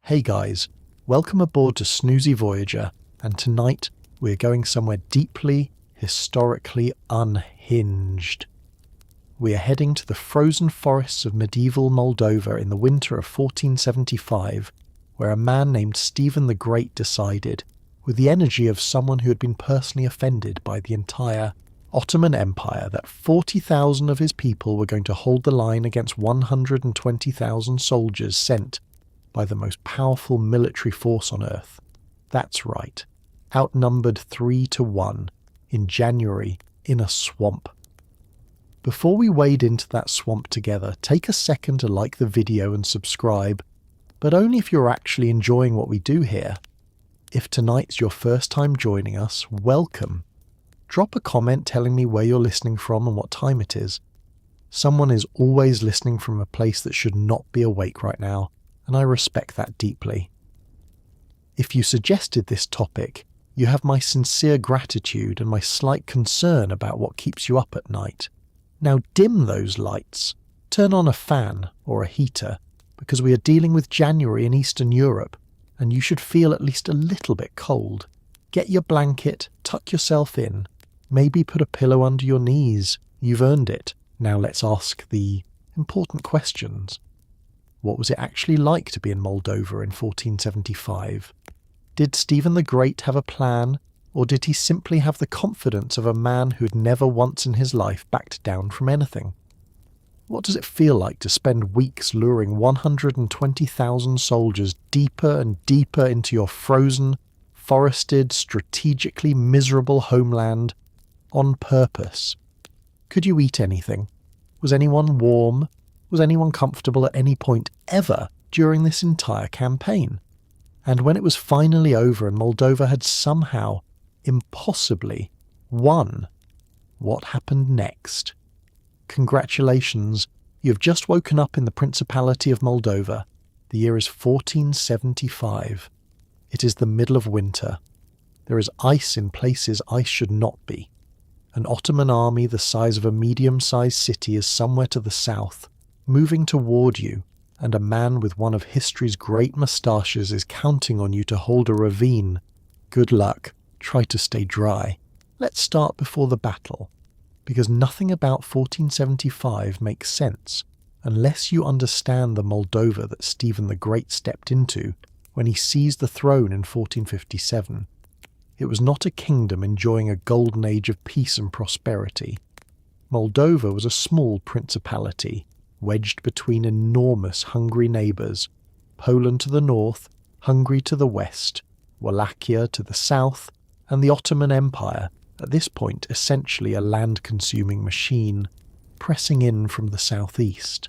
Hey guys, welcome aboard to Snoozy Voyager, and tonight we're going somewhere deeply, historically unhinged. We are heading to the frozen forests of medieval Moldova in the winter of 1475, where a man named Stephen the Great decided, with the energy of someone who had been personally offended by the entire Ottoman Empire, that 40,000 of his people were going to hold the line against 120,000 soldiers sent by the most powerful military force on earth. That's right, outnumbered 3-1 in January in a swamp. Before we wade into that swamp together, take a second to like the video and subscribe, but only if you're actually enjoying what we do here. If tonight's your first time joining us, welcome. Drop a comment telling me where you're listening from and what time it is. Someone is always listening from a place that should not be awake right now, and I respect that deeply. If you suggested this topic, you have my sincere gratitude and my slight concern about what keeps you up at night. Now dim those lights, turn on a fan or a heater, because we are dealing with January in Eastern Europe, and you should feel at least a little bit cold. Get your blanket, tuck yourself in, maybe put a pillow under your knees. You've earned it. Now let's ask the important questions. What was it actually like to be in Moldova in 1475? Did Stephen the Great have a plan, or did he simply have the confidence of a man who'd never once in his life backed down from anything? What does it feel like to spend weeks luring 120,000 soldiers deeper and deeper into your frozen, forested, strategically miserable homeland on purpose? Could you eat anything? Was anyone warm? Was anyone comfortable at any point ever during this entire campaign? And when it was finally over and Moldova had somehow, impossibly, won, what happened next? Congratulations, you've just woken up in the Principality of Moldova. The year is 1475. It is the middle of winter. There is ice in places ice should not be. An Ottoman army the size of a medium-sized city is somewhere to the south, moving toward you, and a man with one of history's great moustaches is counting on you to hold a ravine. Good luck. Try to stay dry. Let's start before the battle, because nothing about 1475 makes sense unless you understand the Moldova that Stephen the Great stepped into when he seized the throne in 1457. It was not a kingdom enjoying a golden age of peace and prosperity. Moldova was a small principality, wedged between enormous hungry neighbours, Poland to the north, Hungary to the west, Wallachia to the south, and the Ottoman Empire, at this point essentially a land-consuming machine, pressing in from the southeast.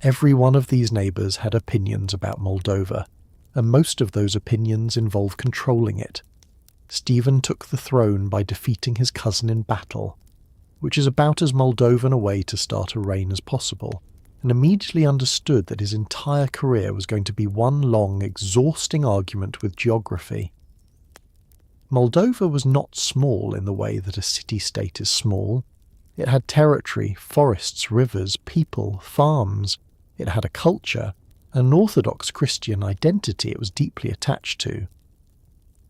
Every one of these neighbours had opinions about Moldova, and most of those opinions involved controlling it. Stephen took the throne by defeating his cousin in battle, which is about as Moldovan a way to start a reign as possible, and immediately understood that his entire career was going to be one long, exhausting argument with geography. Moldova was not small in the way that a city-state is small. It had territory, forests, rivers, people, farms. It had a culture, an Orthodox Christian identity it was deeply attached to.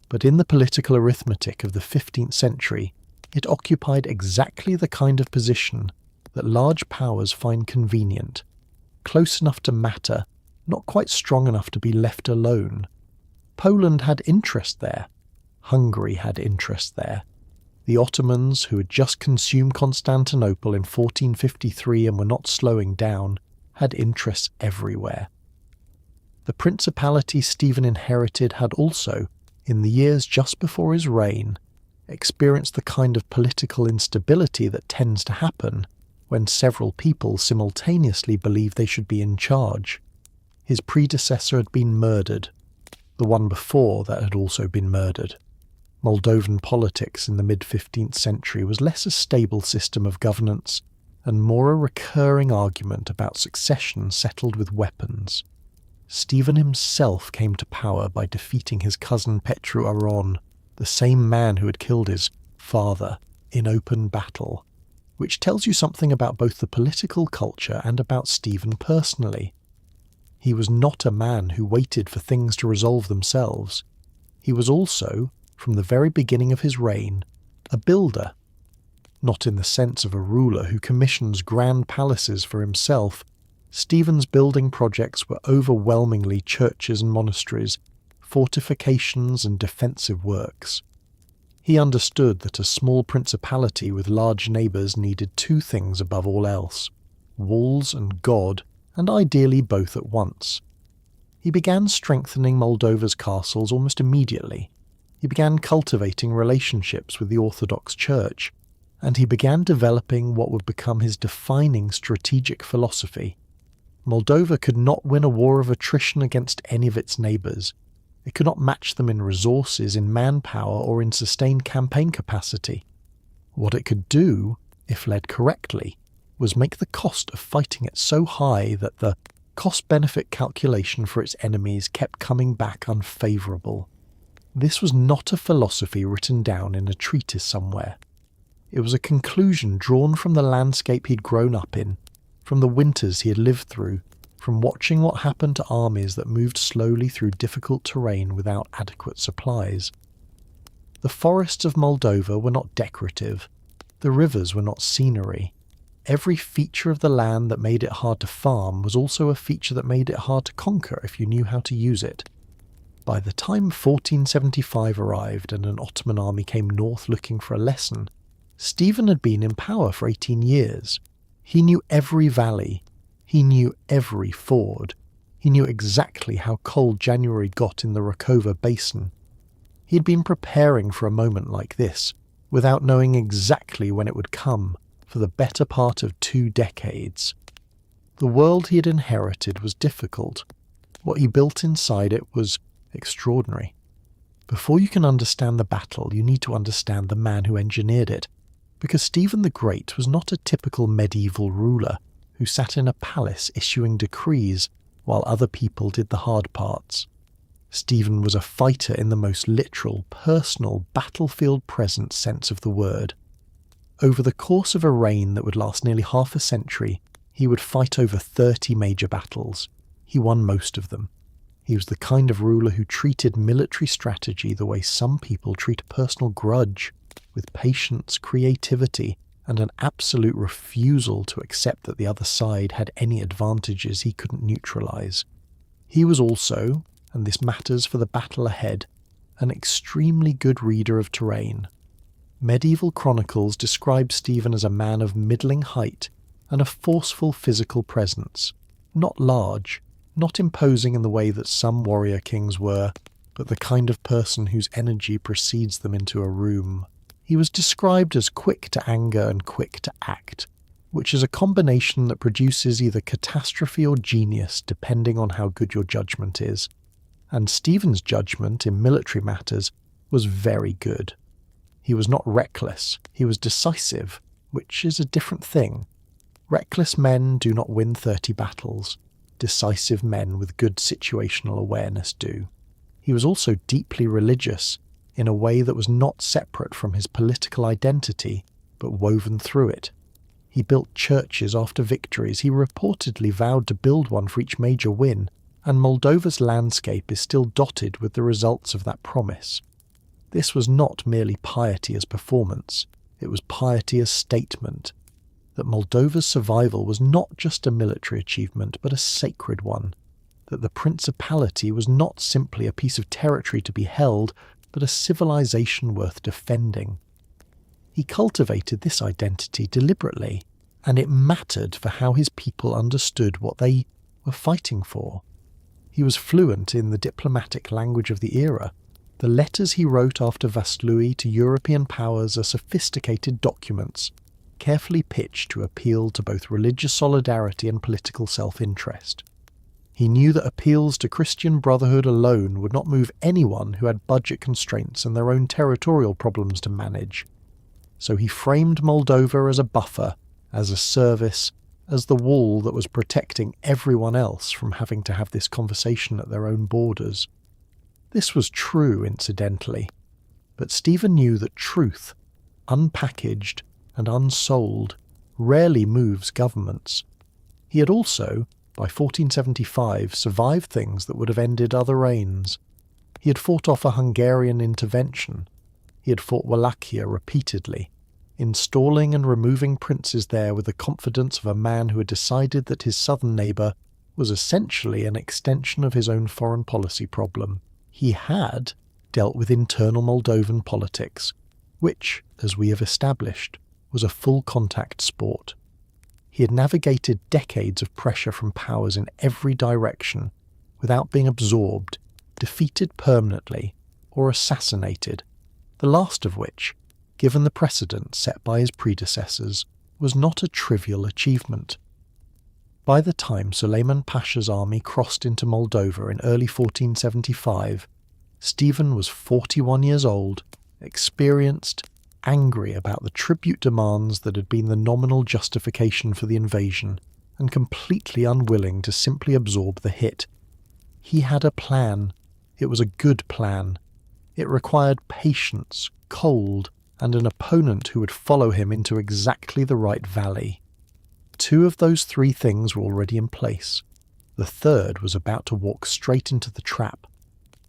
But in the political arithmetic of the 15th century, it occupied exactly the kind of position that large powers find convenient, close enough to matter, not quite strong enough to be left alone. Poland had interest there. Hungary had interest there. The Ottomans, who had just consumed Constantinople in 1453 and were not slowing down, had interests everywhere. The principality Stephen inherited had also, in the years just before his reign, experienced the kind of political instability that tends to happen when several people simultaneously believe they should be in charge. His predecessor had been murdered. The one before that had also been murdered. Moldovan politics in the mid-15th century was less a stable system of governance and more a recurring argument about succession settled with weapons. Stephen himself came to power by defeating his cousin Petru Aron, the same man who had killed his father, in open battle, which tells you something about both the political culture and about Stephen personally. He He was not a man who waited for things to resolve themselves. He was also, from the very beginning of his reign, a builder. Not in the sense of a ruler who commissions grand palaces for himself. Stephen's building projects were overwhelmingly churches and monasteries, fortifications and defensive works. He understood that a small principality with large neighbours needed two things above all else: walls and God, and ideally both at once. He began strengthening Moldova's castles almost immediately. He began cultivating relationships with the Orthodox Church, and he began developing what would become his defining strategic philosophy. Moldova could not win a war of attrition against any of its neighbours. It could not match them in resources, in manpower, or in sustained campaign capacity. What it could do, if led correctly, was make the cost of fighting it so high that the cost-benefit calculation for its enemies kept coming back unfavourable. This was not a philosophy written down in a treatise somewhere. It was a conclusion drawn from the landscape he'd grown up in, from the winters he had lived through, from watching what happened to armies that moved slowly through difficult terrain without adequate supplies. The forests of Moldova were not decorative. The rivers were not scenery. Every feature of the land that made it hard to farm was also a feature that made it hard to conquer if you knew how to use it. By the time 1475 arrived and an Ottoman army came north looking for a lesson, Stephen had been in power for 18 years. He knew every valley. He knew every ford. He knew exactly how cold January got in the Rakova basin. He had been preparing for a moment like this, without knowing exactly when it would come, for the better part of 2 decades. The world he had inherited was difficult. What he built inside it was extraordinary. Before you can understand the battle, you need to understand the man who engineered it, because Stephen the Great was not a typical medieval ruler who sat in a palace issuing decrees while other people did the hard parts. Stephen was a fighter in the most literal, personal, battlefield-present sense of the word. Over the course of a reign that would last nearly half a century, he would fight over 30 major battles. He won most of them. He was the kind of ruler who treated military strategy the way some people treat a personal grudge, with patience, creativity, and an absolute refusal to accept that the other side had any advantages he couldn't neutralize. He was also, and this matters for the battle ahead, an extremely good reader of terrain. Medieval chronicles describe Stephen as a man of middling height and a forceful physical presence, not large, not imposing in the way that some warrior kings were, but the kind of person whose energy precedes them into a room. He was described as quick to anger and quick to act, which is a combination that produces either catastrophe or genius depending on how good your judgment is. And Stephen's judgment in military matters was very good. He was not reckless, he was decisive, which is a different thing. Reckless men do not win 30 battles. Decisive men with good situational awareness do. He was also deeply religious, in a way that was not separate from his political identity, but woven through it. He built churches after victories. He reportedly vowed to build one for each major win, and Moldova's landscape is still dotted with the results of that promise. This was not merely piety as performance, it was piety as statement, that Moldova's survival was not just a military achievement, but a sacred one, that the principality was not simply a piece of territory to be held, but a civilization worth defending. He cultivated this identity deliberately, and it mattered for how his people understood what they were fighting for. He was fluent in the diplomatic language of the era. The letters he wrote after Vaslui to European powers are sophisticated documents, carefully pitched to appeal to both religious solidarity and political self-interest. He knew that appeals to Christian brotherhood alone would not move anyone who had budget constraints and their own territorial problems to manage. So he framed Moldova as a buffer, as a service, as the wall that was protecting everyone else from having to have this conversation at their own borders. This was true, incidentally, but Stephen knew that truth, unpackaged and unsold, rarely moves governments. He had also, by 1475, survived things that would have ended other reigns. He had fought off a Hungarian intervention. He had fought Wallachia repeatedly, installing and removing princes there with the confidence of a man who had decided that his southern neighbour was essentially an extension of his own foreign policy problem. He had dealt with internal Moldovan politics, which, as we have established, was a full-contact sport. He had navigated decades of pressure from powers in every direction without being absorbed, defeated permanently, or assassinated, the last of which, given the precedent set by his predecessors, was not a trivial achievement. By the time Suleiman Pasha's army crossed into Moldova in early 1475, Stephen was 41 years old, experienced, angry about the tribute demands that had been the nominal justification for the invasion, and completely unwilling to simply absorb the hit. He had a plan. It was a good plan. It required patience, cold, and an opponent who would follow him into exactly the right valley. 2 of those 3 things were already in place. The third was about to walk straight into the trap.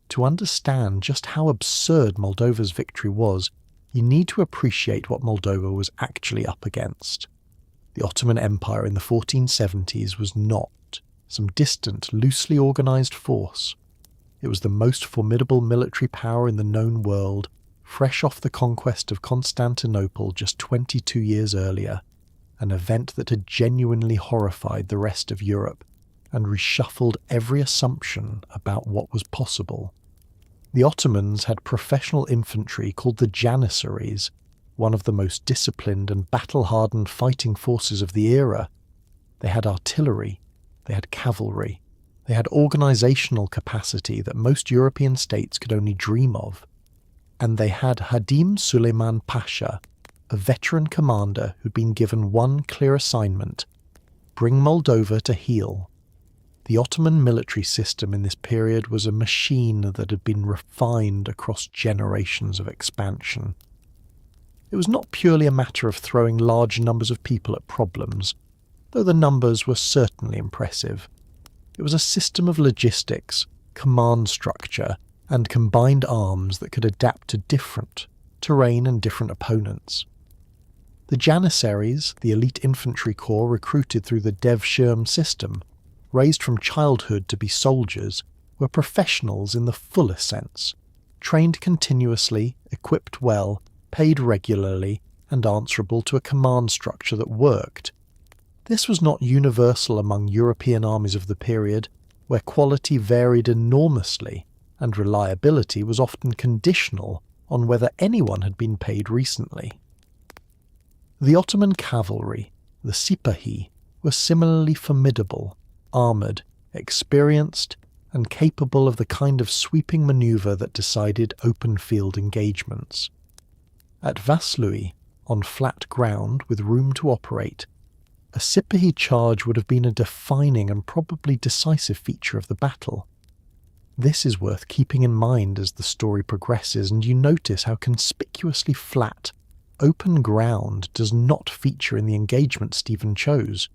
To understand just how absurd Moldova's victory was, you need to appreciate what Moldova was actually up against. The Ottoman Empire in the 1470s was not some distant, loosely organised force. It was the most formidable military power in the known world, fresh off the conquest of Constantinople just 22 years earlier, an event that had genuinely horrified the rest of Europe and reshuffled every assumption about what was possible. The Ottomans had professional infantry called the Janissaries, one of the most disciplined and battle-hardened fighting forces of the era. They had artillery, they had cavalry, they had organisational capacity that most European states could only dream of. And they had Hadim Suleiman Pasha, a veteran commander who'd been given one clear assignment: bring Moldova to heel. The Ottoman military system in this period was a machine that had been refined across generations of expansion. It was not purely a matter of throwing large numbers of people at problems, though the numbers were certainly impressive. It was a system of logistics, command structure, and combined arms that could adapt to different terrain and different opponents. The Janissaries, the elite infantry corps recruited through the Devshirm system, raised from childhood to be soldiers, were professionals in the fullest sense, trained continuously, equipped well, paid regularly, and answerable to a command structure that worked. This was not universal among European armies of the period, where quality varied enormously, and reliability was often conditional on whether anyone had been paid recently. The Ottoman cavalry, the Sipahi, were similarly formidable, armoured, experienced, and capable of the kind of sweeping manoeuvre that decided open-field engagements. At Vaslui, on flat ground with room to operate, a Sipahi charge would have been a defining and probably decisive feature of the battle. This is worth keeping in mind as the story progresses, and you notice how conspicuously flat, open ground does not feature in the engagement Stephen chose.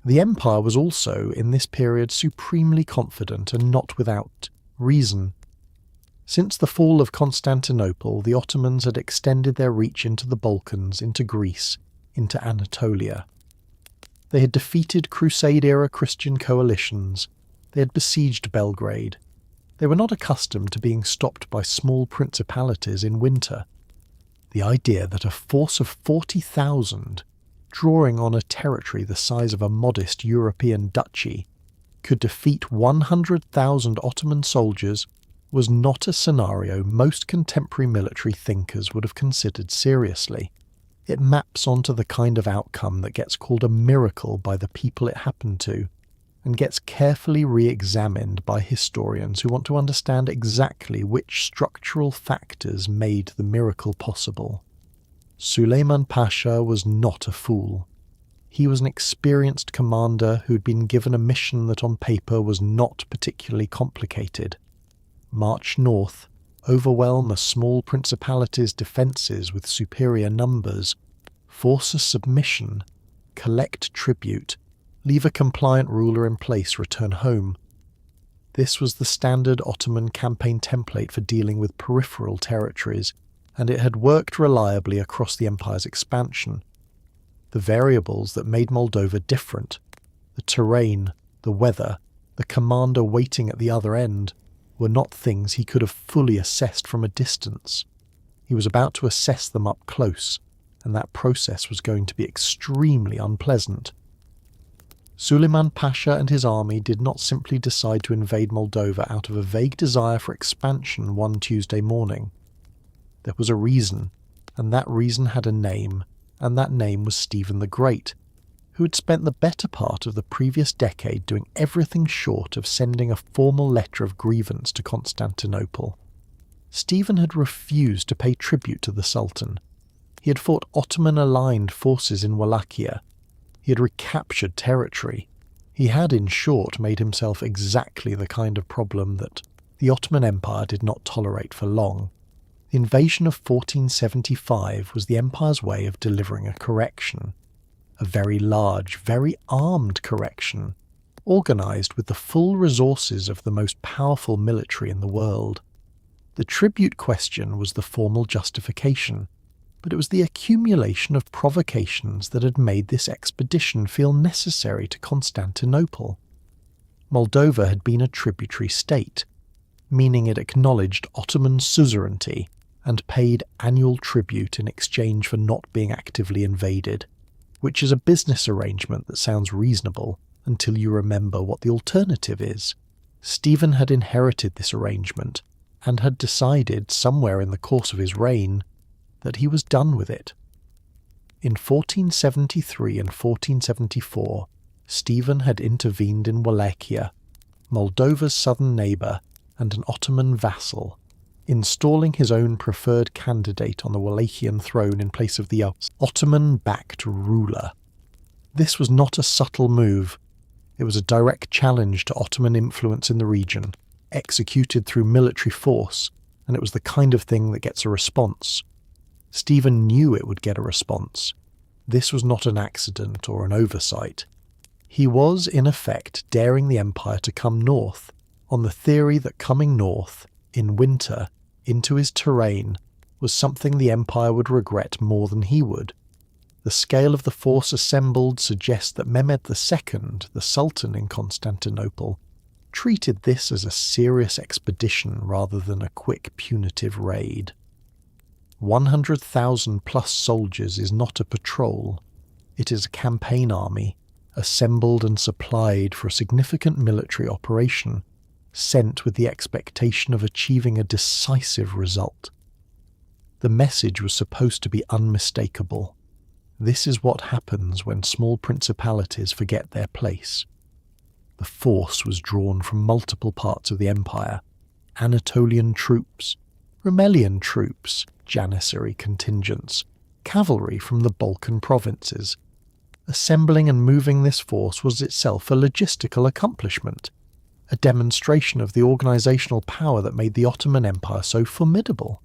The Empire was also, in this period, supremely confident and not without reason. Since the fall of Constantinople, the Ottomans had extended their reach into the Balkans, into Greece, into Anatolia. They had defeated Crusade-era Christian coalitions. They had besieged Belgrade. They were not accustomed to being stopped by small principalities in winter. The idea that a force of 40,000, drawing on a territory the size of a modest European duchy, could defeat 100,000 Ottoman soldiers was not a scenario most contemporary military thinkers would have considered seriously. It maps onto the kind of outcome that gets called a miracle by the people it happened to, and gets carefully re-examined by historians who want to understand exactly which structural factors made the miracle possible. Suleiman Pasha was not a fool. He was an experienced commander who'd been given a mission that on paper was not particularly complicated. March north, overwhelm a small principality's defences with superior numbers, force a submission, collect tribute, leave a compliant ruler in place, return home. This was the standard Ottoman campaign template for dealing with peripheral territories, and it had worked reliably across the empire's expansion. The variables that made Moldova different, the terrain, the weather, the commander waiting at the other end, were not things he could have fully assessed from a distance. He was about to assess them up close, and that process was going to be extremely unpleasant. Suleiman Pasha and his army did not simply decide to invade Moldova out of a vague desire for expansion one Tuesday morning. There was a reason, and that reason had a name, and that name was Stephen the Great, who had spent the better part of the previous decade doing everything short of sending a formal letter of grievance to Constantinople. Stephen had refused to pay tribute to the Sultan. He had fought Ottoman-aligned forces in Wallachia. He had recaptured territory. He had, in short, made himself exactly the kind of problem that the Ottoman Empire did not tolerate for long. The invasion of 1475 was the Empire's way of delivering a correction. A very large, very armed correction, organised with the full resources of the most powerful military in the world. The tribute question was the formal justification, but it was the accumulation of provocations that had made this expedition feel necessary to Constantinople. Moldova had been a tributary state, meaning it acknowledged Ottoman suzerainty and paid annual tribute in exchange for not being actively invaded, which is a business arrangement that sounds reasonable until you remember what the alternative is. Stephen had inherited this arrangement and had decided somewhere in the course of his reign that he was done with it. In 1473 and 1474, Stephen had intervened in Wallachia, Moldova's southern neighbour and an Ottoman vassal, installing his own preferred candidate on the Wallachian throne in place of the Ottoman-backed ruler. This was not a subtle move. It was a direct challenge to Ottoman influence in the region, executed through military force, and it was the kind of thing that gets a response. Stephen knew it would get a response. This was not an accident or an oversight. He was, in effect, daring the Empire to come north, on the theory that coming north, in winter, into his terrain, was something the Empire would regret more than he would. The scale of the force assembled suggests that Mehmed II, the Sultan in Constantinople, treated this as a serious expedition rather than a quick punitive raid. 100,000 plus soldiers is not a patrol. It is a campaign army, assembled and supplied for a significant military operation, sent with the expectation of achieving a decisive result. The message was supposed to be unmistakable. This is what happens when small principalities forget their place. The force was drawn from multiple parts of the empire: Anatolian troops, Rumelian troops, Janissary contingents, cavalry from the Balkan provinces. Assembling and moving this force was itself a logistical accomplishment, a demonstration of the organisational power that made the Ottoman Empire so formidable.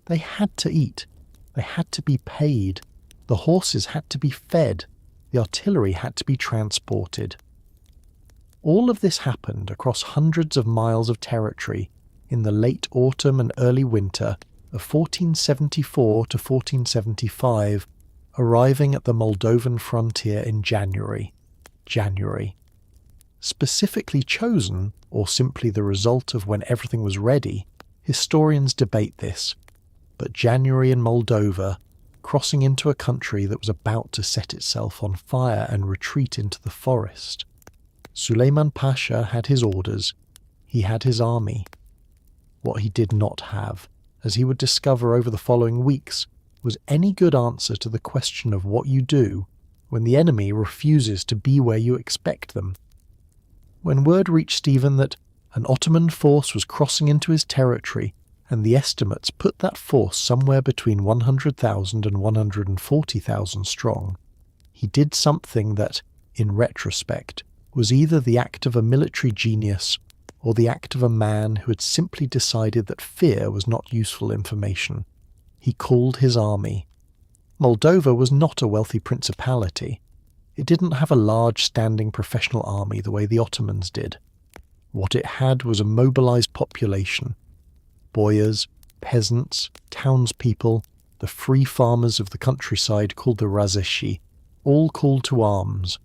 They had to eat, they had to be paid, the horses had to be fed, the artillery had to be transported. All of this happened across hundreds of miles of territory in the late autumn and early winter of 1474 to 1475, arriving at the Moldovan frontier in January. Specifically chosen, or simply the result of when everything was ready, historians debate this, but January in Moldova, crossing into a country that was about to set itself on fire and retreat into the forest. Suleiman Pasha had his orders, he had his army. What he did not have, as he would discover over the following weeks, was any good answer to the question of what you do when the enemy refuses to be where you expect them. When word reached Stephen that an Ottoman force was crossing into his territory, and the estimates put that force somewhere between 100,000 and 140,000 strong, he did something that, in retrospect, was either the act of a military genius or the act of a man who had simply decided that fear was not useful information. He called his army. Moldova was not a wealthy principality. It didn't have a large standing professional army the way the Ottomans did. What it had was a mobilized population. Boyars, peasants, townspeople, the free farmers of the countryside called the Razeshi, all called to arms.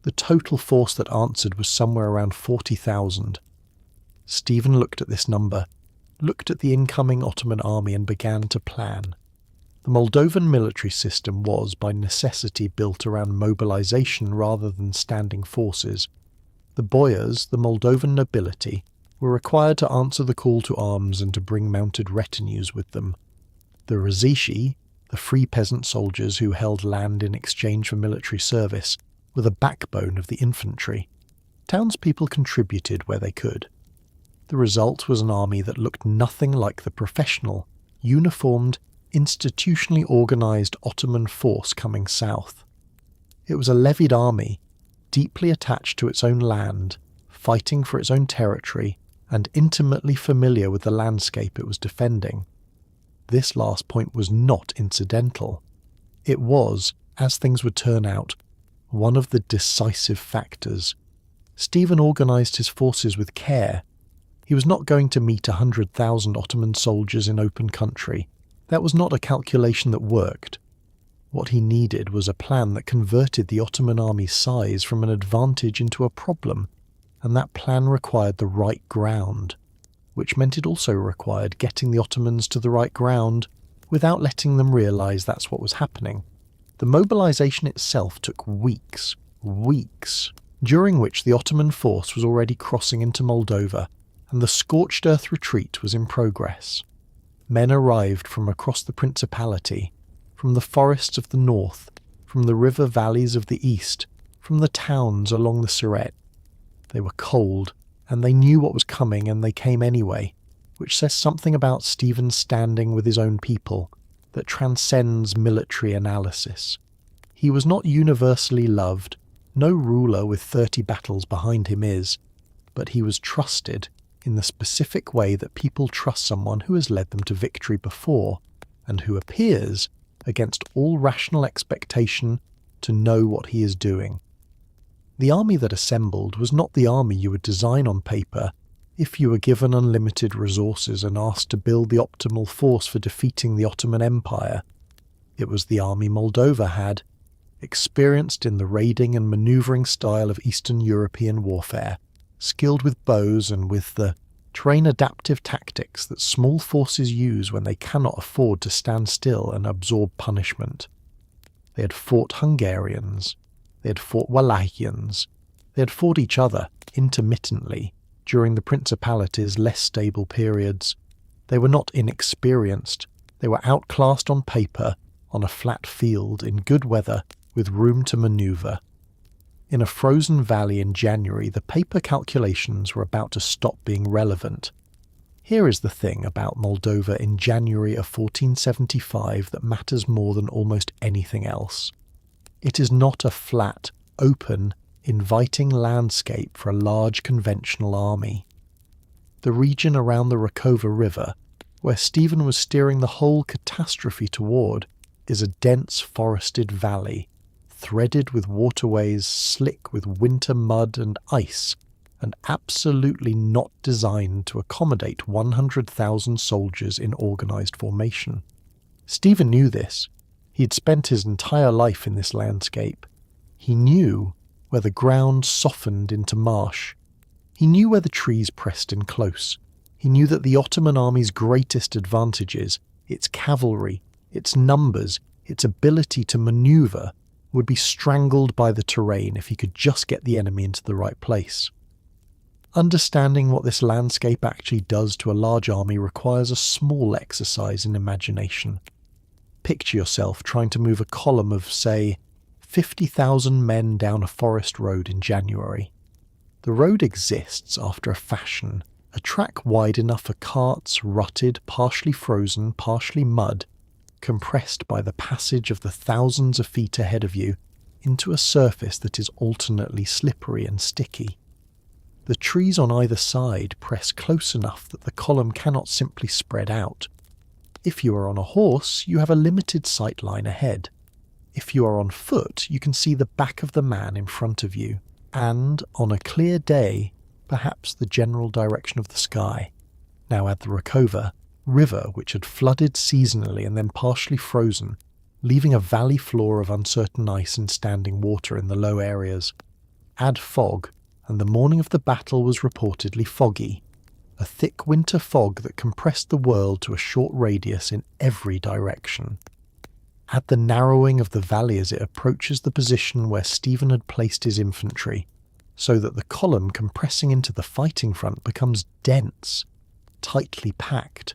The total force that answered was somewhere around 40,000. Stephen looked at this number, looked at the incoming Ottoman army and began to plan. The Moldovan military system was, by necessity, built around mobilization rather than standing forces. The boyars, the Moldovan nobility, were required to answer the call to arms and to bring mounted retinues with them. The Razeshi, the free peasant soldiers who held land in exchange for military service, were the backbone of the infantry. Townspeople contributed where they could. The result was an army that looked nothing like the professional, uniformed, institutionally organised Ottoman force coming south. It was a levied army, deeply attached to its own land, fighting for its own territory, and intimately familiar with the landscape it was defending. This last point was not incidental. It was, as things would turn out, one of the decisive factors. Stephen organised his forces with care. He was not going to meet 100,000 Ottoman soldiers in open country. That was not a calculation that worked. What he needed was a plan that converted the Ottoman army's size from an advantage into a problem, and that plan required the right ground, which meant it also required getting the Ottomans to the right ground without letting them realise that's what was happening. The mobilisation itself took weeks, during which the Ottoman force was already crossing into Moldova, and the scorched earth retreat was in progress. Men arrived from across the Principality, from the forests of the north, from the river valleys of the east, from the towns along the Siret. They were cold, and they knew what was coming, and they came anyway, which says something about Stephen's standing with his own people that transcends military analysis. He was not universally loved, no ruler with 30 battles behind him is, but he was trusted in the specific way that people trust someone who has led them to victory before, and who appears, against all rational expectation, to know what he is doing. The army that assembled was not the army you would design on paper if you were given unlimited resources and asked to build the optimal force for defeating the Ottoman Empire. It was the army Moldova had, experienced in the raiding and manoeuvring style of Eastern European warfare, skilled with bows and with the terrain-adaptive tactics that small forces use when they cannot afford to stand still and absorb punishment. They had fought Hungarians, they had fought Wallachians, they had fought each other intermittently during the Principality's less stable periods. They were not inexperienced, they were outclassed on paper, on a flat field, in good weather, with room to manoeuvre. In a frozen valley in January, the paper calculations were about to stop being relevant. Here is the thing about Moldova in January of 1475 that matters more than almost anything else. It is not a flat, open, inviting landscape for a large conventional army. The region around the Rakova River, where Stephen was steering the whole catastrophe toward, is a dense forested valley, threaded with waterways slick with winter mud and ice, and absolutely not designed to accommodate 100,000 soldiers in organised formation. Stephen knew this. He had spent his entire life in this landscape. He knew where the ground softened into marsh. He knew where the trees pressed in close. He knew that the Ottoman army's greatest advantages, its cavalry, its numbers, its ability to manoeuvre, would be strangled by the terrain if he could just get the enemy into the right place. Understanding what this landscape actually does to a large army requires a small exercise in imagination. Picture yourself trying to move a column of, say, 50,000 men down a forest road in January. The road exists after a fashion, a track wide enough for carts, rutted, partially frozen, partially mud, compressed by the passage of the thousands of feet ahead of you into a surface that is alternately slippery and sticky. The trees on either side press close enough that the column cannot simply spread out. If you are on a horse, you have a limited sight line ahead. If you are on foot, you can see the back of the man in front of you, and, on a clear day, perhaps the general direction of the sky. Now add the Rakova river, which had flooded seasonally and then partially frozen, leaving a valley floor of uncertain ice and standing water in the low areas. Add fog, and the morning of the battle was reportedly foggy, a thick winter fog that compressed the world to a short radius in every direction. Add the narrowing of the valley as it approaches the position where Stephen had placed his infantry, so that the column compressing into the fighting front becomes dense, tightly packed,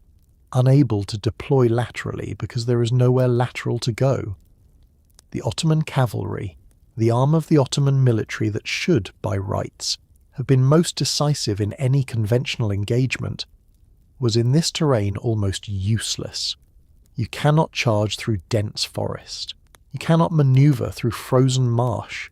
unable to deploy laterally because there is nowhere lateral to go. The Ottoman cavalry, the arm of the Ottoman military that should, by rights, have been most decisive in any conventional engagement, was in this terrain almost useless. You cannot charge through dense forest. You cannot manoeuvre through frozen marsh.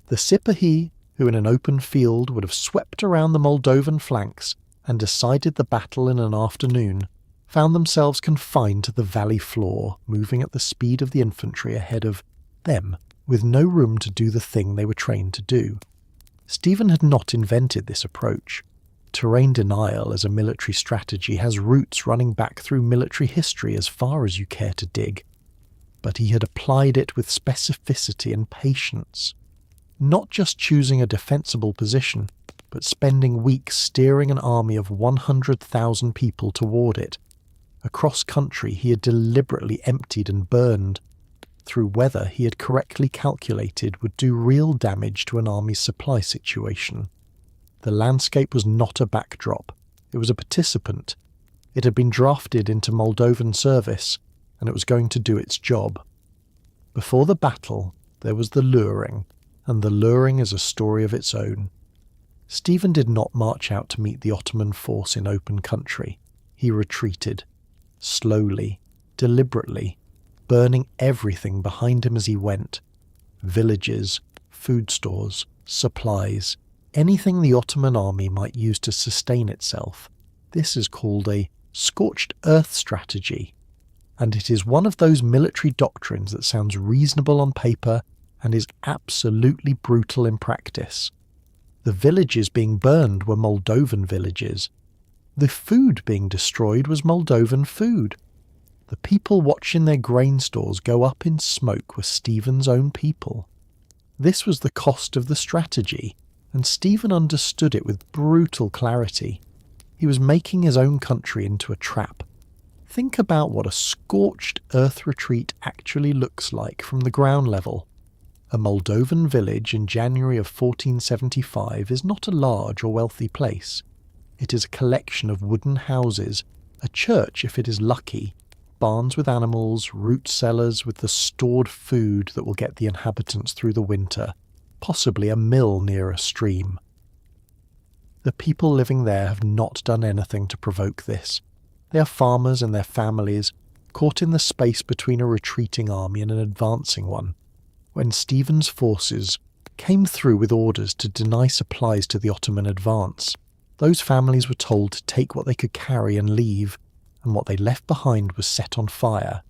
The Sipahi, who in an open field would have swept around the Moldovan flanks and decided the battle in an afternoon, found themselves confined to the valley floor, moving at the speed of the infantry ahead of them, with no room to do the thing they were trained to do. Stephen had not invented this approach. Terrain denial as a military strategy has roots running back through military history as far as you care to dig. But he had applied it with specificity and patience, not just choosing a defensible position, but spending weeks steering an army of 100,000 people toward it. Across country he had deliberately emptied and burned, through weather he had correctly calculated would do real damage to an army's supply situation. The landscape was not a backdrop, it was a participant. It had been drafted into Moldovan service, and it was going to do its job. Before the battle, there was the luring, and the luring is a story of its own. Stephen did not march out to meet the Ottoman force in open country. He retreated, slowly, deliberately, burning everything behind him as he went. Villages, food stores, supplies, anything the Ottoman army might use to sustain itself. This is called a scorched earth strategy, and it is one of those military doctrines that sounds reasonable on paper and is absolutely brutal in practice. The villages being burned were Moldovan villages. The food being destroyed was Moldovan food. The people watching their grain stores go up in smoke were Stephen's own people. This was the cost of the strategy, and Stephen understood it with brutal clarity. He was making his own country into a trap. Think about what a scorched earth retreat actually looks like from the ground level. A Moldovan village in January of 1475 is not a large or wealthy place. It is a collection of wooden houses, a church if it is lucky, barns with animals, root cellars with the stored food that will get the inhabitants through the winter, possibly a mill near a stream. The people living there have not done anything to provoke this. They are farmers and their families, caught in the space between a retreating army and an advancing one. When Stephen's forces came through with orders to deny supplies to the Ottoman advance, those families were told to take what they could carry and leave, and what they left behind was set on fire.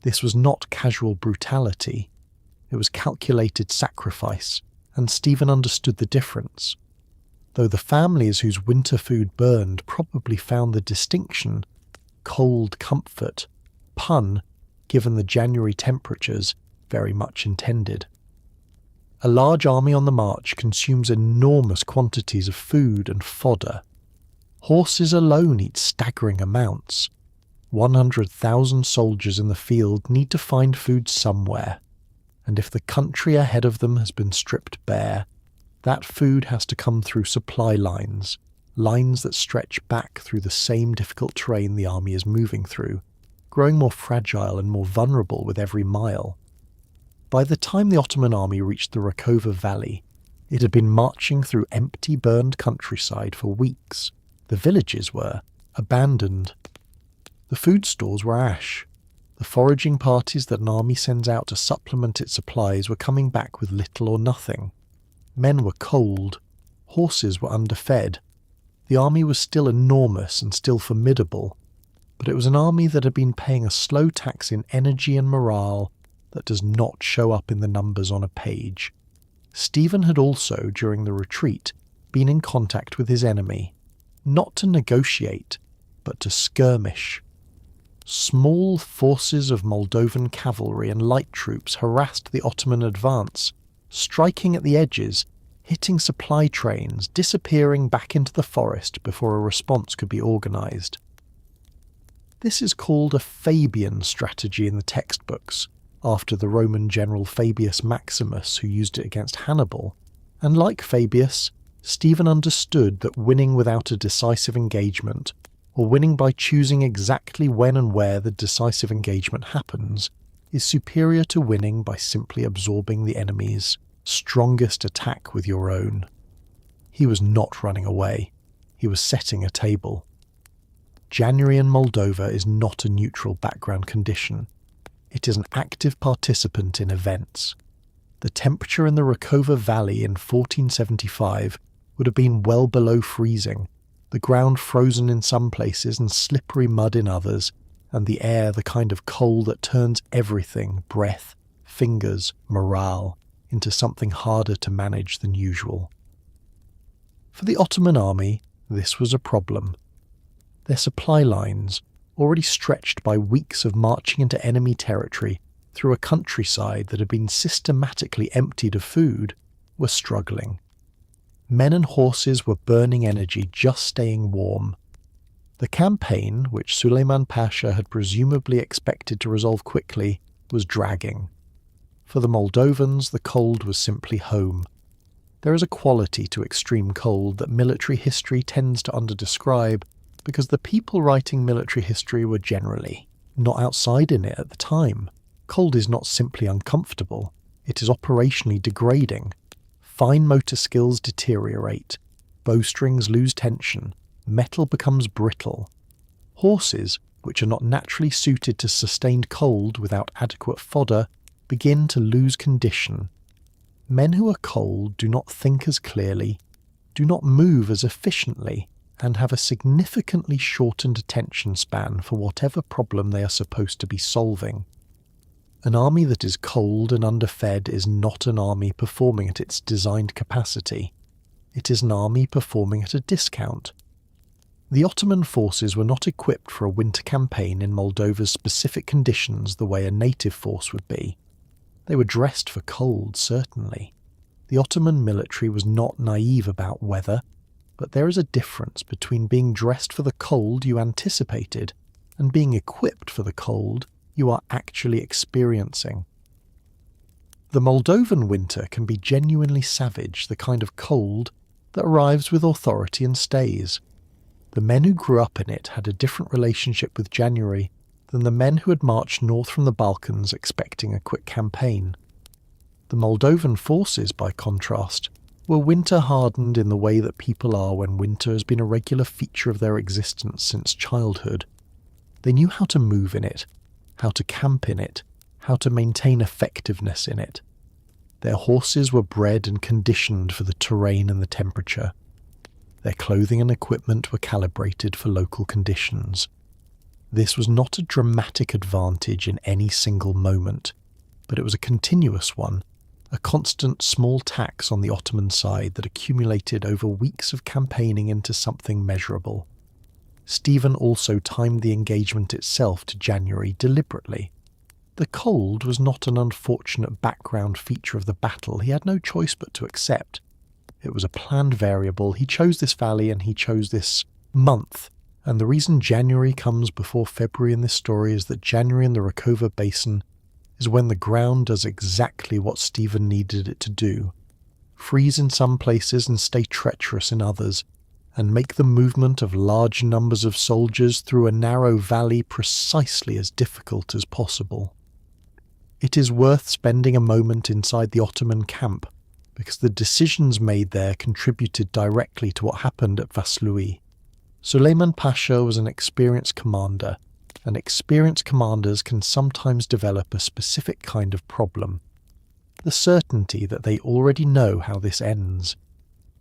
This was not casual brutality. It was calculated sacrifice, and Stephen understood the difference. Though the families whose winter food burned probably found the distinction, cold comfort, pun, given the January temperatures, very much intended. A large army on the march consumes enormous quantities of food and fodder. Horses alone eat staggering amounts. 100,000 soldiers in the field need to find food somewhere, and if the country ahead of them has been stripped bare, that food has to come through supply lines, lines that stretch back through the same difficult terrain the army is moving through, growing more fragile and more vulnerable with every mile. By the time the Ottoman army reached the Rakova Valley, it had been marching through empty, burned countryside for weeks. The villages were abandoned. The food stores were ash. The foraging parties that an army sends out to supplement its supplies were coming back with little or nothing. Men were cold. Horses were underfed. The army was still enormous and still formidable, but it was an army that had been paying a slow tax in energy and morale that does not show up in the numbers on a page. Stephen had also, during the retreat, been in contact with his enemy, not to negotiate, but to skirmish. Small forces of Moldovan cavalry and light troops harassed the Ottoman advance, striking at the edges, hitting supply trains, disappearing back into the forest before a response could be organised. This is called a Fabian strategy in the textbooks, after the Roman general Fabius Maximus, who used it against Hannibal, and like Fabius, Stephen understood that winning without a decisive engagement, or winning by choosing exactly when and where the decisive engagement happens, is superior to winning by simply absorbing the enemy's strongest attack with your own. He was not running away. He was setting a table. January in Moldova is not a neutral background condition. It is an active participant in events. The temperature in the Rakova Valley in 1475 would have been well below freezing, the ground frozen in some places and slippery mud in others, and the air the kind of cold that turns everything, breath, fingers, morale, into something harder to manage than usual. For the Ottoman army, this was a problem. Their supply lines, already stretched by weeks of marching into enemy territory through a countryside that had been systematically emptied of food, were struggling. Men and horses were burning energy just staying warm. The campaign, which Suleiman Pasha had presumably expected to resolve quickly, was dragging. For the Moldovans, the cold was simply home. There is a quality to extreme cold that military history tends to underdescribe, because the people writing military history were generally not outside in it at the time. Cold is not simply uncomfortable, it is operationally degrading. Fine motor skills deteriorate, bowstrings lose tension, metal becomes brittle. Horses, which are not naturally suited to sustained cold without adequate fodder, begin to lose condition. Men who are cold do not think as clearly, do not move as efficiently, and have a significantly shortened attention span for whatever problem they are supposed to be solving. An army that is cold and underfed is not an army performing at its designed capacity. It is an army performing at a discount. The Ottoman forces were not equipped for a winter campaign in Moldova's specific conditions the way a native force would be. They were dressed for cold, certainly. The Ottoman military was not naive about weather, but there is a difference between being dressed for the cold you anticipated and being equipped for the cold you are actually experiencing. The Moldovan winter can be genuinely savage, the kind of cold that arrives with authority and stays. The men who grew up in it had a different relationship with January than the men who had marched north from the Balkans expecting a quick campaign. The Moldovan forces, by contrast, were winter-hardened in the way that people are when winter has been a regular feature of their existence since childhood. They knew how to move in it, how to camp in it, how to maintain effectiveness in it. Their horses were bred and conditioned for the terrain and the temperature. Their clothing and equipment were calibrated for local conditions. This was not a dramatic advantage in any single moment, but it was a continuous one, a constant small tax on the Ottoman side that accumulated over weeks of campaigning into something measurable. Stephen also timed the engagement itself to January deliberately. The cold was not an unfortunate background feature of the battle he had no choice but to accept. It was a planned variable. He chose this valley and he chose this month. And the reason January comes before February in this story is that January in the Rakova Basin is when the ground does exactly what Stephen needed it to do. Freeze in some places and stay treacherous in others, and make the movement of large numbers of soldiers through a narrow valley precisely as difficult as possible. It is worth spending a moment inside the Ottoman camp, because the decisions made there contributed directly to what happened at Vaslui. Suleiman Pasha was an experienced commander, and experienced commanders can sometimes develop a specific kind of problem. The certainty that they already know how this ends.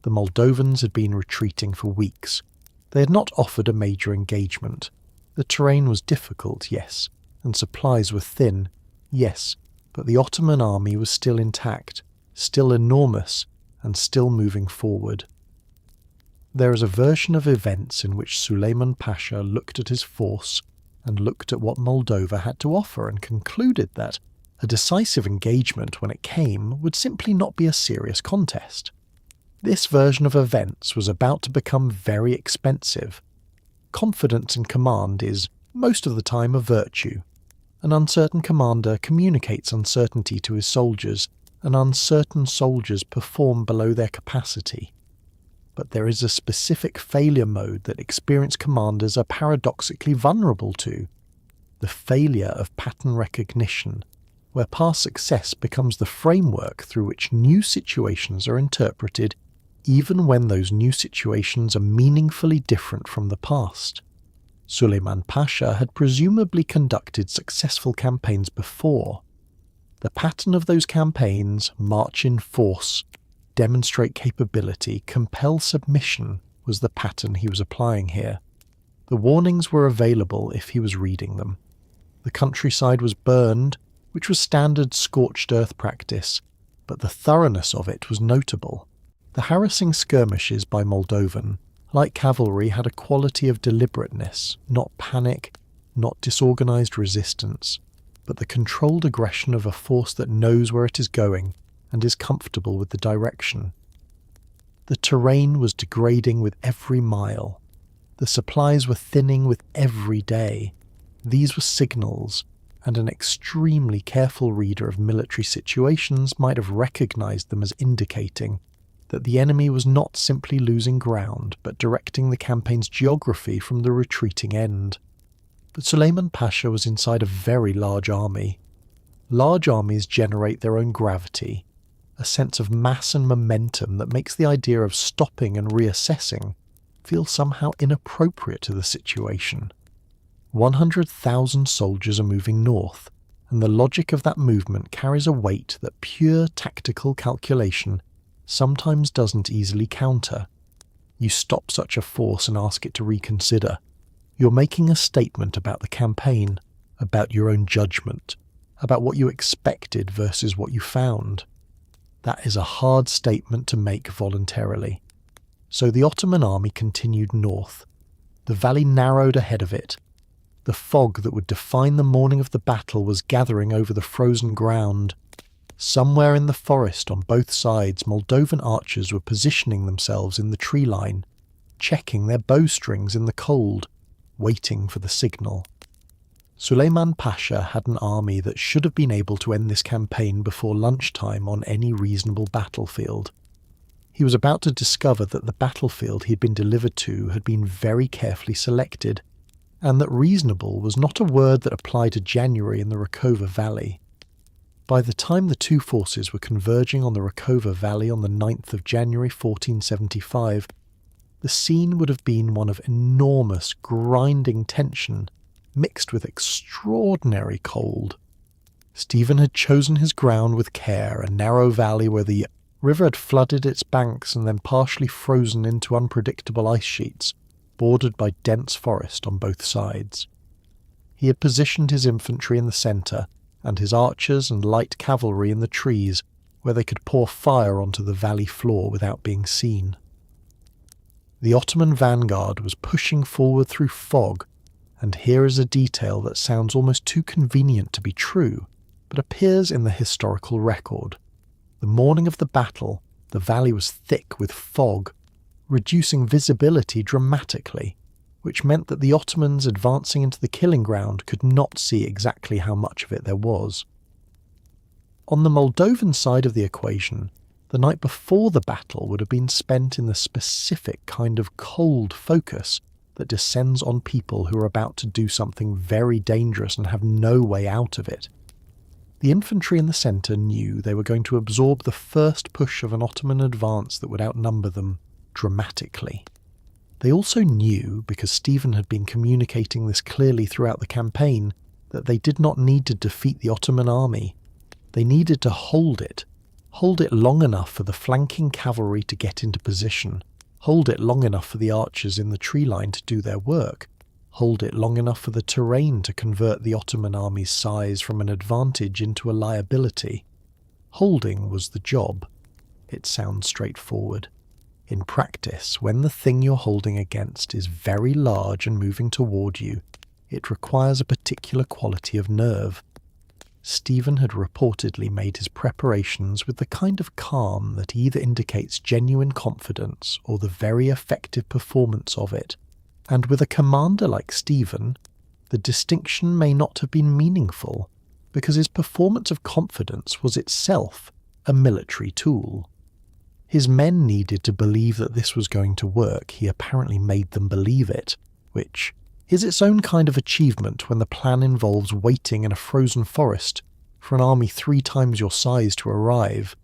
The Moldovans had been retreating for weeks. They had not offered a major engagement. The terrain was difficult, yes, and supplies were thin, yes, but the Ottoman army was still intact, still enormous, and still moving forward. There is a version of events in which Suleiman Pasha looked at his force and looked at what Moldova had to offer and concluded that a decisive engagement, when it came, would simply not be a serious contest. This version of events was about to become very expensive. Confidence in command is, most of the time, a virtue. An uncertain commander communicates uncertainty to his soldiers, and uncertain soldiers perform below their capacity. But there is a specific failure mode that experienced commanders are paradoxically vulnerable to: the failure of pattern recognition, where past success becomes the framework through which new situations are interpreted, even when those new situations are meaningfully different from the past. Suleiman Pasha had presumably conducted successful campaigns before. The pattern of those campaigns, march in force, demonstrate capability, compel submission, was the pattern he was applying here. The warnings were available if he was reading them. The countryside was burned, which was standard scorched earth practice, but the thoroughness of it was notable. The harassing skirmishes by Moldovan, like cavalry, had a quality of deliberateness, not panic, not disorganized resistance, but the controlled aggression of a force that knows where it is going and is comfortable with the direction. The terrain was degrading with every mile. The supplies were thinning with every day. These were signals, and an extremely careful reader of military situations might have recognized them as indicating that the enemy was not simply losing ground, but directing the campaign's geography from the retreating end. But Suleiman Pasha was inside a very large army. Large armies generate their own gravity, a sense of mass and momentum that makes the idea of stopping and reassessing feel somehow inappropriate to the situation. 100,000 soldiers are moving north, and the logic of that movement carries a weight that pure tactical calculation sometimes doesn't easily counter. You stop such a force and ask it to reconsider. You're making a statement about the campaign, about your own judgment, about what you expected versus what you found. That is a hard statement to make voluntarily. So the Ottoman army continued north. The valley narrowed ahead of it. The fog that would define the morning of the battle was gathering over the frozen ground. Somewhere in the forest on both sides, Moldovan archers were positioning themselves in the tree line, checking their bowstrings in the cold, waiting for the signal. Suleiman Pasha had an army that should have been able to end this campaign before lunchtime on any reasonable battlefield. He was about to discover that the battlefield he had been delivered to had been very carefully selected, and that reasonable was not a word that applied to January in the Rakova Valley. By the time the two forces were converging on the Rakova Valley on the 9th of January 1475, the scene would have been one of enormous, grinding tension, mixed with extraordinary cold. Stephen had chosen his ground with care, a narrow valley where the river had flooded its banks and then partially frozen into unpredictable ice sheets, bordered by dense forest on both sides. He had positioned his infantry in the centre, and his archers and light cavalry in the trees, where they could pour fire onto the valley floor without being seen. The Ottoman vanguard was pushing forward through fog, and here is a detail that sounds almost too convenient to be true, but appears in the historical record. The morning of the battle, the valley was thick with fog, reducing visibility dramatically, which meant that the Ottomans advancing into the killing ground could not see exactly how much of it there was. On the Moldovan side of the equation, the night before the battle would have been spent in the specific kind of cold focus that descends on people who are about to do something very dangerous and have no way out of it. The infantry in the centre knew they were going to absorb the first push of an Ottoman advance that would outnumber them dramatically. They also knew, because Stephen had been communicating this clearly throughout the campaign, that they did not need to defeat the Ottoman army. They needed to hold it long enough for the flanking cavalry to get into position, hold it long enough for the archers in the tree line to do their work, hold it long enough for the terrain to convert the Ottoman army's size from an advantage into a liability. Holding was the job. It sounds straightforward. In practice, when the thing you're holding against is very large and moving toward you, it requires a particular quality of nerve. Stephen had reportedly made his preparations with the kind of calm that either indicates genuine confidence or the very effective performance of it, and with a commander like Stephen, the distinction may not have been meaningful, because his performance of confidence was itself a military tool. His men needed to believe that this was going to work. He apparently made them believe it, which is its own kind of achievement when the plan involves waiting in a frozen forest for an army 3 times your size to arrive.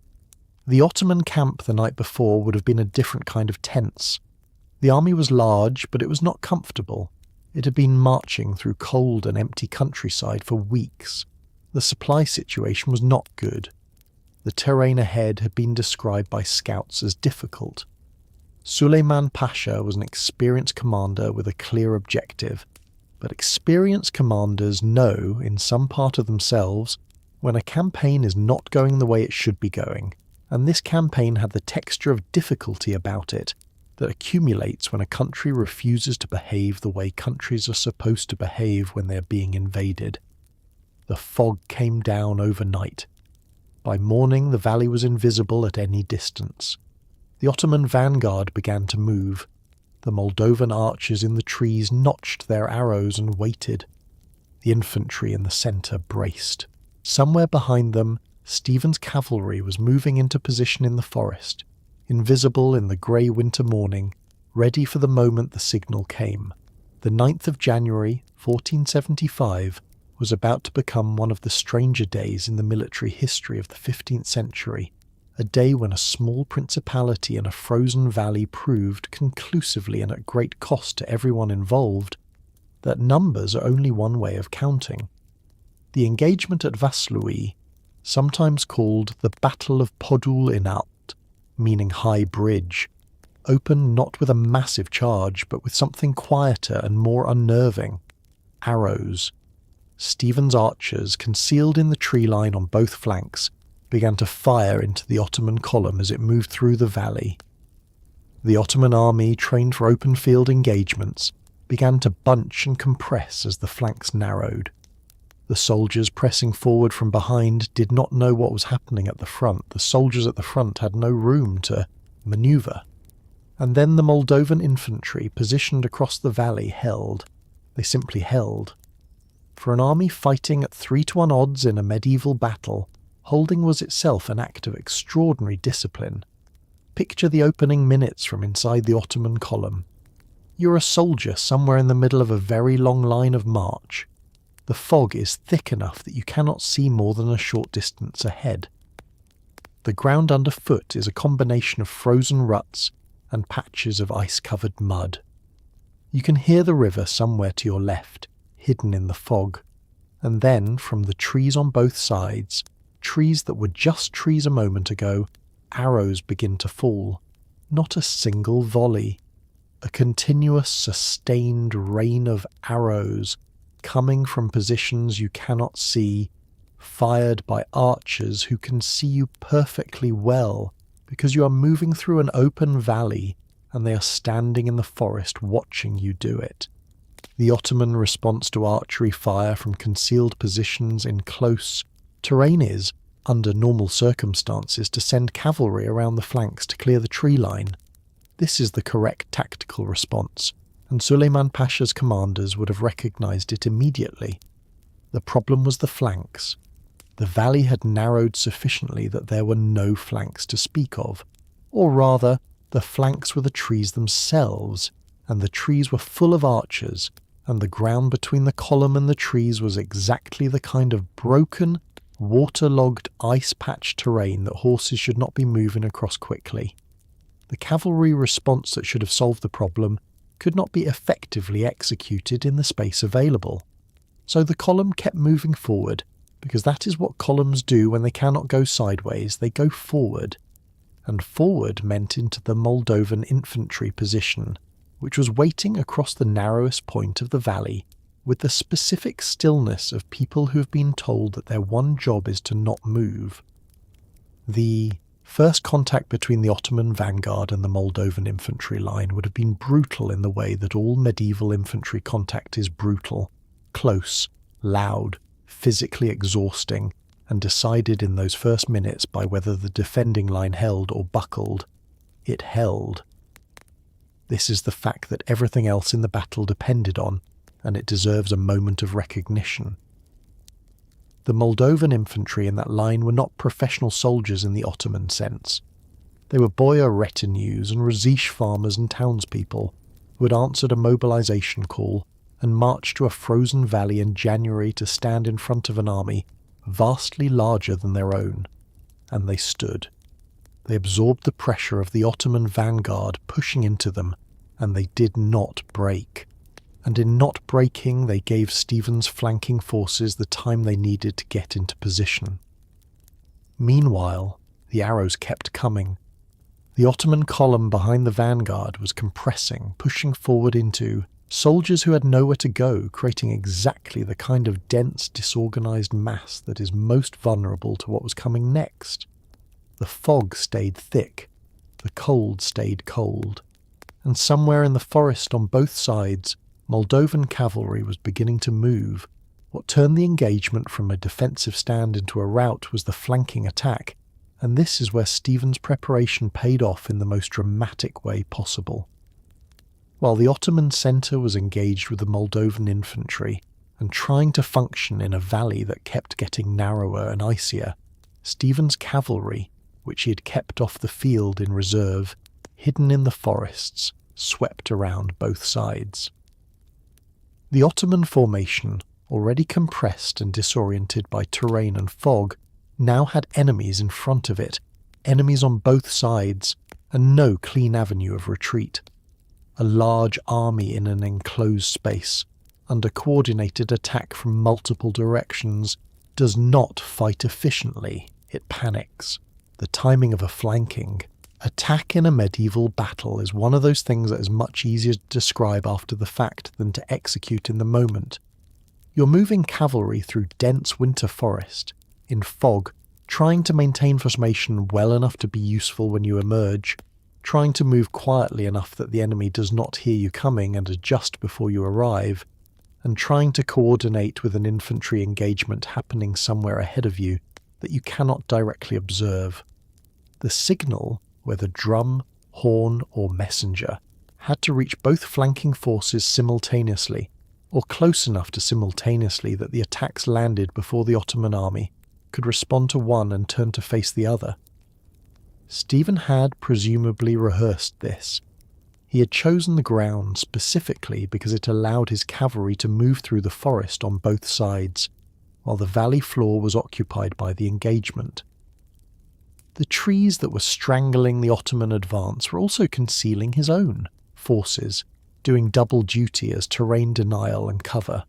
The Ottoman camp the night before would have been a different kind of tense. The army was large, but it was not comfortable. It had been marching through cold and empty countryside for weeks. The supply situation was not good. The terrain ahead had been described by scouts as difficult. Suleiman Pasha was an experienced commander with a clear objective, but experienced commanders know in some part of themselves when a campaign is not going the way it should be going, and this campaign had the texture of difficulty about it that accumulates when a country refuses to behave the way countries are supposed to behave when they are being invaded. The fog came down overnight. By morning the valley was invisible at any distance. The Ottoman vanguard began to move. The Moldovan archers in the trees notched their arrows and waited. The infantry in the centre braced. Somewhere behind them, Stephen's cavalry was moving into position in the forest, invisible in the grey winter morning, ready for the moment the signal came. The 9th of January, 1475, was about to become one of the stranger days in the military history of the 15th century, a day when a small principality in a frozen valley proved conclusively and at great cost to everyone involved that numbers are only one way of counting. The engagement at Vaslui, sometimes called the Battle of Podul Inalt, meaning high bridge, opened not with a massive charge but with something quieter and more unnerving: arrows. Stephen's archers, concealed in the tree line on both flanks, began to fire into the Ottoman column as it moved through the valley. The Ottoman army, trained for open field engagements, began to bunch and compress as the flanks narrowed. The soldiers pressing forward from behind did not know what was happening at the front. The soldiers at the front had no room to manoeuvre. And then the Moldovan infantry, positioned across the valley, held. They simply held. For an army fighting at 3-to-1 odds in a medieval battle, holding was itself an act of extraordinary discipline. Picture the opening minutes from inside the Ottoman column. You're a soldier somewhere in the middle of a very long line of march. The fog is thick enough that you cannot see more than a short distance ahead. The ground underfoot is a combination of frozen ruts and patches of ice-covered mud. You can hear the river somewhere to your left, hidden in the fog, and then from the trees on both sides, trees that were just trees a moment ago, arrows begin to fall. Not a single volley. A continuous, sustained rain of arrows coming from positions you cannot see, fired by archers who can see you perfectly well because you are moving through an open valley and they are standing in the forest watching you do it. The Ottoman response to archery fire from concealed positions in close terrain is, under normal circumstances, to send cavalry around the flanks to clear the tree line. This is the correct tactical response, and Suleiman Pasha's commanders would have recognised it immediately. The problem was the flanks. The valley had narrowed sufficiently that there were no flanks to speak of, or rather, the flanks were the trees themselves, and the trees were full of archers, and the ground between the column and the trees was exactly the kind of broken, waterlogged, ice-patched terrain that horses should not be moving across quickly. The cavalry response that should have solved the problem could not be effectively executed in the space available. So the column kept moving forward, because that is what columns do when they cannot go sideways, they go forward. And forward meant into the Moldovan infantry position, which was waiting across the narrowest point of the valley with the specific stillness of people who have been told that their one job is to not move. The first contact between the Ottoman vanguard and the Moldovan infantry line would have been brutal in the way that all medieval infantry contact is brutal, close, loud, physically exhausting, and decided in those first minutes by whether the defending line held or buckled. It held. This is the fact that everything else in the battle depended on, and it deserves a moment of recognition. The Moldovan infantry in that line were not professional soldiers in the Ottoman sense. They were boyar retinues and Rasish farmers and townspeople who had answered a mobilization call and marched to a frozen valley in January to stand in front of an army vastly larger than their own. And they stood. They absorbed the pressure of the Ottoman vanguard pushing into them, and they did not break. And in not breaking, they gave Stephen's flanking forces the time they needed to get into position. Meanwhile, the arrows kept coming. The Ottoman column behind the vanguard was compressing, pushing forward into soldiers who had nowhere to go, creating exactly the kind of dense, disorganized mass that is most vulnerable to what was coming next. The fog stayed thick, the cold stayed cold, and somewhere in the forest on both sides, Moldovan cavalry was beginning to move. What turned the engagement from a defensive stand into a rout was the flanking attack, and this is where Stephen's preparation paid off in the most dramatic way possible. While the Ottoman centre was engaged with the Moldovan infantry and trying to function in a valley that kept getting narrower and icier, Stephen's cavalry, which he had kept off the field in reserve, hidden in the forests, swept around both sides. The Ottoman formation, already compressed and disoriented by terrain and fog, now had enemies in front of it, enemies on both sides, and no clean avenue of retreat. A large army in an enclosed space, under coordinated attack from multiple directions, does not fight efficiently, it panics. The timing of a flanking attack in a medieval battle is one of those things that is much easier to describe after the fact than to execute in the moment. You're moving cavalry through dense winter forest, in fog, trying to maintain formation well enough to be useful when you emerge, trying to move quietly enough that the enemy does not hear you coming and adjust before you arrive, and trying to coordinate with an infantry engagement happening somewhere ahead of you that you cannot directly observe. The signal, whether drum, horn, or messenger, had to reach both flanking forces simultaneously, or close enough to simultaneously that the attacks landed before the Ottoman army could respond to one and turn to face the other. Stephen had presumably rehearsed this. He had chosen the ground specifically because it allowed his cavalry to move through the forest on both sides, while the valley floor was occupied by the engagement. The trees that were strangling the Ottoman advance were also concealing his own forces, doing double duty as terrain denial and cover.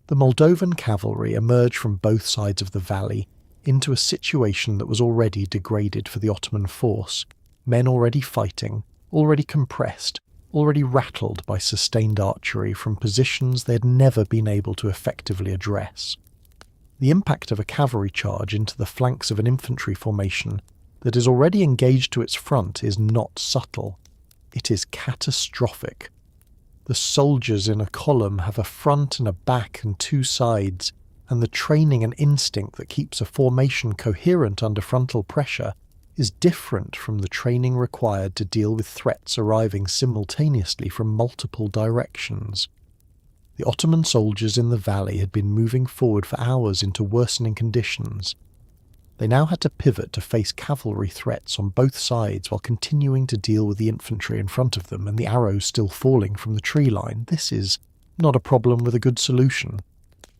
The Moldovan cavalry emerged from both sides of the valley into a situation that was already degraded for the Ottoman force, men already fighting, already compressed, already rattled by sustained archery from positions they had never been able to effectively address. The impact of a cavalry charge into the flanks of an infantry formation that is already engaged to its front is not subtle. It is catastrophic. The soldiers in a column have a front and a back and two sides, and the training and instinct that keeps a formation coherent under frontal pressure is different from the training required to deal with threats arriving simultaneously from multiple directions. The Ottoman soldiers in the valley had been moving forward for hours into worsening conditions. They now had to pivot to face cavalry threats on both sides while continuing to deal with the infantry in front of them and the arrows still falling from the tree line. This is not a problem with a good solution.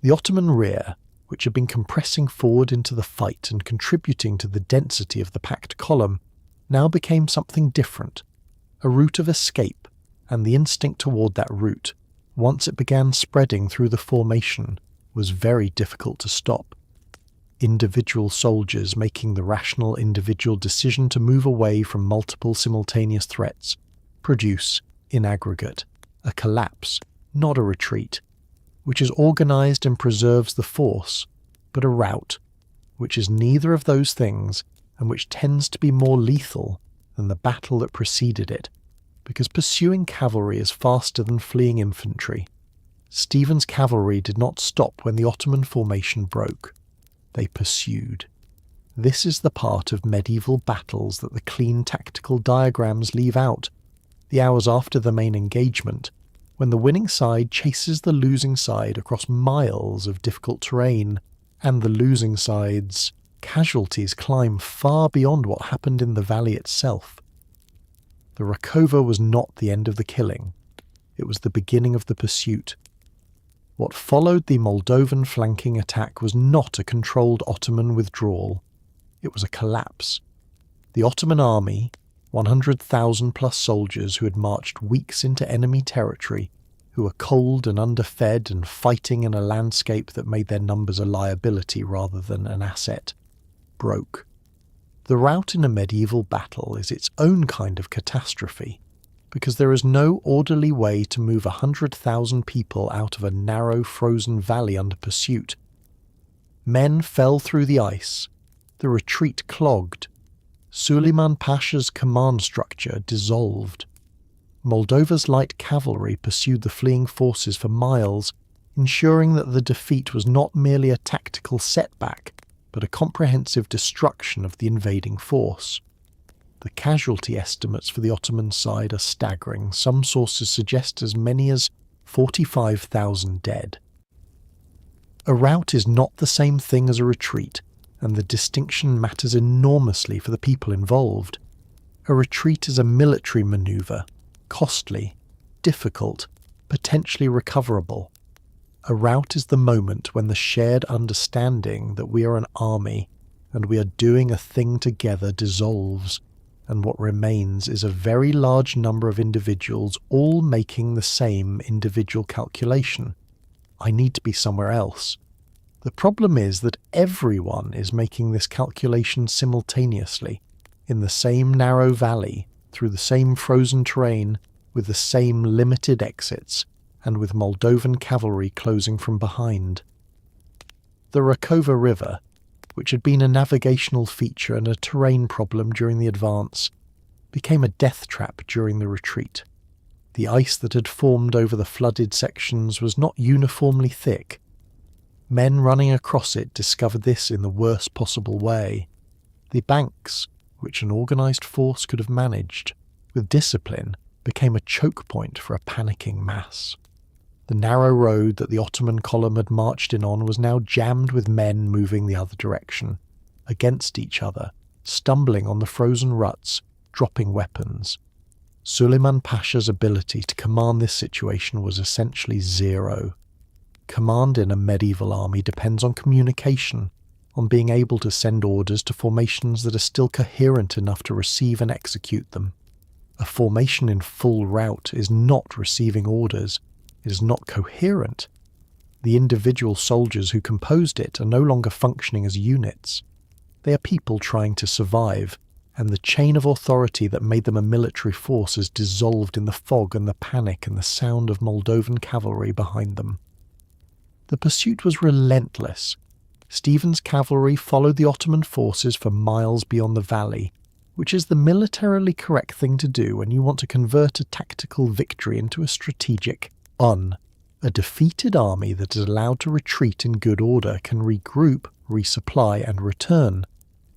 The Ottoman rear, which had been compressing forward into the fight and contributing to the density of the packed column, now became something different, a route of escape, and the instinct toward that route, once it began spreading through the formation, was very difficult to stop. Individual soldiers making the rational individual decision to move away from multiple simultaneous threats produce, in aggregate, a collapse, not a retreat, which is organised and preserves the force, but a rout, which is neither of those things and which tends to be more lethal than the battle that preceded it, because pursuing cavalry is faster than fleeing infantry. Stephen's cavalry did not stop when the Ottoman formation broke. They pursued. This is the part of medieval battles that the clean tactical diagrams leave out, the hours after the main engagement, when the winning side chases the losing side across miles of difficult terrain, and the losing side's casualties climb far beyond what happened in the valley itself. The Rakova was not the end of the killing. It was the beginning of the pursuit. What followed the Moldovan flanking attack was not a controlled Ottoman withdrawal. It was a collapse. The Ottoman army, 100,000 plus soldiers who had marched weeks into enemy territory, who were cold and underfed and fighting in a landscape that made their numbers a liability rather than an asset, broke. The rout in a medieval battle is its own kind of catastrophe, because there is no orderly way to move 100,000 people out of a narrow frozen valley under pursuit. Men fell through the ice, the retreat clogged, Suleiman Pasha's command structure dissolved. Moldova's light cavalry pursued the fleeing forces for miles, ensuring that the defeat was not merely a tactical setback, but a comprehensive destruction of the invading force. The casualty estimates for the Ottoman side are staggering. Some sources suggest as many as 45,000 dead. A rout is not the same thing as a retreat, and the distinction matters enormously for the people involved. A retreat is a military manoeuvre, costly, difficult, potentially recoverable. A rout is the moment when the shared understanding that we are an army and we are doing a thing together dissolves, and what remains is a very large number of individuals all making the same individual calculation. I need to be somewhere else. The problem is that everyone is making this calculation simultaneously, in the same narrow valley, through the same frozen terrain, with the same limited exits, and with Moldovan cavalry closing from behind. The Rakova River, which had been a navigational feature and a terrain problem during the advance, became a death trap during the retreat. The ice that had formed over the flooded sections was not uniformly thick. Men running across it discovered this in the worst possible way. The banks, which an organised force could have managed, with discipline, became a choke point for a panicking mass. The narrow road that the Ottoman column had marched in on was now jammed with men moving the other direction, against each other, stumbling on the frozen ruts, dropping weapons. Suleiman Pasha's ability to command this situation was essentially zero. Command in a medieval army depends on communication, on being able to send orders to formations that are still coherent enough to receive and execute them. A formation in full rout is not receiving orders, it is not coherent. The individual soldiers who composed it are no longer functioning as units. They are people trying to survive, and the chain of authority that made them a military force is dissolved in the fog and the panic and the sound of Moldovan cavalry behind them. The pursuit was relentless. Stephen's cavalry followed the Ottoman forces for miles beyond the valley, which is the militarily correct thing to do when you want to convert a tactical victory into a strategic un. A defeated army that is allowed to retreat in good order can regroup, resupply, and return.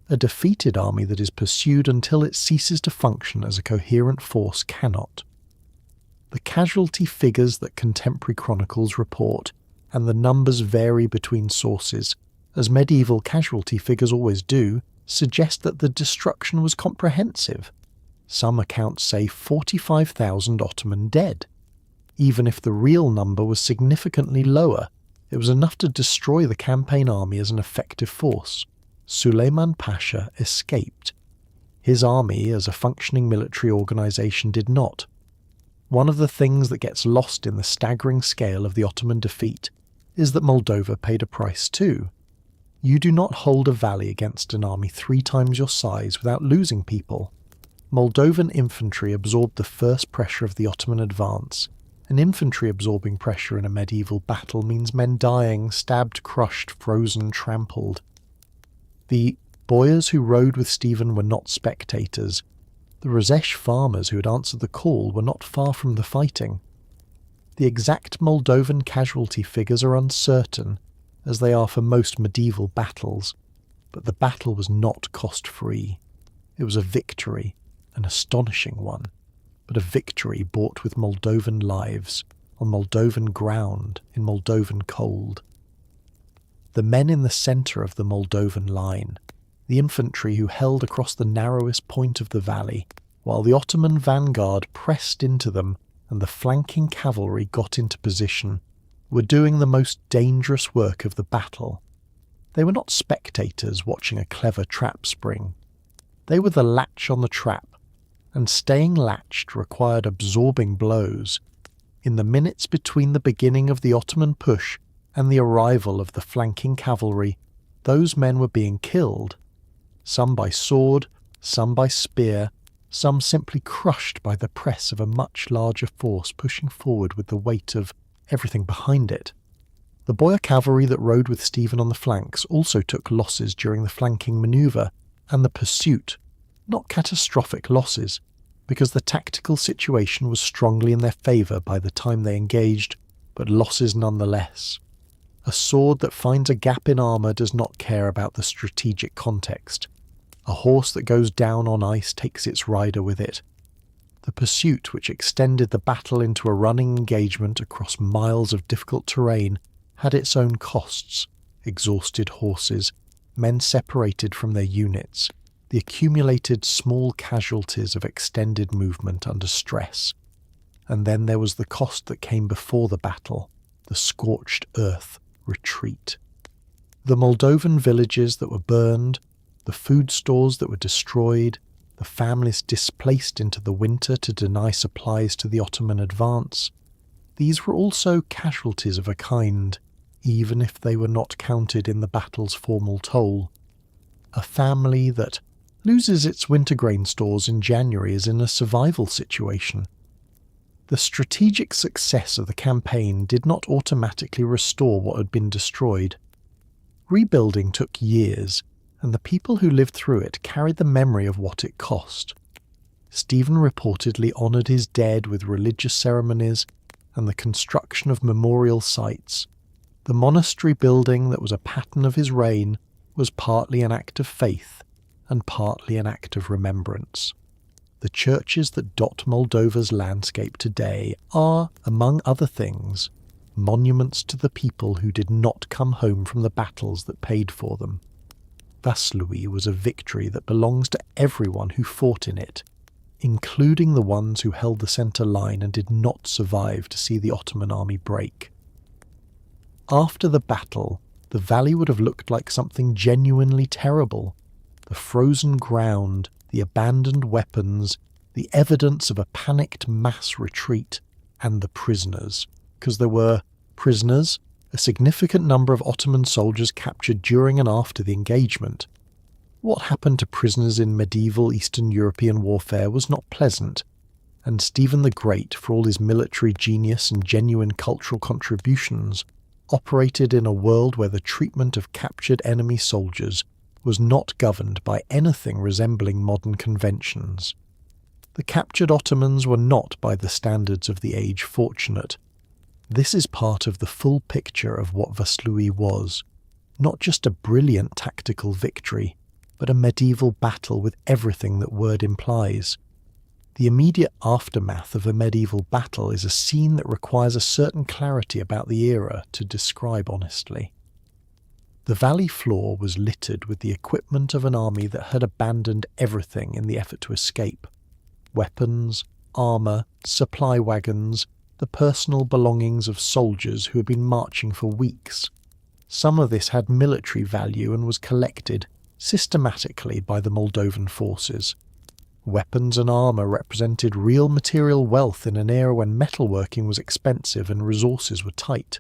A defeated army that is pursued until it ceases to function as a coherent force cannot. The casualty figures that contemporary chronicles report, and the numbers vary between sources, as medieval casualty figures always do, suggest that the destruction was comprehensive. Some accounts say 45,000 Ottoman dead. Even if the real number was significantly lower, it was enough to destroy the campaign army as an effective force. Suleiman Pasha escaped. His army, as a functioning military organisation, did not. One of the things that gets lost in the staggering scale of the Ottoman defeat is that Moldova paid a price too. You do not hold a valley against an army 3 times your size without losing people. Moldovan infantry absorbed the first pressure of the Ottoman advance. And infantry absorbing pressure in a medieval battle means men dying, stabbed, crushed, frozen, trampled. The boyars who rode with Stephen were not spectators. The Rzesz farmers who had answered the call were not far from the fighting. The exact Moldovan casualty figures are uncertain, as they are for most medieval battles, but the battle was not cost-free. It was a victory, an astonishing one, but a victory bought with Moldovan lives, on Moldovan ground, in Moldovan cold. The men in the centre of the Moldovan line, the infantry who held across the narrowest point of the valley, while the Ottoman vanguard pressed into them and the flanking cavalry got into position, were doing the most dangerous work of the battle. They were not spectators watching a clever trap spring. They were the latch on the trap, and staying latched required absorbing blows. In the minutes between the beginning of the Ottoman push and the arrival of the flanking cavalry, those men were being killed, some by sword, some by spear, some simply crushed by the press of a much larger force pushing forward with the weight of everything behind it. The boyar cavalry that rode with Stephen on the flanks also took losses during the flanking manoeuvre and the pursuit, not catastrophic losses, because the tactical situation was strongly in their favour by the time they engaged, but losses nonetheless. A sword that finds a gap in armour does not care about the strategic context. A horse that goes down on ice takes its rider with it. The pursuit, which extended the battle into a running engagement across miles of difficult terrain, had its own costs: exhausted horses, men separated from their units, the accumulated small casualties of extended movement under stress. And then there was the cost that came before the battle, the scorched earth, retreat. The Moldovan villages that were burned, the food stores that were destroyed, the families displaced into the winter to deny supplies to the Ottoman advance, these were also casualties of a kind, even if they were not counted in the battle's formal toll. A family that loses its winter grain stores in January is in a survival situation. The strategic success of the campaign did not automatically restore what had been destroyed. Rebuilding took years, and the people who lived through it carried the memory of what it cost. Stephen reportedly honoured his dead with religious ceremonies and the construction of memorial sites. The monastery building that was a pattern of his reign was partly an act of faith and partly an act of remembrance. The churches that dot Moldova's landscape today are, among other things, monuments to the people who did not come home from the battles that paid for them. Vaslui was a victory that belongs to everyone who fought in it, including the ones who held the centre line and did not survive to see the Ottoman army break. After the battle, the valley would have looked like something genuinely terrible. The frozen ground, the abandoned weapons, the evidence of a panicked mass retreat, and the prisoners, because there were prisoners, a significant number of Ottoman soldiers captured during and after the engagement. What happened to prisoners in medieval Eastern European warfare was not pleasant, and Stephen the Great, for all his military genius and genuine cultural contributions, operated in a world where the treatment of captured enemy soldiers was not governed by anything resembling modern conventions. The captured Ottomans were not, by the standards of the age, fortunate. This is part of the full picture of what Vaslui was, not just a brilliant tactical victory, but a medieval battle with everything that word implies. The immediate aftermath of a medieval battle is a scene that requires a certain clarity about the era to describe honestly. The valley floor was littered with the equipment of an army that had abandoned everything in the effort to escape. Weapons, armour, supply wagons, the personal belongings of soldiers who had been marching for weeks. Some of this had military value and was collected systematically by the Moldovan forces. Weapons and armour represented real material wealth in an era when metalworking was expensive and resources were tight.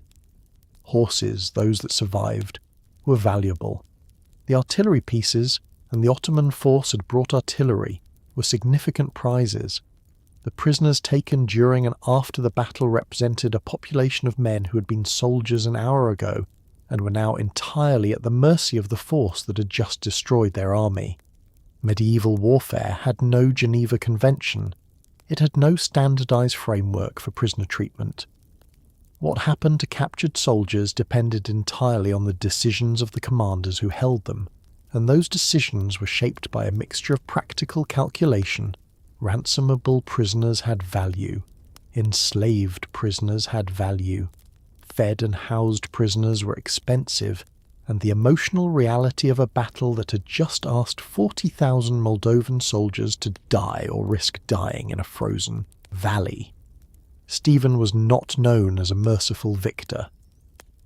Horses, those that survived, were valuable. The artillery pieces, and the Ottoman force had brought artillery, were significant prizes. The prisoners taken during and after the battle represented a population of men who had been soldiers an hour ago and were now entirely at the mercy of the force that had just destroyed their army. Medieval warfare had no Geneva Convention. It had no standardized framework for prisoner treatment. What happened to captured soldiers depended entirely on the decisions of the commanders who held them, and those decisions were shaped by a mixture of practical calculation. Ransomable prisoners had value. Enslaved prisoners had value. Fed and housed prisoners were expensive, and the emotional reality of a battle that had just asked 40,000 Moldovan soldiers to die or risk dying in a frozen valley. Stephen was not known as a merciful victor.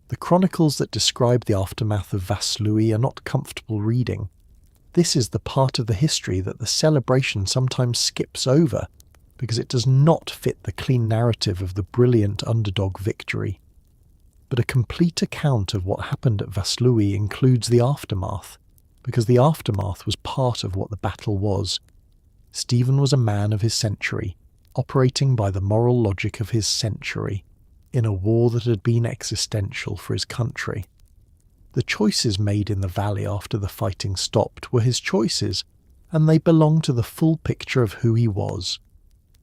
The chronicles that describe the aftermath of Vaslui are not comfortable reading. This is the part of the history that the celebration sometimes skips over, because it does not fit the clean narrative of the brilliant underdog victory. But a complete account of what happened at Vaslui includes the aftermath, because the aftermath was part of what the battle was. Stephen was a man of his century, operating by the moral logic of his century, in a war that had been existential for his country. The choices made in the valley after the fighting stopped were his choices, and they belong to the full picture of who he was.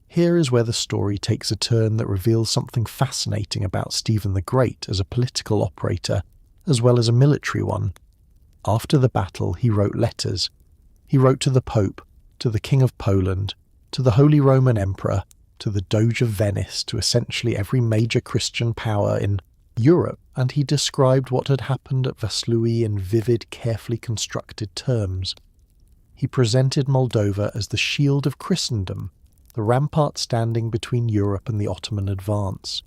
Here is where the story takes a turn that reveals something fascinating about Stephen the Great as a political operator, as well as a military one. After the battle, he wrote letters. He wrote to the Pope, to the King of Poland, to the Holy Roman Emperor, to the Doge of Venice, to essentially every major Christian power in Europe, and he described what had happened at Vaslui in vivid, carefully constructed terms. He presented Moldova as the shield of Christendom, the rampart standing between Europe and the Ottoman advance.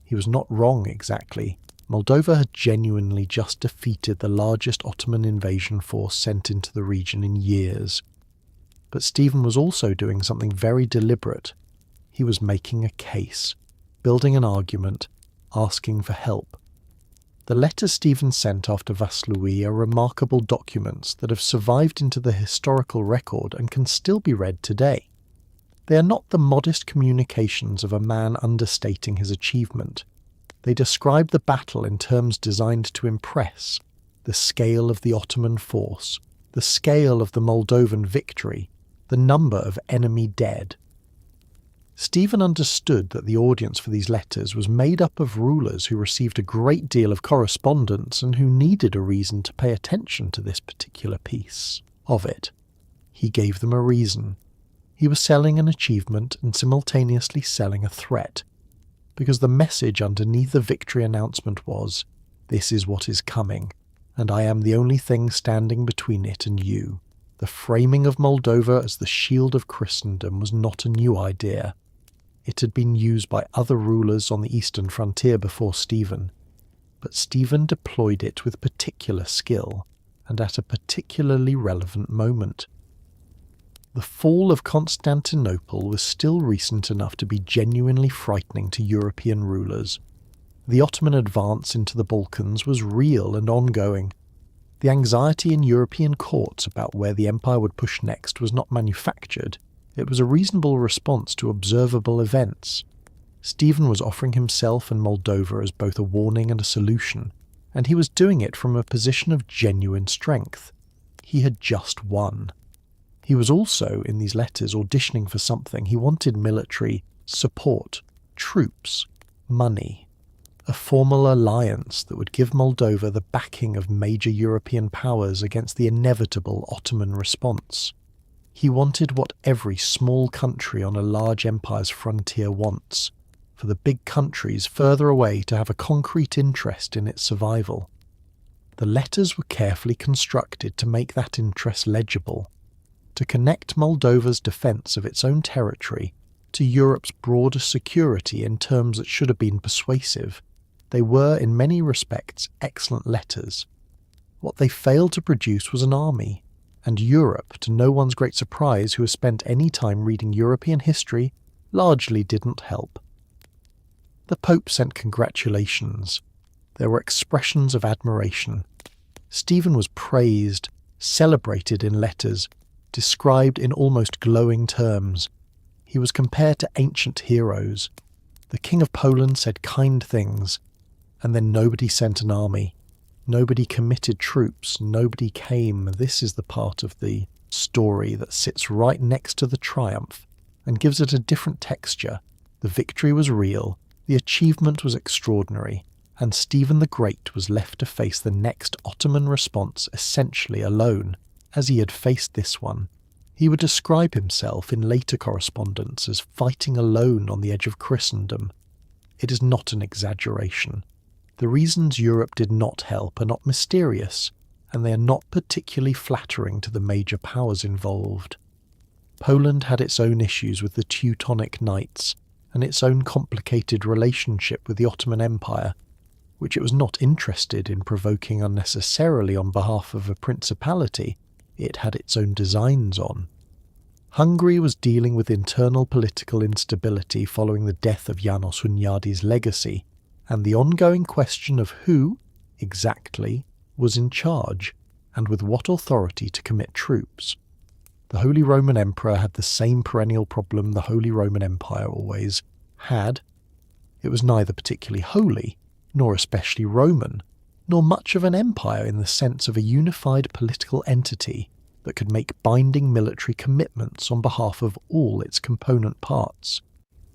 He was not wrong exactly. Moldova had genuinely just defeated the largest Ottoman invasion force sent into the region in years. But Stephen was also doing something very deliberate. He was making a case, building an argument, asking for help. The letters Stephen sent after Vaslui are remarkable documents that have survived into the historical record and can still be read today. They are not the modest communications of a man understating his achievement. They describe the battle in terms designed to impress: the scale of the Ottoman force, the scale of the Moldovan victory, the number of enemy dead. Stephen understood that the audience for these letters was made up of rulers who received a great deal of correspondence and who needed a reason to pay attention to this particular piece of it. He gave them a reason. He was selling an achievement and simultaneously selling a threat, because the message underneath the victory announcement was, "This is what is coming, and I am the only thing standing between it and you." The framing of Moldova as the shield of Christendom was not a new idea. It had been used by other rulers on the eastern frontier before Stephen, but Stephen deployed it with particular skill and at a particularly relevant moment. The fall of Constantinople was still recent enough to be genuinely frightening to European rulers. The Ottoman advance into the Balkans was real and ongoing. The anxiety in European courts about where the empire would push next was not manufactured. It was a reasonable response to observable events. Stephen was offering himself and Moldova as both a warning and a solution, and he was doing it from a position of genuine strength. He had just won. He was also, in these letters, auditioning for something. He wanted military support, troops, money, a formal alliance that would give Moldova the backing of major European powers against the inevitable Ottoman response. He wanted what every small country on a large empire's frontier wants, for the big countries further away to have a concrete interest in its survival. The letters were carefully constructed to make that interest legible, to connect Moldova's defence of its own territory to Europe's broader security in terms that should have been persuasive. They were, in many respects, excellent letters. What they failed to produce was an army, and Europe, to no one's great surprise who has spent any time reading European history, largely didn't help. The Pope sent congratulations. There were expressions of admiration. Stephen was praised, celebrated in letters, described in almost glowing terms. He was compared to ancient heroes. The King of Poland said kind things, and then nobody sent an army. Nobody committed troops. Nobody came. This is the part of the story that sits right next to the triumph and gives it a different texture. The victory was real, the achievement was extraordinary, and Stephen the Great was left to face the next Ottoman response essentially alone, as he had faced this one. He would describe himself in later correspondence as fighting alone on the edge of Christendom. It is not an exaggeration. The reasons Europe did not help are not mysterious, and they are not particularly flattering to the major powers involved. Poland had its own issues with the Teutonic Knights, and its own complicated relationship with the Ottoman Empire, which it was not interested in provoking unnecessarily on behalf of a principality it had its own designs on. Hungary was dealing with internal political instability following the death of János Hunyadi's legacy, and the ongoing question of who, exactly, was in charge, and with what authority to commit troops. The Holy Roman Emperor had the same perennial problem the Holy Roman Empire always had. It was neither particularly holy, nor especially Roman, nor much of an empire in the sense of a unified political entity that could make binding military commitments on behalf of all its component parts.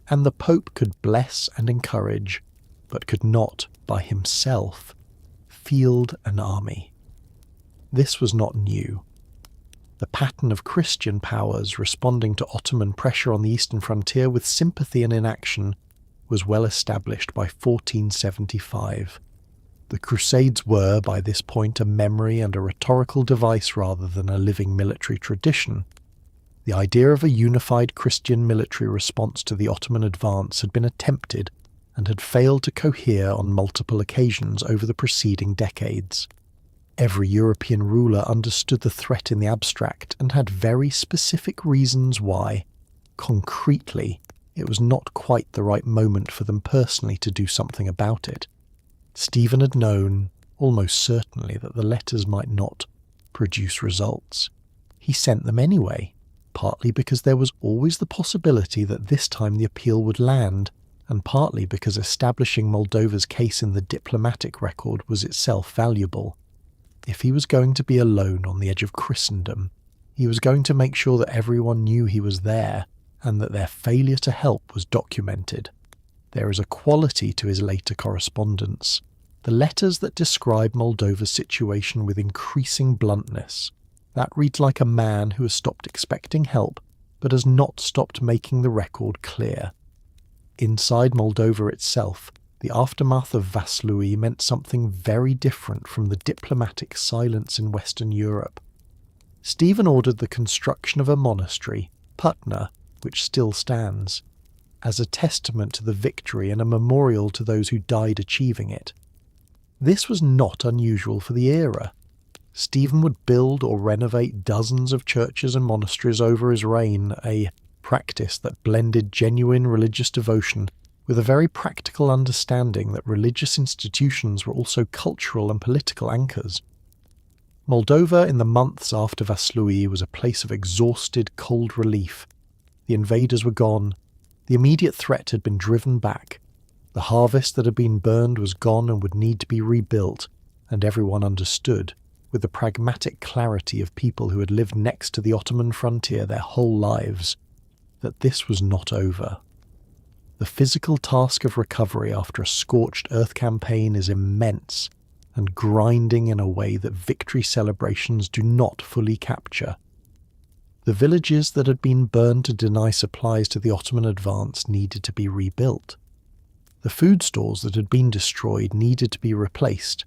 And the Pope could bless and encourage, but could not, by himself, field an army. This was not new. The pattern of Christian powers responding to Ottoman pressure on the eastern frontier with sympathy and inaction was well established by 1475. The Crusades were, by this point, a memory and a rhetorical device rather than a living military tradition. The idea of a unified Christian military response to the Ottoman advance had been attempted and had failed to cohere on multiple occasions over the preceding decades. Every European ruler understood the threat in the abstract and had very specific reasons why, concretely, it was not quite the right moment for them personally to do something about it. Stephen had known, almost certainly, that the letters might not produce results. He sent them anyway, partly because there was always the possibility that this time the appeal would land, and partly because establishing Moldova's case in the diplomatic record was itself valuable. If he was going to be alone on the edge of Christendom, he was going to make sure that everyone knew he was there, and that their failure to help was documented. There is a quality to his later correspondence, the letters that describe Moldova's situation with increasing bluntness. That reads like a man who has stopped expecting help, but has not stopped making the record clear. Inside Moldova itself, the aftermath of Vaslui meant something very different from the diplomatic silence in Western Europe. Stephen ordered the construction of a monastery, Putna, which still stands, as a testament to the victory and a memorial to those who died achieving it. This was not unusual for the era. Stephen would build or renovate dozens of churches and monasteries over his reign, a practice that blended genuine religious devotion with a very practical understanding that religious institutions were also cultural and political anchors. Moldova in the months after Vaslui was a place of exhausted cold relief. The invaders were gone. The immediate threat had been driven back. The harvest that had been burned was gone and would need to be rebuilt, and everyone understood, with the pragmatic clarity of people who had lived next to the Ottoman frontier their whole lives, that this was not over. The physical task of recovery after a scorched earth campaign is immense and grinding in a way that victory celebrations do not fully capture. The villages that had been burned to deny supplies to the Ottoman advance needed to be rebuilt. The food stores that had been destroyed needed to be replaced,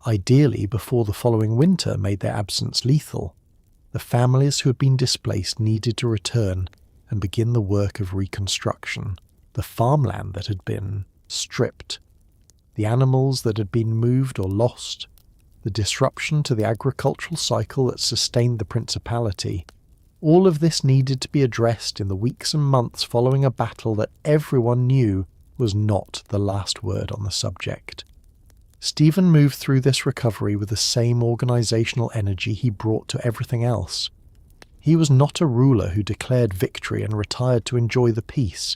ideally before the following winter made their absence lethal. The families who had been displaced needed to return and begin the work of reconstruction. The farmland that had been stripped, the animals that had been moved or lost, the disruption to the agricultural cycle that sustained the principality, all of this needed to be addressed in the weeks and months following a battle that everyone knew was not the last word on the subject. Stephen moved through this recovery with the same organisational energy he brought to everything else. He was not a ruler who declared victory and retired to enjoy the peace.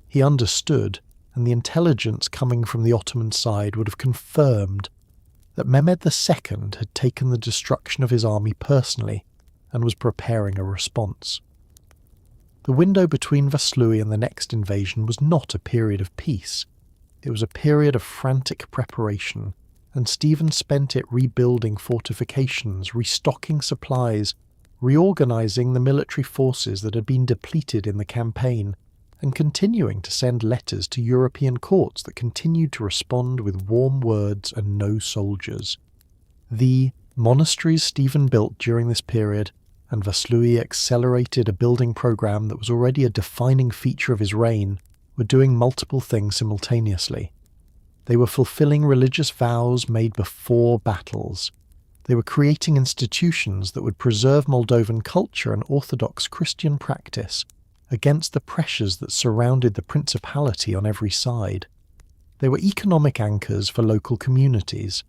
He understood, and the intelligence coming from the Ottoman side would have confirmed that Mehmed II had taken the destruction of his army personally and was preparing a response. The window between Vaslui and the next invasion was not a period of peace. It was a period of frantic preparation, and Stephen spent it rebuilding fortifications, restocking supplies, reorganising the military forces that had been depleted in the campaign, and continuing to send letters to European courts that continued to respond with warm words and no soldiers. The monasteries Stephen built during this period, and Vaslui accelerated a building program that was already a defining feature of his reign, were doing multiple things simultaneously. They were fulfilling religious vows made before battles. They were creating institutions that would preserve Moldovan culture and Orthodox Christian practice against the pressures that surrounded the principality on every side. They were economic anchors for local communities,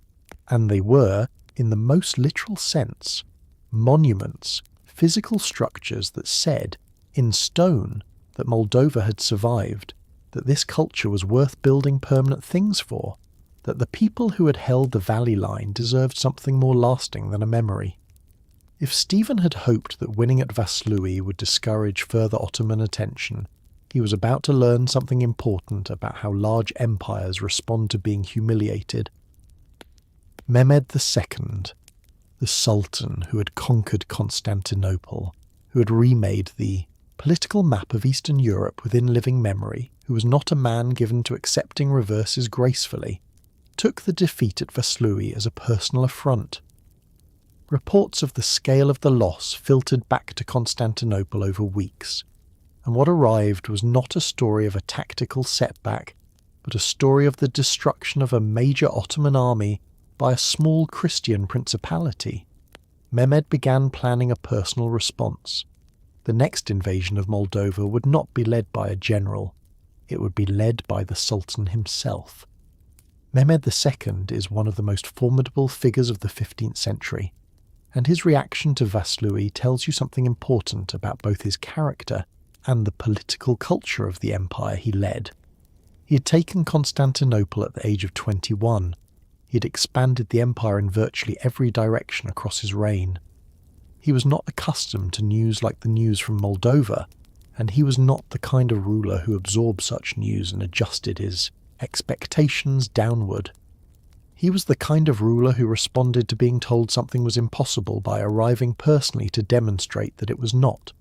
and they were, in the most literal sense, monuments, physical structures that said, in stone, that Moldova had survived, that this culture was worth building permanent things for, that the people who had held the valley line deserved something more lasting than a memory. If Stephen had hoped that winning at Vaslui would discourage further Ottoman attention, he was about to learn something important about how large empires respond to being humiliated. Mehmed II, the Sultan who had conquered Constantinople, who had remade the political map of Eastern Europe within living memory, who was not a man given to accepting reverses gracefully, took the defeat at Vaslui as a personal affront. Reports of the scale of the loss filtered back to Constantinople over weeks, and what arrived was not a story of a tactical setback, but a story of the destruction of a major Ottoman army by a small Christian principality. Mehmed began planning a personal response. The next invasion of Moldova would not be led by a general, it would be led by the Sultan himself. Mehmed II is one of the most formidable figures of the 15th century, and his reaction to Vaslui tells you something important about both his character and the political culture of the empire he led. He had taken Constantinople at the age of 21. He had expanded the empire in virtually every direction across his reign. He was not accustomed to news like the news from Moldova, and he was not the kind of ruler who absorbed such news and adjusted his expectations downward. He was the kind of ruler who responded to being told something was impossible by arriving personally to demonstrate that it was not.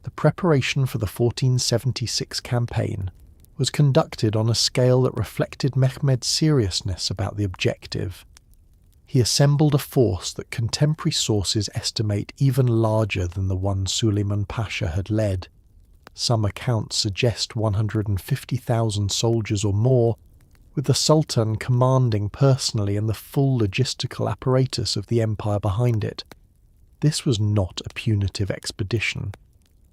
The preparation for the 1476 campaign was conducted on a scale that reflected Mehmed's seriousness about the objective. He assembled a force that contemporary sources estimate even larger than the one Suleiman Pasha had led. Some accounts suggest 150,000 soldiers or more, with the Sultan commanding personally and the full logistical apparatus of the empire behind it. This was not a punitive expedition.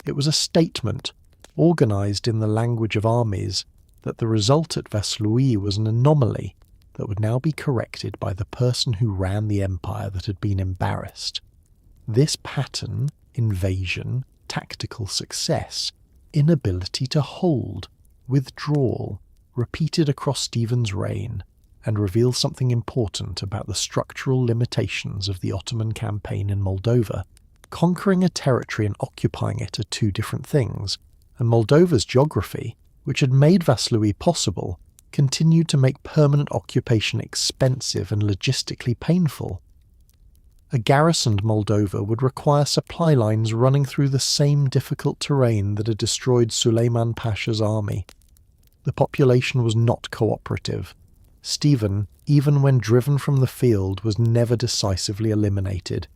It was a statement, organised in the language of armies, that the result at Vaslui was an anomaly that would now be corrected by the person who ran the empire that had been embarrassed. This pattern, invasion, tactical success, inability to hold, withdrawal, repeated across Stephen's reign, and reveals something important about the structural limitations of the Ottoman campaign in Moldova. Conquering a territory and occupying it are two different things, and Moldova's geography, which had made Vaslui possible, continued to make permanent occupation expensive and logistically painful. A garrisoned Moldova would require supply lines running through the same difficult terrain that had destroyed Suleiman Pasha's army. The population was not cooperative. Stephen, even when driven from the field, was never decisively eliminated.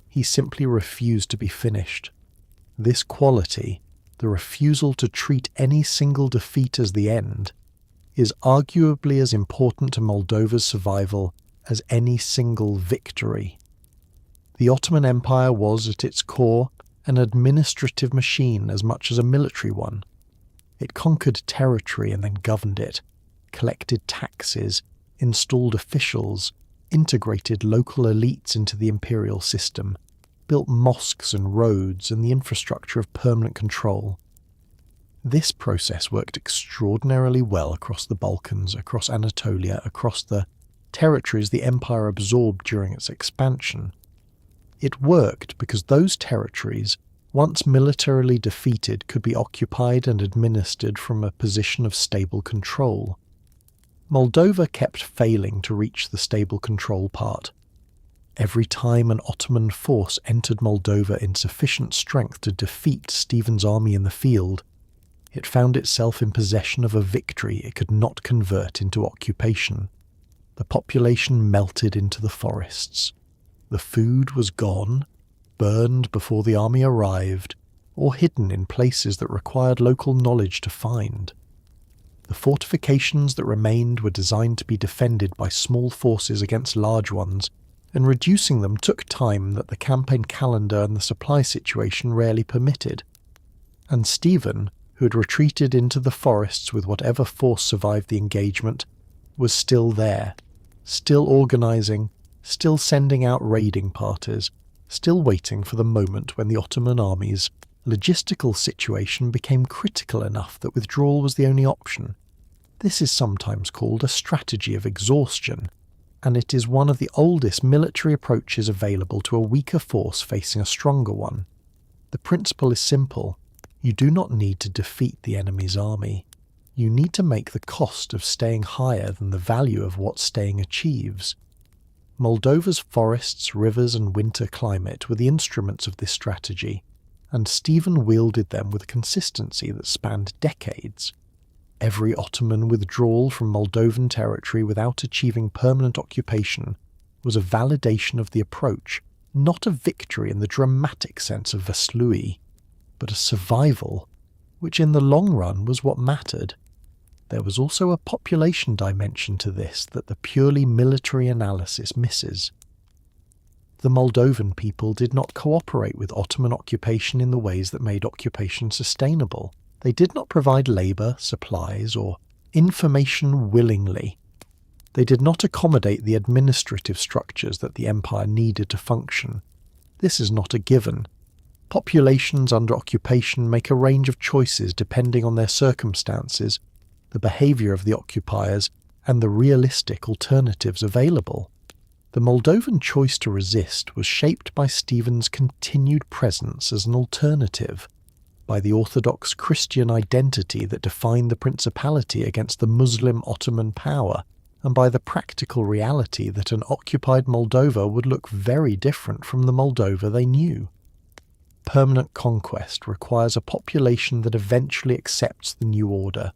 He simply refused to be finished. This quality, the refusal to treat any single defeat as the end, is arguably as important to Moldova's survival as any single victory. The Ottoman Empire was, at its core, an administrative machine as much as a military one. It conquered territory and then governed it, collected taxes, installed officials, integrated local elites into the imperial system, built mosques and roads and the infrastructure of permanent control. This process worked extraordinarily well across the Balkans, across Anatolia, across the territories the empire absorbed during its expansion. It worked because those territories, once militarily defeated, could be occupied and administered from a position of stable control. Moldova kept failing to reach the stable control part. Every time an Ottoman force entered Moldova in sufficient strength to defeat Stephen's army in the field, it found itself in possession of a victory it could not convert into occupation. The population melted into the forests. The food was gone, burned before the army arrived, or hidden in places that required local knowledge to find. The fortifications that remained were designed to be defended by small forces against large ones, and reducing them took time that the campaign calendar and the supply situation rarely permitted. And Stephen, who had retreated into the forests with whatever force survived the engagement, was still there, still organising, still sending out raiding parties, still waiting for the moment when the Ottoman army's logistical situation became critical enough that withdrawal was the only option. This is sometimes called a strategy of exhaustion, and it is one of the oldest military approaches available to a weaker force facing a stronger one. The principle is simple. You do not need to defeat the enemy's army. You need to make the cost of staying higher than the value of what staying achieves. Moldova's forests, rivers and winter climate were the instruments of this strategy, and Stephen wielded them with a consistency that spanned decades. Every Ottoman withdrawal from Moldovan territory without achieving permanent occupation was a validation of the approach, not a victory in the dramatic sense of Vaslui, but a survival, which in the long run was what mattered. There was also a population dimension to this that the purely military analysis misses. The Moldovan people did not cooperate with Ottoman occupation in the ways that made occupation sustainable. They did not provide labour, supplies, or information willingly. They did not accommodate the administrative structures that the empire needed to function. This is not a given. Populations under occupation make a range of choices depending on their circumstances, the behaviour of the occupiers, and the realistic alternatives available. The Moldovan choice to resist was shaped by Stephen's continued presence as an alternative, by the Orthodox Christian identity that defined the principality against the Muslim Ottoman power, and by the practical reality that an occupied Moldova would look very different from the Moldova they knew. Permanent conquest requires a population that eventually accepts the new order,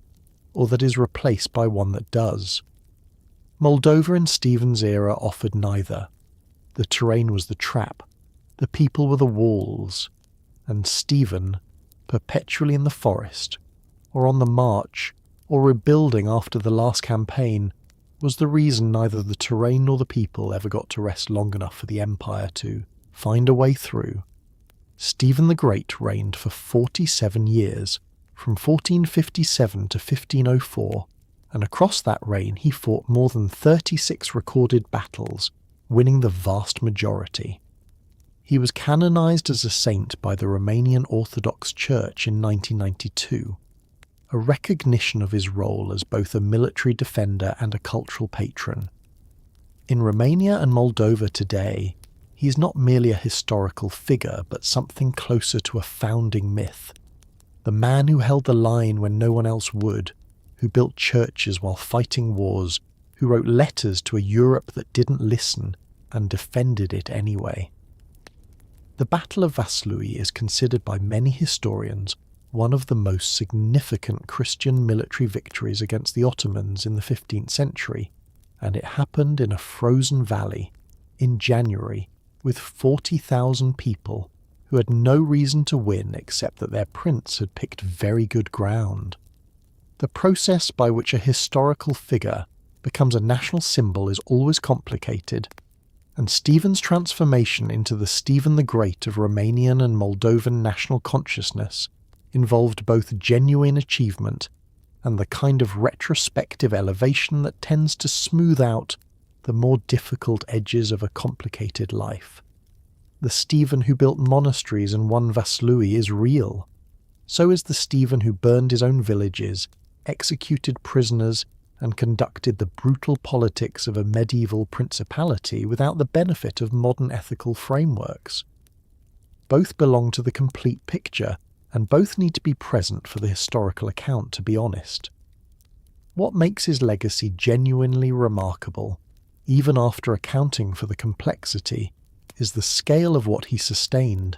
or that is replaced by one that does. Moldova in Stephen's era offered neither. The terrain was the trap, the people were the walls, and Stephen, perpetually in the forest, or on the march, or rebuilding after the last campaign, was the reason neither the terrain nor the people ever got to rest long enough for the empire to find a way through. Stephen the Great reigned for 47 years, from 1457 to 1504, and across that reign he fought more than 36 recorded battles, winning the vast majority. He was canonized as a saint by the Romanian Orthodox Church in 1992, a recognition of his role as both a military defender and a cultural patron. In Romania and Moldova today, he is not merely a historical figure, but something closer to a founding myth. The man who held the line when no one else would, who built churches while fighting wars, who wrote letters to a Europe that didn't listen and defended it anyway. The Battle of Vaslui is considered by many historians one of the most significant Christian military victories against the Ottomans in the 15th century, and it happened in a frozen valley, in January, with 40,000 people who had no reason to win except that their prince had picked very good ground. The process by which a historical figure becomes a national symbol is always complicated, and Stephen's transformation into the Stephen the Great of Romanian and Moldovan national consciousness involved both genuine achievement and the kind of retrospective elevation that tends to smooth out the more difficult edges of a complicated life. The Stephen who built monasteries and won Vaslui is real. So is the Stephen who burned his own villages, executed prisoners, and conducted the brutal politics of a medieval principality without the benefit of modern ethical frameworks. Both belong to the complete picture, and both need to be present for the historical account, to be honest. What makes his legacy genuinely remarkable, even after accounting for the complexity, is the scale of what he sustained.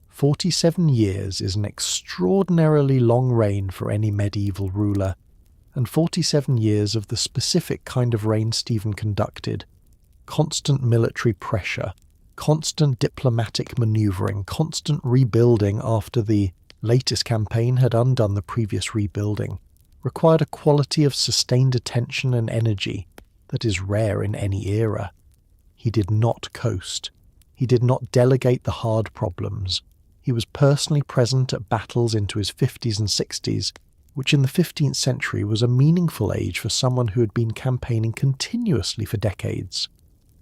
47 years is an extraordinarily long reign for any medieval ruler, and 47 years of the specific kind of reign Stephen conducted. Constant military pressure, constant diplomatic manoeuvring, constant rebuilding after the latest campaign had undone the previous rebuilding, required a quality of sustained attention and energy that is rare in any era. He did not coast. He did not delegate the hard problems. He was personally present at battles into his 50s and 60s, which in the 15th century was a meaningful age for someone who had been campaigning continuously for decades.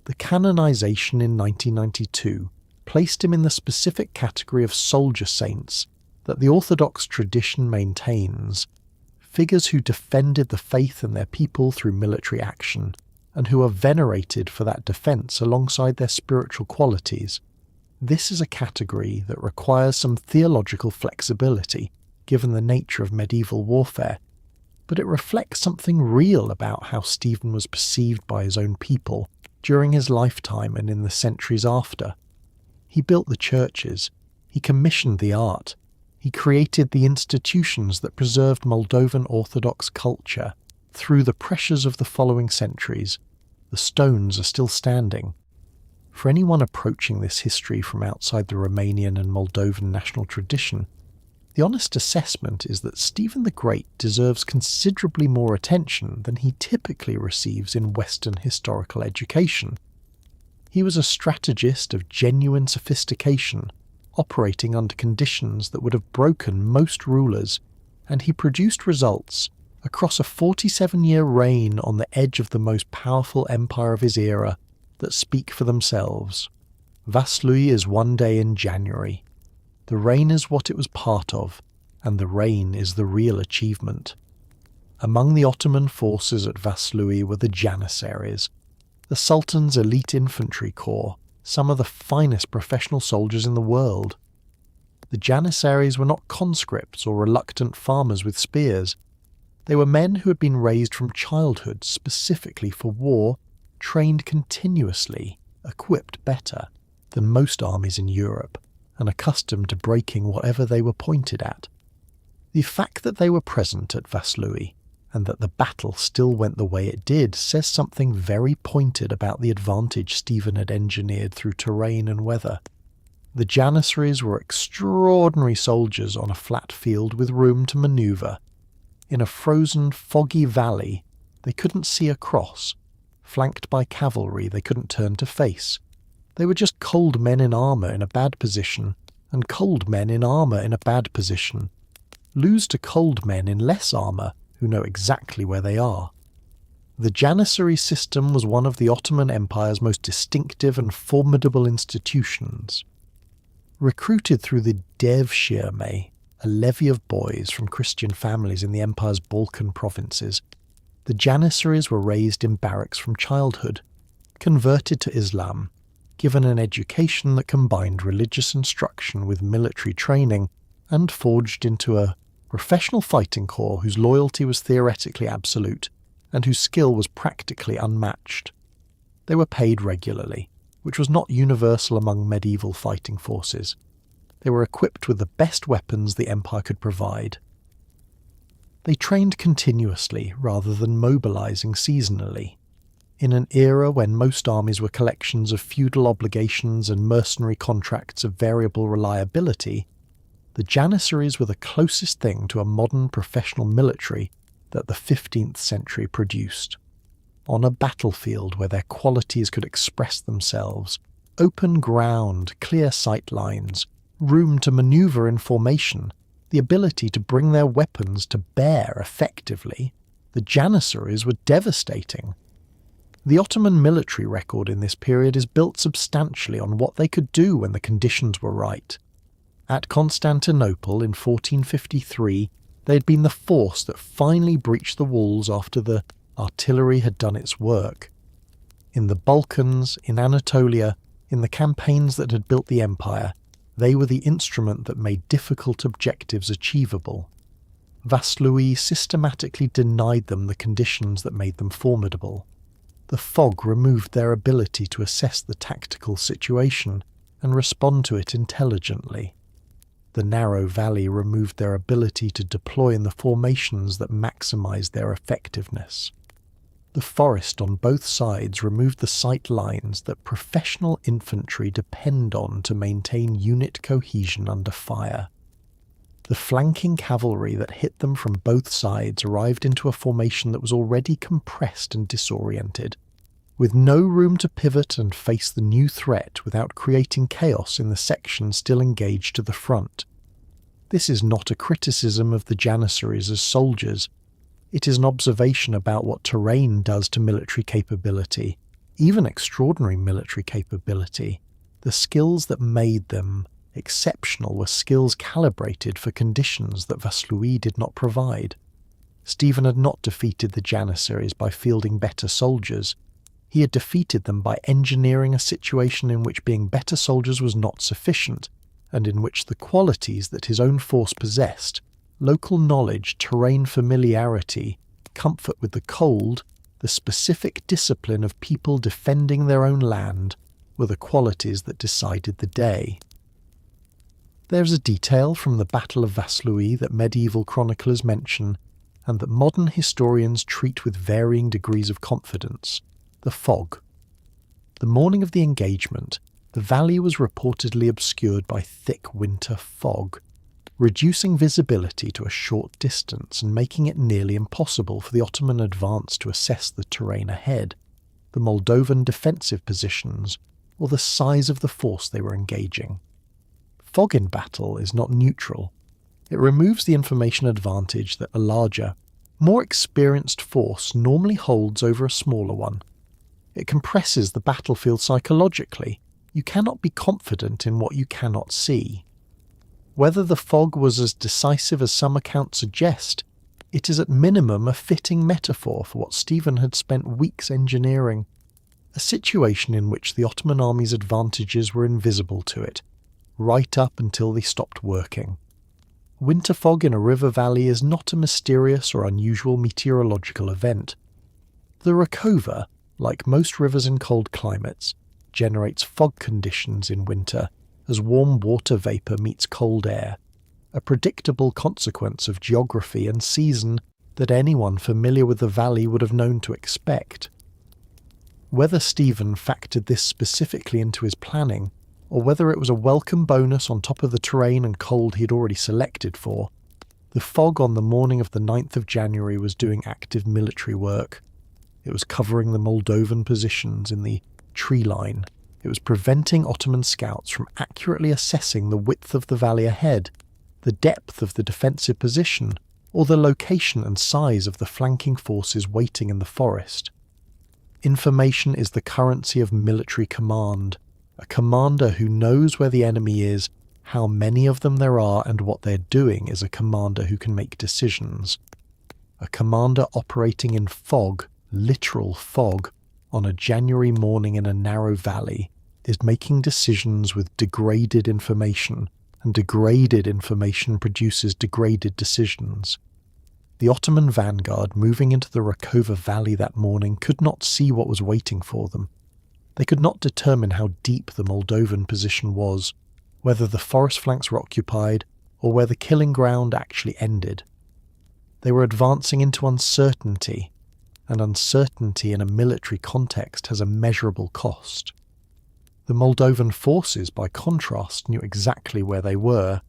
The canonization in 1992 placed him in the specific category of soldier saints that the Orthodox tradition maintains, figures who defended the faith and their people through military action, and who are venerated for that defence alongside their spiritual qualities. This is a category that requires some theological flexibility, given the nature of medieval warfare, but it reflects something real about how Stephen was perceived by his own people during his lifetime and in the centuries after. He built the churches, he commissioned the art, he created the institutions that preserved Moldovan Orthodox culture. Through the pressures of the following centuries, the stones are still standing. For anyone approaching this history from outside the Romanian and Moldovan national tradition, the honest assessment is that Stephen the Great deserves considerably more attention than he typically receives in Western historical education. He was a strategist of genuine sophistication, operating under conditions that would have broken most rulers, and he produced results across a 47-year reign on the edge of the most powerful empire of his era that speak for themselves. Vaslui is one day in January. The reign is what it was part of, and the reign is the real achievement. Among the Ottoman forces at Vaslui were the Janissaries, the Sultan's elite infantry corps, some of the finest professional soldiers in the world. The Janissaries were not conscripts or reluctant farmers with spears. They were men who had been raised from childhood specifically for war, trained continuously, equipped better than most armies in Europe, and accustomed to breaking whatever they were pointed at. The fact that they were present at Vaslui, and that the battle still went the way it did, says something very pointed about the advantage Stephen had engineered through terrain and weather. The Janissaries were extraordinary soldiers on a flat field with room to manoeuvre. In a frozen, foggy valley, they couldn't see across. Flanked by cavalry they couldn't turn to face. They were just cold men in armour in a bad position, and cold men in armour in a bad position. Lose to cold men in less armour, who know exactly where they are. The Janissary system was one of the Ottoman Empire's most distinctive and formidable institutions. Recruited through the Devshirme, a levy of boys from Christian families in the empire's Balkan provinces, the Janissaries were raised in barracks from childhood, converted to Islam, given an education that combined religious instruction with military training, and forged into a professional fighting corps whose loyalty was theoretically absolute, and whose skill was practically unmatched. They were paid regularly, which was not universal among medieval fighting forces. They were equipped with the best weapons the empire could provide. They trained continuously rather than mobilizing seasonally. In an era when most armies were collections of feudal obligations and mercenary contracts of variable reliability, the Janissaries were the closest thing to a modern professional military that the 15th century produced. On a battlefield where their qualities could express themselves, open ground, clear sight lines, room to maneuver in formation, the ability to bring their weapons to bear effectively, the Janissaries were devastating. The Ottoman military record in this period is built substantially on what they could do when the conditions were right. At Constantinople in 1453, they had been the force that finally breached the walls after the artillery had done its work. In the Balkans, in Anatolia, in the campaigns that had built the empire, they were the instrument that made difficult objectives achievable. Vaslui systematically denied them the conditions that made them formidable. The fog removed their ability to assess the tactical situation and respond to it intelligently. The narrow valley removed their ability to deploy in the formations that maximized their effectiveness. The forest on both sides removed the sight lines that professional infantry depend on to maintain unit cohesion under fire. The flanking cavalry that hit them from both sides arrived into a formation that was already compressed and disoriented, with no room to pivot and face the new threat without creating chaos in the section still engaged to the front. This is not a criticism of the Janissaries as soldiers. It is an observation about what terrain does to military capability, even extraordinary military capability. The skills that made them exceptional were skills calibrated for conditions that Vaslui did not provide. Stephen had not defeated the Janissaries by fielding better soldiers. He had defeated them by engineering a situation in which being better soldiers was not sufficient, and in which the qualities that his own force possessed, local knowledge, terrain familiarity, comfort with the cold, the specific discipline of people defending their own land, were the qualities that decided the day. There is a detail from the Battle of Vaslui that medieval chroniclers mention, and that modern historians treat with varying degrees of confidence: the fog. The morning of the engagement, the valley was reportedly obscured by thick winter fog, reducing visibility to a short distance and making it nearly impossible for the Ottoman advance to assess the terrain ahead, the Moldovan defensive positions, or the size of the force they were engaging. Fog in battle is not neutral. It removes the information advantage that a larger, more experienced force normally holds over a smaller one. It compresses the battlefield psychologically. You cannot be confident in what you cannot see. Whether the fog was as decisive as some accounts suggest, it is at minimum a fitting metaphor for what Stephen had spent weeks engineering, a situation in which the Ottoman army's advantages were invisible to it, right up until they stopped working. Winter fog in a river valley is not a mysterious or unusual meteorological event. The Rakova, like most rivers in cold climates, generates fog conditions in winter as warm water vapour meets cold air, a predictable consequence of geography and season that anyone familiar with the valley would have known to expect. Whether Stephen factored this specifically into his planning, or whether it was a welcome bonus on top of the terrain and cold he had already selected for, the fog on the morning of the 9th of January was doing active military work. It was covering the Moldovan positions in the tree line. It was preventing Ottoman scouts from accurately assessing the width of the valley ahead, the depth of the defensive position, or the location and size of the flanking forces waiting in the forest. Information is the currency of military command. A commander who knows where the enemy is, how many of them there are, and what they're doing is a commander who can make decisions. A commander operating in fog, literal fog, on a January morning in a narrow valley is making decisions with degraded information, and degraded information produces degraded decisions. The Ottoman vanguard moving into the Rakova Valley that morning could not see what was waiting for them. They could not determine how deep the Moldovan position was, whether the forest flanks were occupied, or where the killing ground actually ended. They were advancing into uncertainty, and uncertainty in a military context has a measurable cost. The Moldovan forces, by contrast, knew exactly where they were.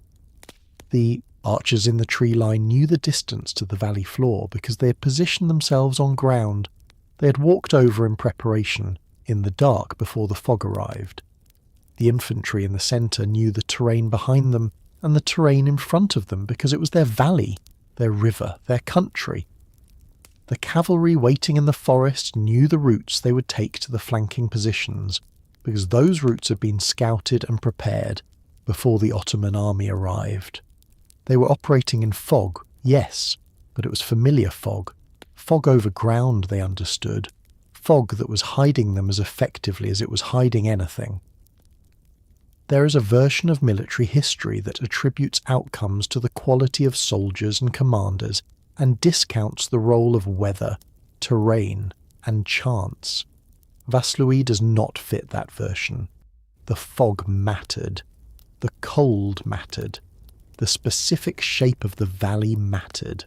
The archers in the tree line knew the distance to the valley floor because they had positioned themselves on ground. They had walked over in preparation, in the dark before the fog arrived. The infantry in the centre knew the terrain behind them and the terrain in front of them because it was their valley, their river, their country. The cavalry waiting in the forest knew the routes they would take to the flanking positions, because those routes had been scouted and prepared before the Ottoman army arrived. They were operating in fog, yes, but it was familiar fog. Fog over ground, they understood. Fog that was hiding them as effectively as it was hiding anything. There is a version of military history that attributes outcomes to the quality of soldiers and commanders and discounts the role of weather, terrain, and chance. Vaslui does not fit that version. The fog mattered. The cold mattered. The specific shape of the valley mattered.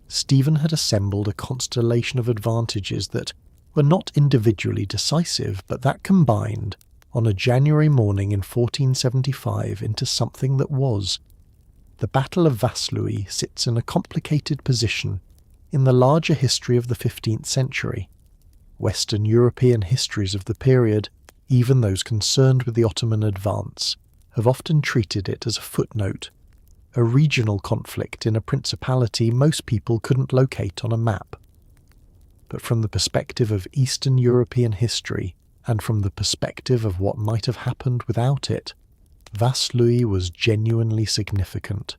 Stephen had assembled a constellation of advantages that were not individually decisive, but that combined, on a January morning in 1475, into something that was. The Battle of Vaslui sits in a complicated position in the larger history of the 15th century. Western European histories of the period, even those concerned with the Ottoman advance, have often treated it as a footnote, a regional conflict in a principality most people couldn't locate on a map. But from the perspective of Eastern European history, and from the perspective of what might have happened without it, Vaslui was genuinely significant.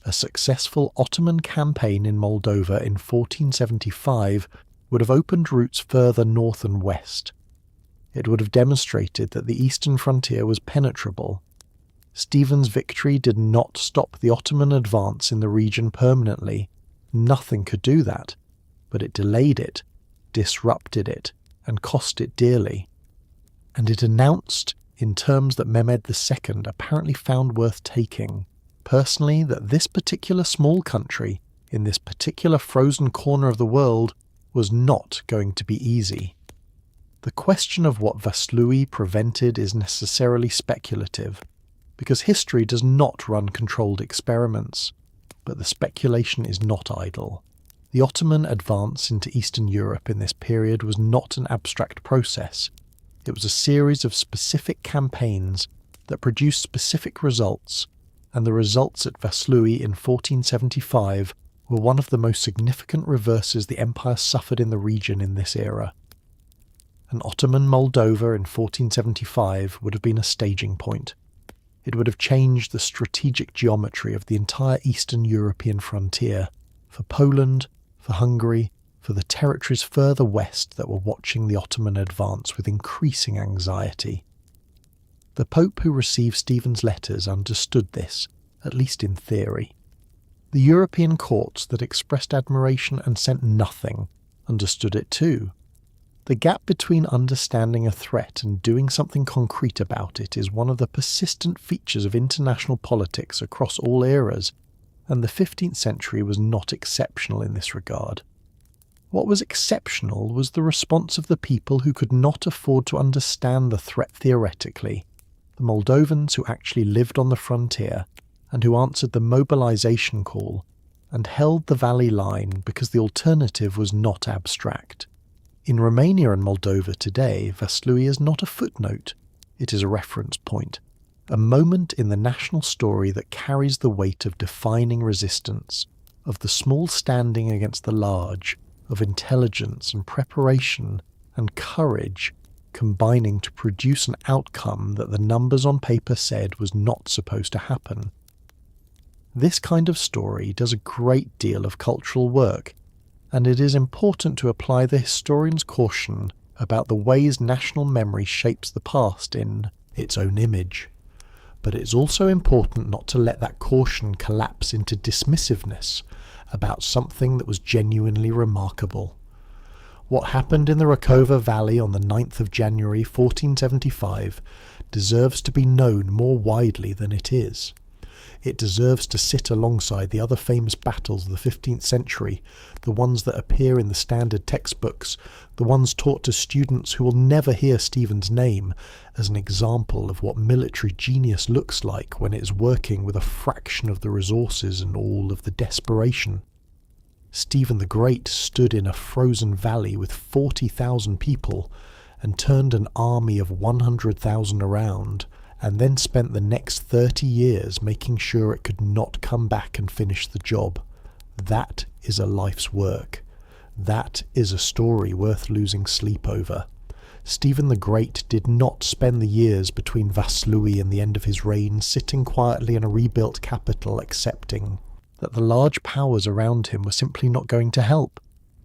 A successful Ottoman campaign in Moldova in 1475 would have opened routes further north and west. It would have demonstrated that the eastern frontier was penetrable. Stephen's victory did not stop the Ottoman advance in the region permanently. Nothing could do that, but it delayed it, disrupted it, and cost it dearly. And it announced, in terms that Mehmed II apparently found worth taking, personally, that this particular small country, in this particular frozen corner of the world, was not going to be easy. The question of what Vaslui prevented is necessarily speculative, because history does not run controlled experiments, but the speculation is not idle. The Ottoman advance into Eastern Europe in this period was not an abstract process. It was a series of specific campaigns that produced specific results, and the results at Vaslui in 1475 were one of the most significant reverses the empire suffered in the region in this era. An Ottoman Moldova in 1475 would have been a staging point. It would have changed the strategic geometry of the entire Eastern European frontier, for Poland, for Hungary, for the territories further west that were watching the Ottoman advance with increasing anxiety. The Pope who received Stephen's letters understood this, at least in theory. The European courts that expressed admiration and sent nothing understood it too. The gap between understanding a threat and doing something concrete about it is one of the persistent features of international politics across all eras, and the 15th century was not exceptional in this regard. What was exceptional was the response of the people who could not afford to understand the threat theoretically, the Moldovans who actually lived on the frontier, and who answered the mobilization call, and held the valley line because the alternative was not abstract. In Romania and Moldova today, Vaslui is not a footnote, it is a reference point, a moment in the national story that carries the weight of defining resistance, of the small standing against the large, of intelligence and preparation and courage combining to produce an outcome that the numbers on paper said was not supposed to happen. This kind of story does a great deal of cultural work, and it is important to apply the historian's caution about the ways national memory shapes the past in its own image. But it's also important not to let that caution collapse into dismissiveness about something that was genuinely remarkable. What happened in the Rakova Valley on the 9th of January 1475 deserves to be known more widely than it is. It deserves to sit alongside the other famous battles of the 15th century, the ones that appear in the standard textbooks, the ones taught to students who will never hear Stephen's name, as an example of what military genius looks like when it is working with a fraction of the resources and all of the desperation. Stephen the Great stood in a frozen valley with 40,000 people and turned an army of 100,000 around, and then spent the next 30 years making sure it could not come back and finish the job. That is a life's work. That is a story worth losing sleep over. Stephen the Great did not spend the years between Vaslui and the end of his reign sitting quietly in a rebuilt capital accepting that the large powers around him were simply not going to help.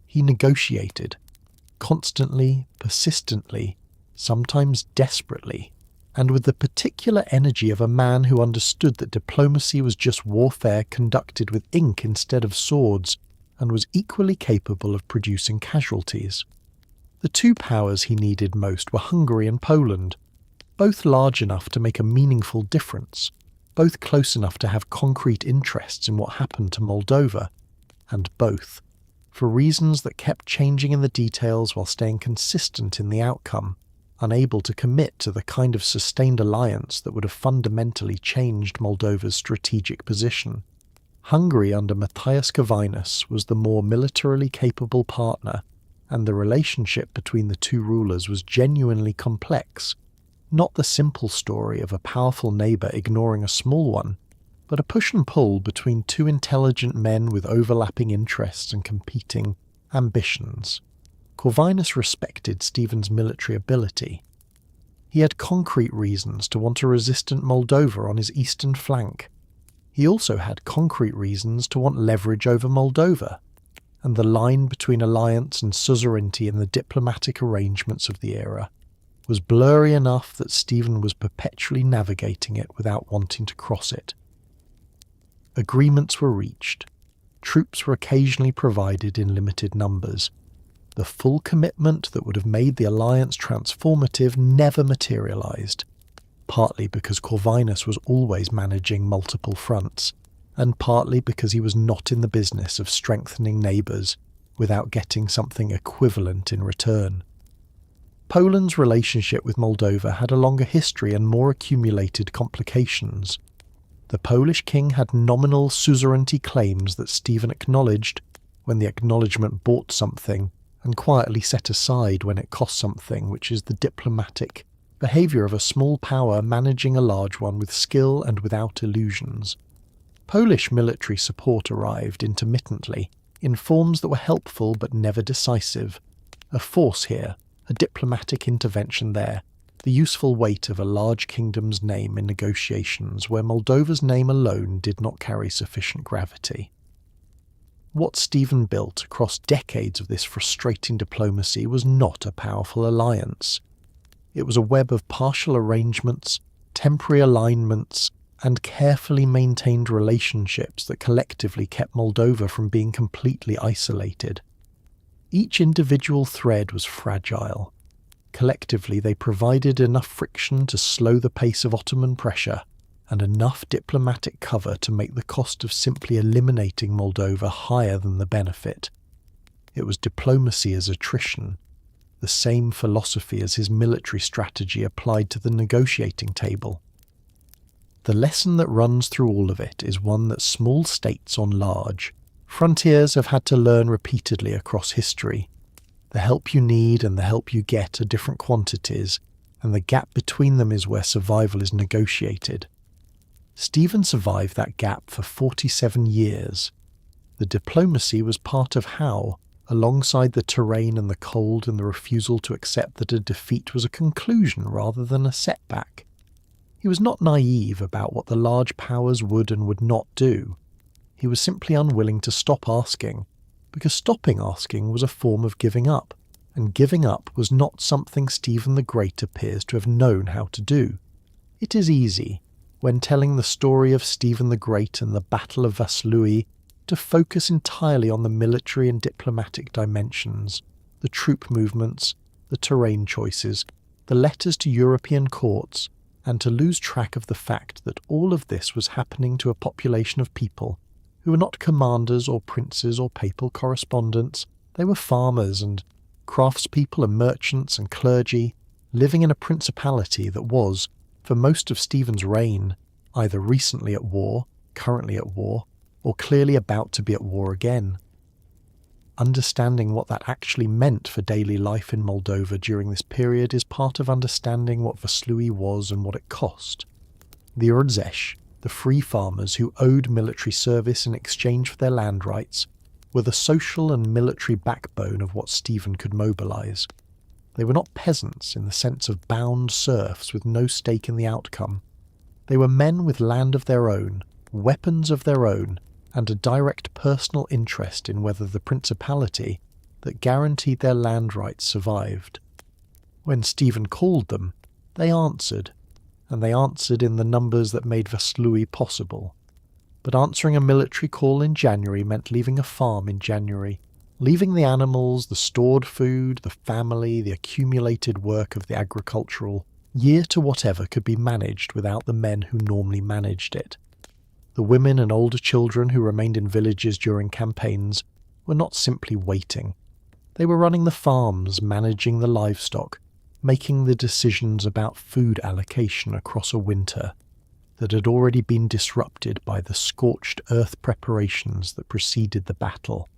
He negotiated, constantly, persistently, sometimes desperately, and with the particular energy of a man who understood that diplomacy was just warfare conducted with ink instead of swords, and was equally capable of producing casualties. The two powers he needed most were Hungary and Poland, both large enough to make a meaningful difference, both close enough to have concrete interests in what happened to Moldova, and both, for reasons that kept changing in the details while staying consistent in the outcome, unable to commit to the kind of sustained alliance that would have fundamentally changed Moldova's strategic position. Hungary under Matthias Corvinus was the more militarily capable partner, and the relationship between the two rulers was genuinely complex, not the simple story of a powerful neighbour ignoring a small one, but a push and pull between two intelligent men with overlapping interests and competing ambitions. Corvinus respected Stephen's military ability. He had concrete reasons to want a resistant Moldova on his eastern flank. He also had concrete reasons to want leverage over Moldova, and the line between alliance and suzerainty in the diplomatic arrangements of the era was blurry enough that Stephen was perpetually navigating it without wanting to cross it. Agreements were reached. Troops were occasionally provided in limited numbers. The full commitment that would have made the alliance transformative never materialized, partly because Corvinus was always managing multiple fronts, and partly because he was not in the business of strengthening neighbours without getting something equivalent in return. Poland's relationship with Moldova had a longer history and more accumulated complications. The Polish king had nominal suzerainty claims that Stephen acknowledged when the acknowledgement bought something, and quietly set aside when it cost something, which is the diplomatic behaviour of a small power managing a large one with skill and without illusions. Polish military support arrived intermittently, in forms that were helpful but never decisive. A force here, a diplomatic intervention there, the useful weight of a large kingdom's name in negotiations where Moldova's name alone did not carry sufficient gravity. What Stephen built across decades of this frustrating diplomacy was not a powerful alliance. It was a web of partial arrangements, temporary alignments, and carefully maintained relationships that collectively kept Moldova from being completely isolated. Each individual thread was fragile. Collectively, they provided enough friction to slow the pace of Ottoman pressure, and enough diplomatic cover to make the cost of simply eliminating Moldova higher than the benefit. It was diplomacy as attrition, the same philosophy as his military strategy applied to the negotiating table. The lesson that runs through all of it is one that small states on large frontiers have had to learn repeatedly across history. The help you need and the help you get are different quantities, and the gap between them is where survival is negotiated. Stephen survived that gap for 47 years. The diplomacy was part of how, alongside the terrain and the cold and the refusal to accept that a defeat was a conclusion rather than a setback. He was not naive about what the large powers would and would not do. He was simply unwilling to stop asking, because stopping asking was a form of giving up, and giving up was not something Stephen the Great appears to have known how to do. It is easy, when telling the story of Stephen the Great and the Battle of Vaslui, to focus entirely on the military and diplomatic dimensions, the troop movements, the terrain choices, the letters to European courts, and to lose track of the fact that all of this was happening to a population of people who were not commanders or princes or papal correspondents. They were farmers and craftspeople and merchants and clergy, living in a principality that was, for most of Stephen's reign, either recently at war, currently at war, or clearly about to be at war again. Understanding what that actually meant for daily life in Moldova during this period is part of understanding what Vaslui was and what it cost. The Urzesh, the free farmers who owed military service in exchange for their land rights, were the social and military backbone of what Stephen could mobilise. They were not peasants in the sense of bound serfs with no stake in the outcome. They were men with land of their own, weapons of their own, and a direct personal interest in whether the principality that guaranteed their land rights survived. When Stephen called them, they answered, and they answered in the numbers that made Vaslui possible. But answering a military call in January meant leaving a farm in January, leaving the animals, the stored food, the family, the accumulated work of the agricultural year to whatever could be managed without the men who normally managed it. The women and older children who remained in villages during campaigns were not simply waiting. They were running the farms, managing the livestock, making the decisions about food allocation across a winter that had already been disrupted by the scorched earth preparations that preceded the battle.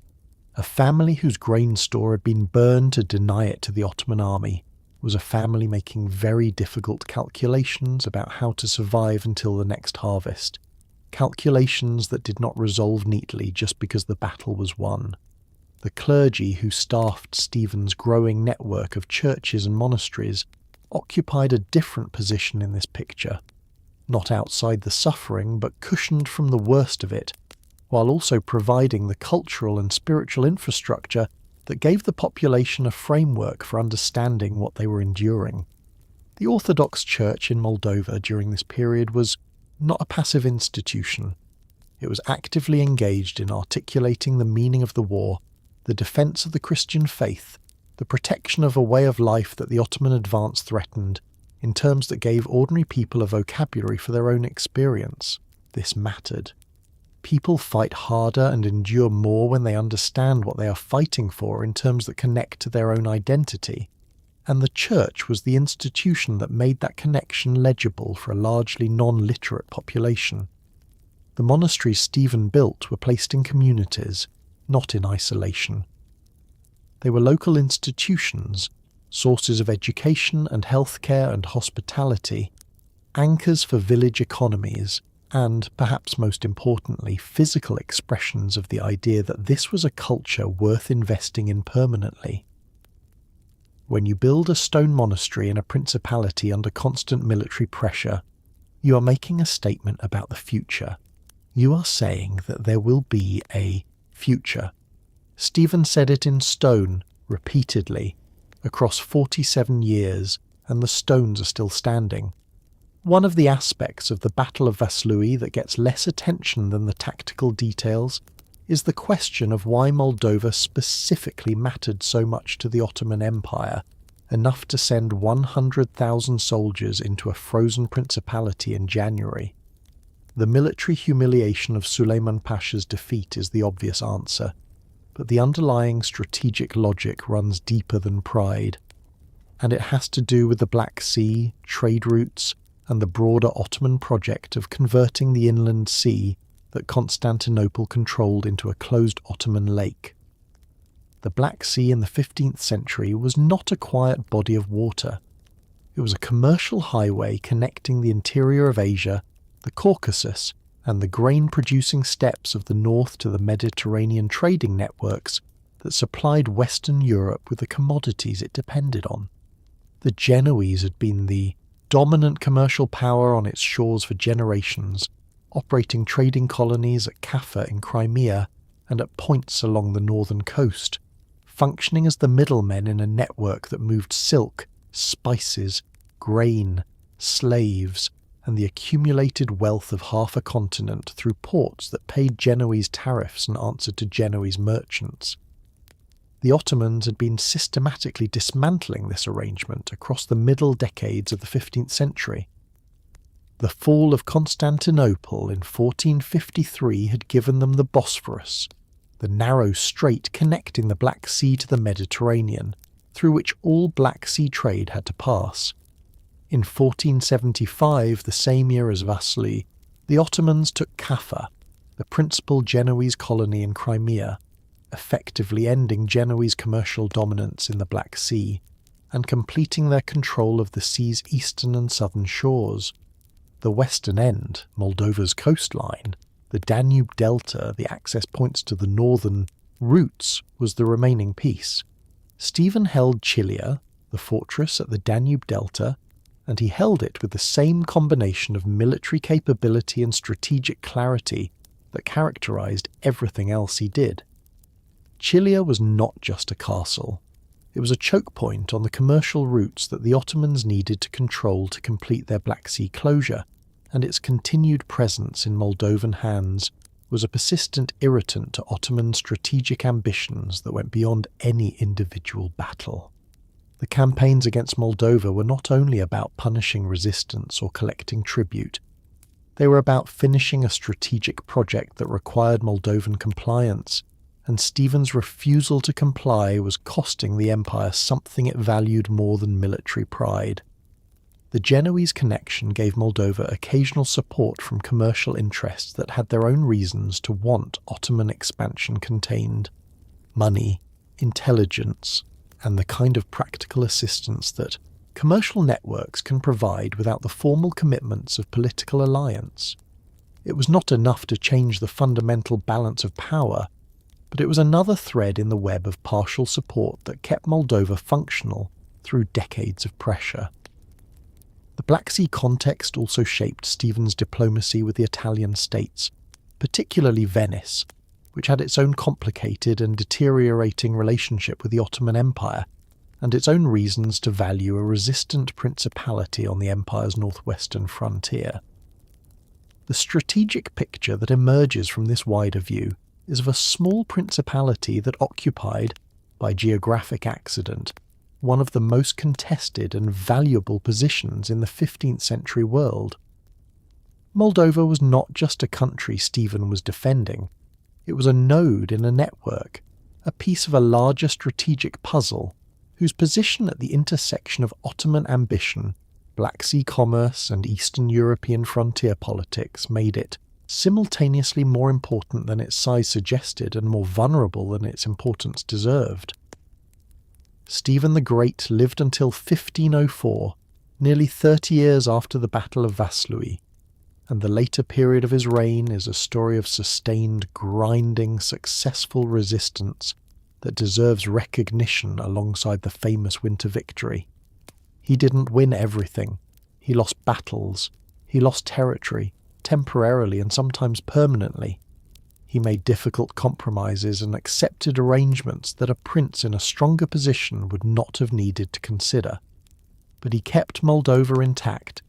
A family whose grain store had been burned to deny it to the Ottoman army was a family making very difficult calculations about how to survive until the next harvest. Calculations that did not resolve neatly just because the battle was won. The clergy who staffed Stephen's growing network of churches and monasteries occupied a different position in this picture, not outside the suffering but cushioned from the worst of it, while also providing the cultural and spiritual infrastructure that gave the population a framework for understanding what they were enduring. The Orthodox Church in Moldova during this period was not a passive institution. It was actively engaged in articulating the meaning of the war, the defence of the Christian faith, the protection of a way of life that the Ottoman advance threatened, in terms that gave ordinary people a vocabulary for their own experience. This mattered. People fight harder and endure more when they understand what they are fighting for in terms that connect to their own identity, and the church was the institution that made that connection legible for a largely non-literate population. The monasteries Stephen built were placed in communities, not in isolation. They were local institutions, sources of education and healthcare and hospitality, anchors for village economies, and, perhaps most importantly, physical expressions of the idea that this was a culture worth investing in permanently. When you build a stone monastery in a principality under constant military pressure, you are making a statement about the future. You are saying that there will be a future. Stephen said it in stone, repeatedly, across 47 years, and the stones are still standing. One of the aspects of the Battle of Vaslui that gets less attention than the tactical details is the question of why Moldova specifically mattered so much to the Ottoman Empire, enough to send 100,000 soldiers into a frozen principality in January. The military humiliation of Suleiman Pasha's defeat is the obvious answer, but the underlying strategic logic runs deeper than pride, and it has to do with the Black Sea, trade routes, and the broader Ottoman project of converting the inland sea that Constantinople controlled into a closed Ottoman lake. The Black Sea in the 15th century was not a quiet body of water. It was a commercial highway connecting the interior of Asia, the Caucasus, and the grain-producing steppes of the north to the Mediterranean trading networks that supplied Western Europe with the commodities it depended on. The Genoese had been the dominant commercial power on its shores for generations, operating trading colonies at Kaffa in Crimea and at points along the northern coast, functioning as the middlemen in a network that moved silk, spices, grain, slaves, and the accumulated wealth of half a continent through ports that paid Genoese tariffs and answered to Genoese merchants. The Ottomans had been systematically dismantling this arrangement across the middle decades of the 15th century. The fall of Constantinople in 1453 had given them the Bosphorus, the narrow strait connecting the Black Sea to the Mediterranean, through which all Black Sea trade had to pass. In 1475, the same year as Vaslui, the Ottomans took Kaffa, the principal Genoese colony in Crimea, effectively ending Genoese commercial dominance in the Black Sea and completing their control of the sea's eastern and southern shores. The western end, Moldova's coastline, the Danube Delta, the access points to the northern Roots was the remaining piece. Stephen held Chilia, the fortress at the Danube Delta, and he held it with the same combination of military capability and strategic clarity that characterized everything else he did. Chilia was not just a castle. It was a choke point on the commercial routes that the Ottomans needed to control to complete their Black Sea closure, and its continued presence in Moldovan hands was a persistent irritant to Ottoman strategic ambitions that went beyond any individual battle. The campaigns against Moldova were not only about punishing resistance or collecting tribute. They were about finishing a strategic project that required Moldovan compliance, and Stephen's refusal to comply was costing the empire something it valued more than military pride. The Genoese connection gave Moldova occasional support from commercial interests that had their own reasons to want Ottoman expansion contained: money, intelligence, and the kind of practical assistance that commercial networks can provide without the formal commitments of political alliance. It was not enough to change the fundamental balance of power, but it was another thread in the web of partial support that kept Moldova functional through decades of pressure. The Black Sea context also shaped Stephen's diplomacy with the Italian states, particularly Venice, which had its own complicated and deteriorating relationship with the Ottoman Empire, and its own reasons to value a resistant principality on the empire's northwestern frontier. The strategic picture that emerges from this wider view is of a small principality that occupied, by geographic accident, one of the most contested and valuable positions in the 15th century world. Moldova was not just a country Stephen was defending. It was a node in a network, a piece of a larger strategic puzzle, whose position at the intersection of Ottoman ambition, Black Sea commerce, and Eastern European frontier politics made it simultaneously more important than its size suggested and more vulnerable than its importance deserved. Stephen the Great lived until 1504, nearly 30 years after the Battle of Vaslui, and the later period of his reign is a story of sustained, grinding, successful resistance that deserves recognition alongside the famous winter victory. He didn't win everything. He lost battles. He lost territory, temporarily and sometimes permanently. He made difficult compromises and accepted arrangements that a prince in a stronger position would not have needed to consider. But he kept Moldova intact,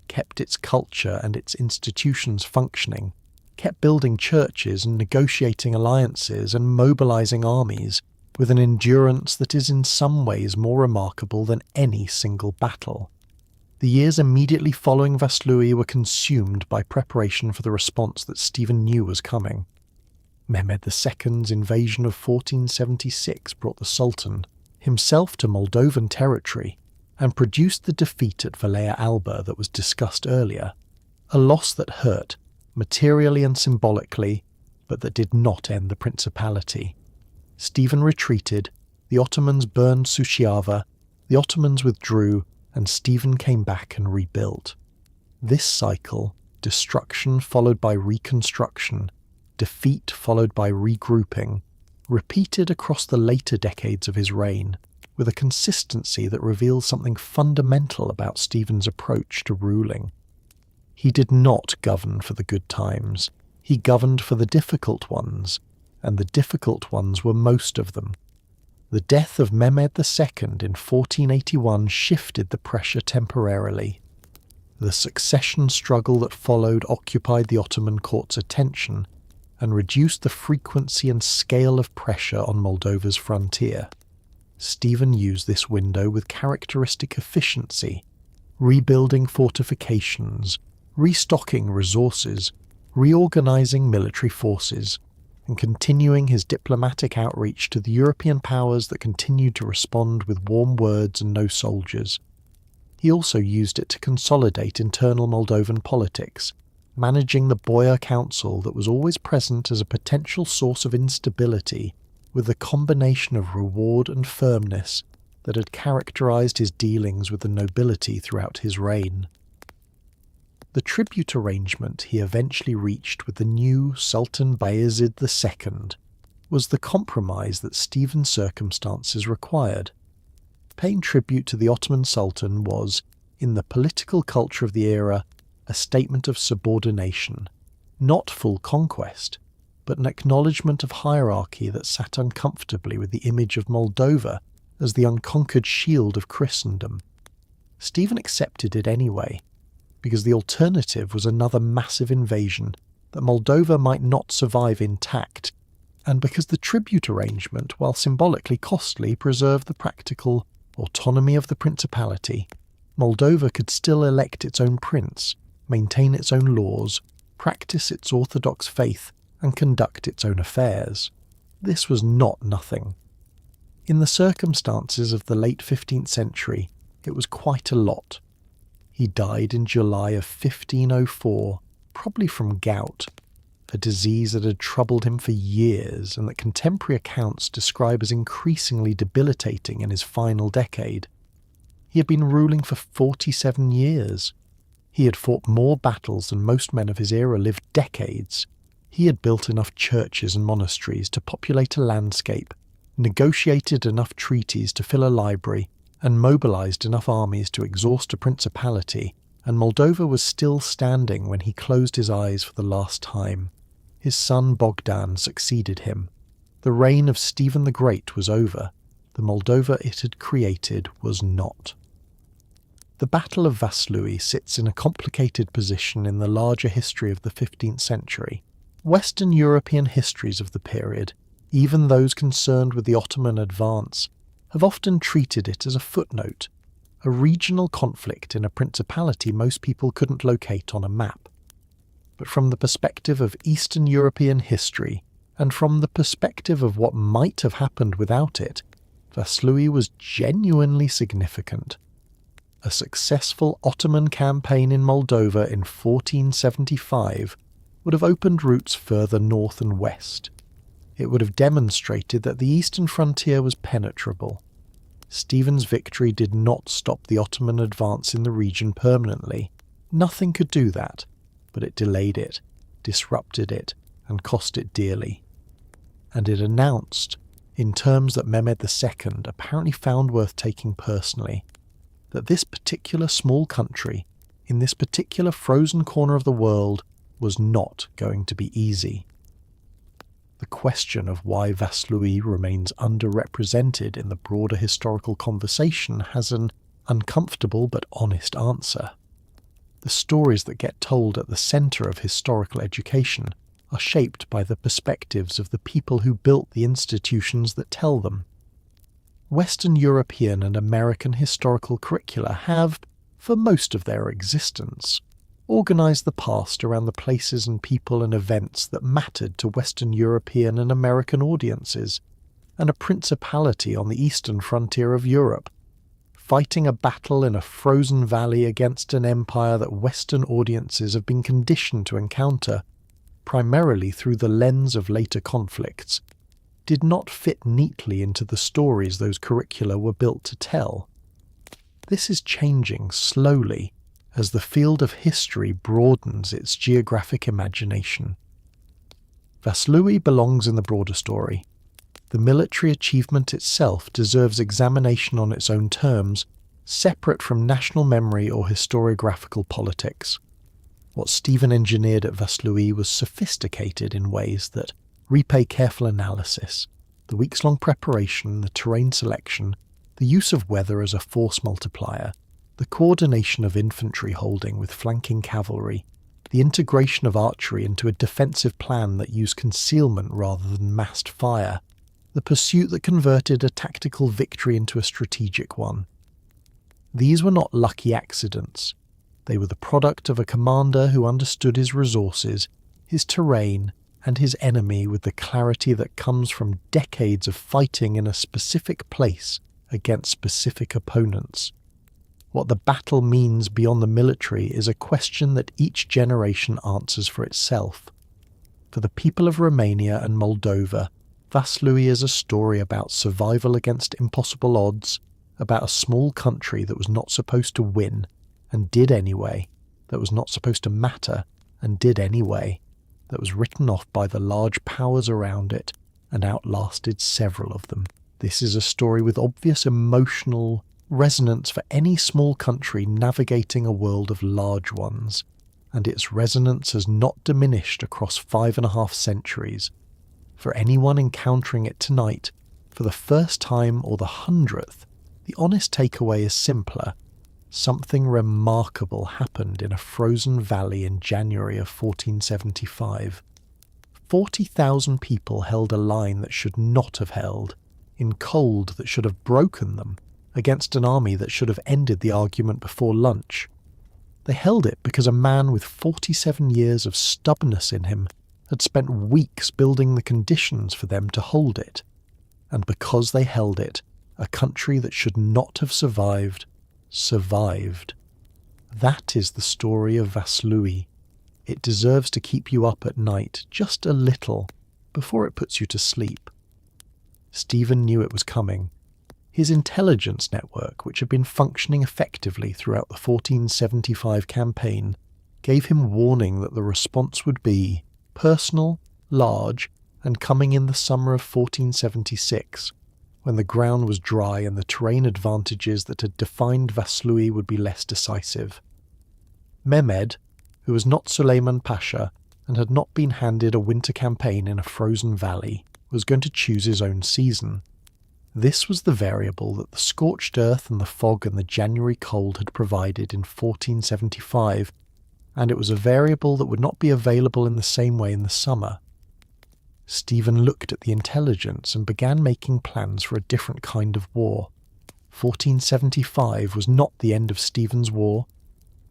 kept its culture and its institutions functioning, kept building churches and negotiating alliances and mobilizing armies with an endurance that is in some ways more remarkable than any single battle. The years immediately following Vaslui were consumed by preparation for the response that Stephen knew was coming. Mehmed II's invasion of 1476 brought the Sultan himself to Moldovan territory and produced the defeat at Valea Alba that was discussed earlier, a loss that hurt, materially and symbolically, but that did not end the principality. Stephen retreated, the Ottomans burned Suceava, the Ottomans withdrew, and Stephen came back and rebuilt. This cycle, destruction followed by reconstruction, defeat followed by regrouping, repeated across the later decades of his reign, with a consistency that reveals something fundamental about Stephen's approach to ruling. He did not govern for the good times. He governed for the difficult ones, and the difficult ones were most of them. The death of Mehmed II in 1481 shifted the pressure temporarily. The succession struggle that followed occupied the Ottoman court's attention and reduced the frequency and scale of pressure on Moldova's frontier. Stephen used this window with characteristic efficiency, rebuilding fortifications, restocking resources, reorganizing military forces, and continuing his diplomatic outreach to the European powers that continued to respond with warm words and no soldiers. He also used it to consolidate internal Moldovan politics, managing the Boyar Council that was always present as a potential source of instability with the combination of reward and firmness that had characterized his dealings with the nobility throughout his reign. The tribute arrangement he eventually reached with the new Sultan Bayezid II was the compromise that Stephen's circumstances required. Paying tribute to the Ottoman Sultan was, in the political culture of the era, a statement of subordination, not full conquest, but an acknowledgement of hierarchy that sat uncomfortably with the image of Moldova as the unconquered shield of Christendom. Stephen accepted it anyway, because the alternative was another massive invasion that Moldova might not survive intact, and because the tribute arrangement, while symbolically costly, preserved the practical autonomy of the principality. Moldova could still elect its own prince, maintain its own laws, practice its orthodox faith, and conduct its own affairs. This was not nothing. In the circumstances of the late 15th century, it was quite a lot. He died in July of 1504, probably from gout, a disease that had troubled him for years and that contemporary accounts describe as increasingly debilitating in his final decade. He had been ruling for 47 years. He had fought more battles than most men of his era lived decades. He had built enough churches and monasteries to populate a landscape, negotiated enough treaties to fill a library, and mobilized enough armies to exhaust a principality, and Moldova was still standing when he closed his eyes for the last time. His son Bogdan succeeded him. The reign of Stephen the Great was over. The Moldova it had created was not. The Battle of Vaslui sits in a complicated position in the larger history of the 15th century. Western European histories of the period, even those concerned with the Ottoman advance, have often treated it as a footnote, a regional conflict in a principality most people couldn't locate on a map. But from the perspective of Eastern European history, and from the perspective of what might have happened without it, Vaslui was genuinely significant. A successful Ottoman campaign in Moldova in 1475 would have opened routes further north and west. It would have demonstrated that the eastern frontier was penetrable. Stephen's victory did not stop the Ottoman advance in the region permanently. Nothing could do that, but it delayed it, disrupted it, and cost it dearly. And it announced, in terms that Mehmed II apparently found worth taking personally, that this particular small country, in this particular frozen corner of the world, was not going to be easy. The question of why Vaslui remains underrepresented in the broader historical conversation has an uncomfortable but honest answer. The stories that get told at the centre of historical education are shaped by the perspectives of the people who built the institutions that tell them. Western European and American historical curricula have, for most of their existence, organised the past around the places and people and events that mattered to Western European and American audiences, and a principality on the eastern frontier of Europe, fighting a battle in a frozen valley against an empire that Western audiences have been conditioned to encounter, primarily through the lens of later conflicts, did not fit neatly into the stories those curricula were built to tell. This is changing slowly as the field of history broadens its geographic imagination. Vaslui belongs in the broader story. The military achievement itself deserves examination on its own terms, separate from national memory or historiographical politics. What Stephen engineered at Vaslui was sophisticated in ways that repay careful analysis, the weeks-long preparation, the terrain selection, the use of weather as a force multiplier, the coordination of infantry holding with flanking cavalry, the integration of archery into a defensive plan that used concealment rather than massed fire, the pursuit that converted a tactical victory into a strategic one. These were not lucky accidents. They were the product of a commander who understood his resources, his terrain, and his enemy with the clarity that comes from decades of fighting in a specific place against specific opponents. What the battle means beyond the military is a question that each generation answers for itself. For the people of Romania and Moldova, Vaslui is a story about survival against impossible odds, about a small country that was not supposed to win, and did anyway, that was not supposed to matter, and did anyway, that was written off by the large powers around it, and outlasted several of them. This is a story with obvious emotional resonance for any small country navigating a world of large ones, and its resonance has not diminished across 5.5 centuries. For anyone encountering it tonight, for the first time or the 100th, the honest takeaway is simpler. Something remarkable happened in a frozen valley in January of 1475. 40,000 people held a line that should not have held, in cold that should have broken them, against an army that should have ended the argument before lunch. They held it because a man with 47 years of stubbornness in him had spent weeks building the conditions for them to hold it. And because they held it, a country that should not have survived. That is the story of Vaslui. It deserves to keep you up at night just a little before it puts you to sleep. Stephen knew it was coming. His intelligence network, which had been functioning effectively throughout the 1475 campaign, gave him warning that the response would be personal, large, and coming in the summer of 1476, when the ground was dry and the terrain advantages that had defined Vaslui would be less decisive. Mehmed, who was not Suleiman Pasha and had not been handed a winter campaign in a frozen valley, was going to choose his own season. This was the variable that the scorched earth and the fog and the January cold had provided in 1475, and it was a variable that would not be available in the same way in the summer. Stephen looked at the intelligence and began making plans for a different kind of war. 1475 was not the end of Stephen's war.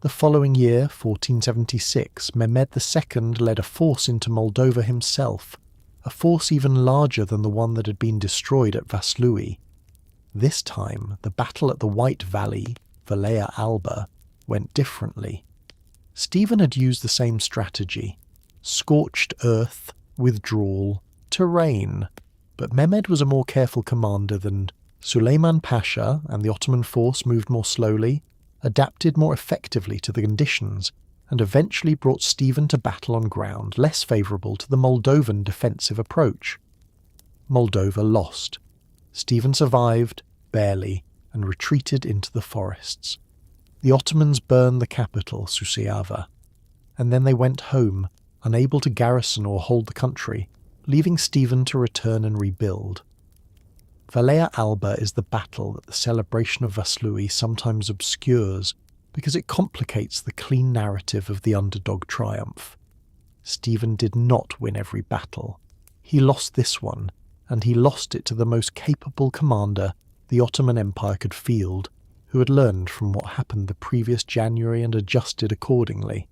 The following year, 1476, Mehmed II led a force into Moldova himself, a force even larger than the one that had been destroyed at Vaslui. This time, the battle at the White Valley, Valea Alba, went differently. Stephen had used the same strategy: scorched earth, withdrawal, terrain, but Mehmed was a more careful commander than Suleiman Pasha, and the Ottoman force moved more slowly, adapted more effectively to the conditions, and eventually brought Stephen to battle on ground less favourable to the Moldovan defensive approach. Moldova lost. Stephen survived, barely, and retreated into the forests. The Ottomans burned the capital, Suceava, and then they went home, unable to garrison or hold the country, leaving Stephen to return and rebuild. Valea Alba is the battle that the celebration of Vaslui sometimes obscures because it complicates the clean narrative of the underdog triumph. Stephen did not win every battle. He lost this one, and he lost it to the most capable commander the Ottoman Empire could field, who had learned from what happened the previous January and adjusted accordingly.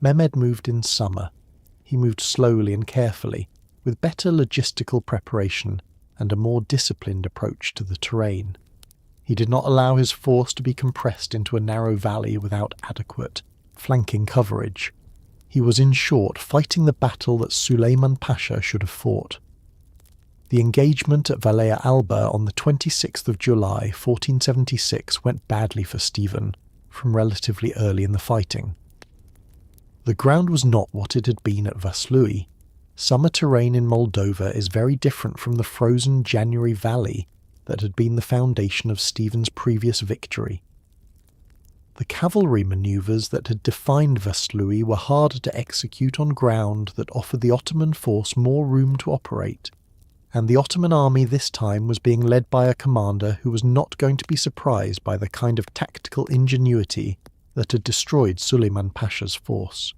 Mehmed moved in summer. He moved slowly and carefully, with better logistical preparation and a more disciplined approach to the terrain. He did not allow his force to be compressed into a narrow valley without adequate flanking coverage. He was, in short, fighting the battle that Suleiman Pasha should have fought. The engagement at Valea Alba on the 26th of July 1476 went badly for Stephen, from relatively early in the fighting. The ground was not what it had been at Vaslui. Summer terrain in Moldova is very different from the frozen January valley that had been the foundation of Stephen's previous victory. The cavalry manoeuvres that had defined Vaslui were harder to execute on ground that offered the Ottoman force more room to operate, and the Ottoman army this time was being led by a commander who was not going to be surprised by the kind of tactical ingenuity that had destroyed Suleiman Pasha's force.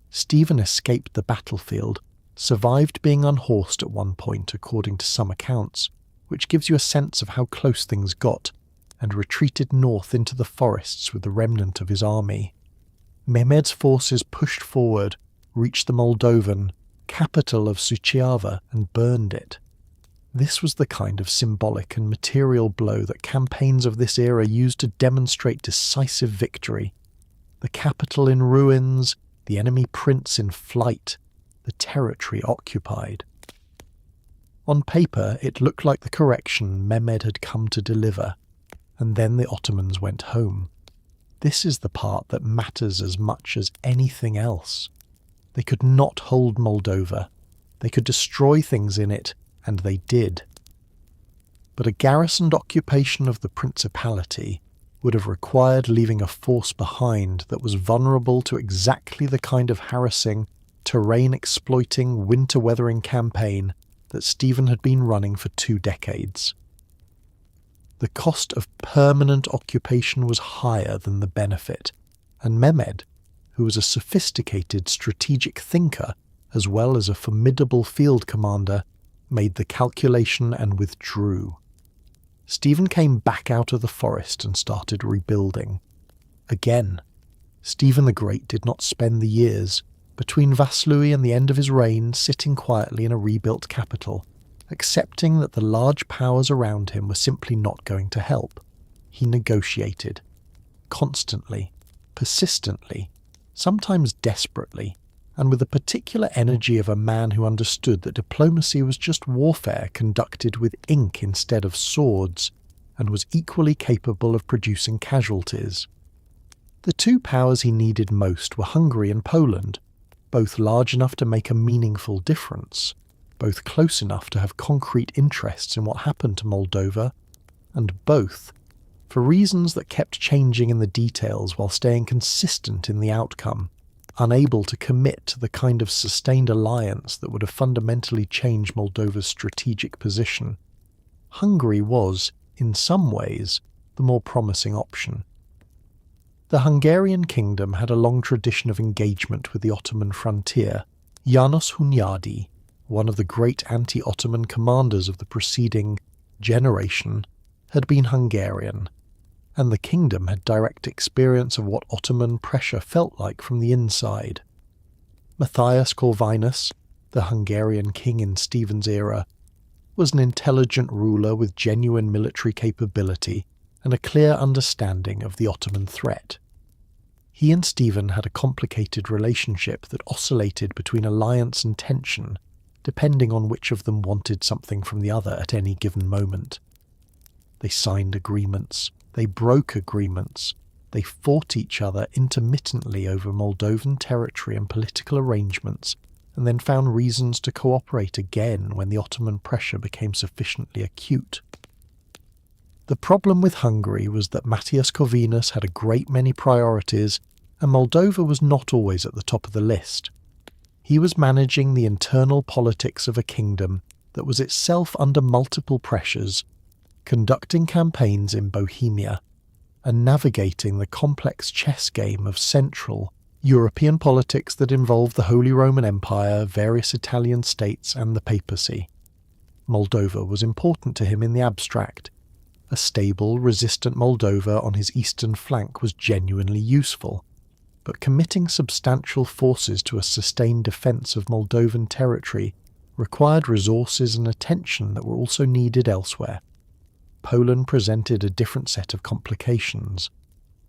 Stephen escaped the battlefield, survived being unhorsed at one point according to some accounts, which gives you a sense of how close things got, and retreated north into the forests with the remnant of his army. Mehmed's forces pushed forward, reached the Moldovan capital of Suceava, and burned it. This was the kind of symbolic and material blow that campaigns of this era used to demonstrate decisive victory. The capital in ruins, the enemy prince in flight, the territory occupied. On paper, it looked like the correction Mehmed had come to deliver, and then the Ottomans went home. This is the part that matters as much as anything else. They could not hold Moldova. They could destroy things in it, and they did. But a garrisoned occupation of the principality would have required leaving a force behind that was vulnerable to exactly the kind of harassing, terrain-exploiting, winter-weathering campaign that Stephen had been running for 2 decades. The cost of permanent occupation was higher than the benefit, and Mehmed, who was a sophisticated strategic thinker as well as a formidable field commander, made the calculation and withdrew. Stephen came back out of the forest and started rebuilding. Again, Stephen the Great did not spend the years between Vaslui and the end of his reign sitting quietly in a rebuilt capital, accepting that the large powers around him were simply not going to help. He negotiated. Constantly, persistently, sometimes desperately, and with the particular energy of a man who understood that diplomacy was just warfare conducted with ink instead of swords, and was equally capable of producing casualties. The 2 powers he needed most were Hungary and Poland, both large enough to make a meaningful difference, both close enough to have concrete interests in what happened to Moldova, and both, for reasons that kept changing in the details while staying consistent in the outcome, unable to commit to the kind of sustained alliance that would have fundamentally changed Moldova's strategic position. Hungary was, in some ways, the more promising option. The Hungarian kingdom had a long tradition of engagement with the Ottoman frontier. János Hunyadi, one of the great anti-Ottoman commanders of the preceding generation, had been Hungarian, and the kingdom had direct experience of what Ottoman pressure felt like from the inside. Matthias Corvinus, the Hungarian king in Stephen's era, was an intelligent ruler with genuine military capability and a clear understanding of the Ottoman threat. He and Stephen had a complicated relationship that oscillated between alliance and tension, depending on which of them wanted something from the other at any given moment. They signed agreements. They broke agreements. They fought each other intermittently over Moldovan territory and political arrangements, and then found reasons to cooperate again when the Ottoman pressure became sufficiently acute. The problem with Hungary was that Matthias Corvinus had a great many priorities, and Moldova was not always at the top of the list. He was managing the internal politics of a kingdom that was itself under multiple pressures, conducting campaigns in Bohemia, and navigating the complex chess game of Central European politics that involved the Holy Roman Empire, various Italian states, and the papacy. Moldova was important to him in the abstract. A stable, resistant Moldova on his eastern flank was genuinely useful, but committing substantial forces to a sustained defence of Moldovan territory required resources and attention that were also needed elsewhere. Poland presented a different set of complications.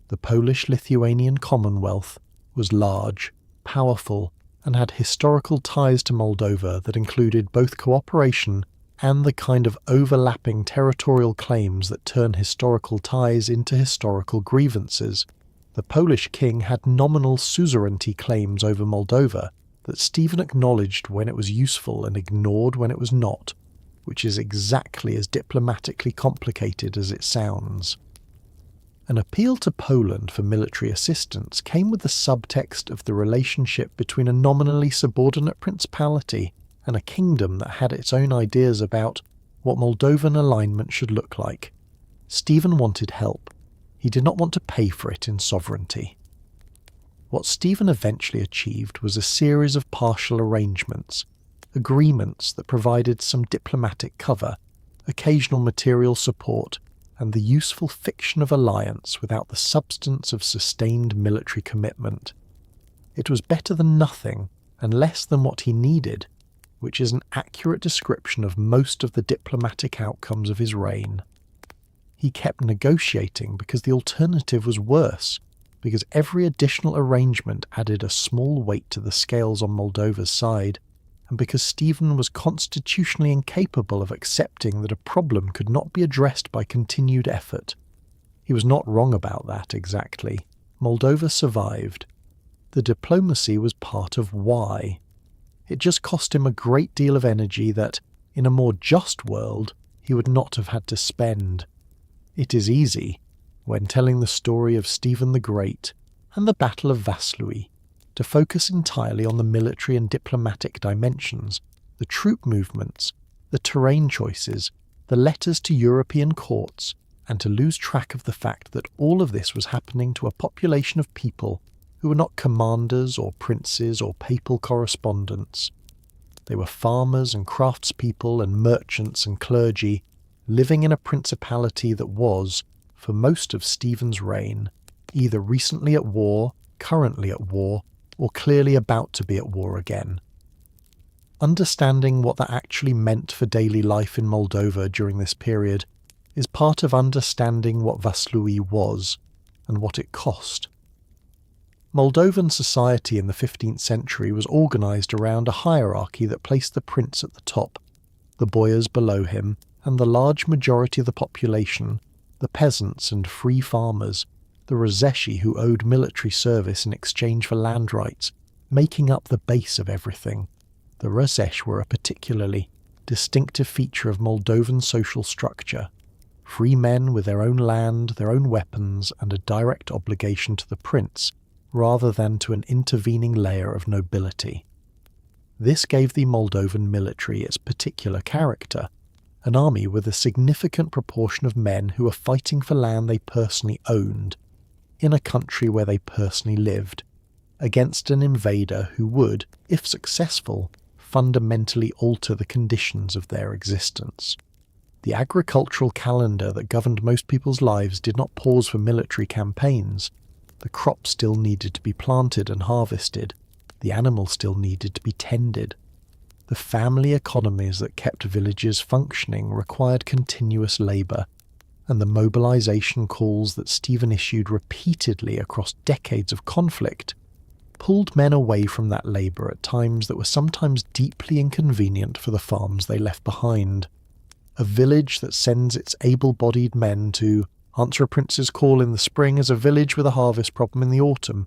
The Polish-Lithuanian Commonwealth was large, powerful, and had historical ties to Moldova that included both cooperation and the kind of overlapping territorial claims that turn historical ties into historical grievances. The Polish king had nominal suzerainty claims over Moldova that Stephen acknowledged when it was useful and ignored when it was not, which is exactly as diplomatically complicated as it sounds. An appeal to Poland for military assistance came with the subtext of the relationship between a nominally subordinate principality and a kingdom that had its own ideas about what Moldovan alignment should look like. Stephen wanted help. He did not want to pay for it in sovereignty. What Stephen eventually achieved was a series of partial arrangements, agreements that provided some diplomatic cover, occasional material support, and the useful fiction of alliance without the substance of sustained military commitment. It was better than nothing and less than what he needed, which is an accurate description of most of the diplomatic outcomes of his reign. He kept negotiating because the alternative was worse, because every additional arrangement added a small weight to the scales on Moldova's side, and because Stephen was constitutionally incapable of accepting that a problem could not be addressed by continued effort. He was not wrong about that exactly. Moldova survived. The diplomacy was part of why. It just cost him a great deal of energy that, In a more just world, he would not have had to spend. It is easy, when telling the story of Stephen the Great and the Battle of Vaslui, to focus entirely on the military and diplomatic dimensions, the troop movements, the terrain choices, the letters to European courts, and to lose track of the fact that all of this was happening to a population of people who were not commanders or princes or papal correspondents. They were farmers and craftspeople and merchants and clergy, living in a principality that was, for most of Stephen's reign, either recently at war, currently at war, or clearly about to be at war again. Understanding what that actually meant for daily life in Moldova during this period is part of understanding what Vaslui was and what it cost. Moldovan society in the 15th century was organised around a hierarchy that placed the prince at the top, the boyars below him, and the large majority of the population, the peasants and free farmers, the Rozeshi who owed military service in exchange for land rights, making up the base of everything. The Rozesh were a particularly distinctive feature of Moldovan social structure. Free men with their own land, their own weapons, and a direct obligation to the prince, rather than to an intervening layer of nobility. This gave the Moldovan military its particular character, an army with a significant proportion of men who were fighting for land they personally owned, in a country where they personally lived, against an invader who would, if successful, fundamentally alter the conditions of their existence. The agricultural calendar that governed most people's lives did not pause for military campaigns. The crops still needed to be planted and harvested. The animals still needed to be tended. The family economies that kept villages functioning required continuous labour, and the mobilisation calls that Stephen issued repeatedly across decades of conflict pulled men away from that labour at times that were sometimes deeply inconvenient for the farms they left behind. A village that sends its able-bodied men to answer a prince's call in the spring is a village with a harvest problem in the autumn,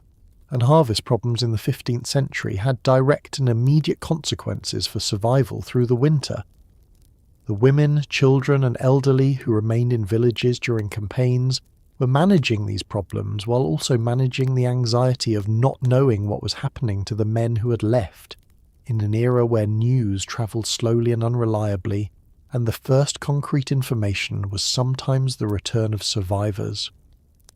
and harvest problems in the 15th century had direct and immediate consequences for survival through the winter. The women, children and elderly who remained in villages during campaigns were managing these problems while also managing the anxiety of not knowing what was happening to the men who had left, in an era where news travelled slowly and unreliably, and the first concrete information was sometimes the return of survivors.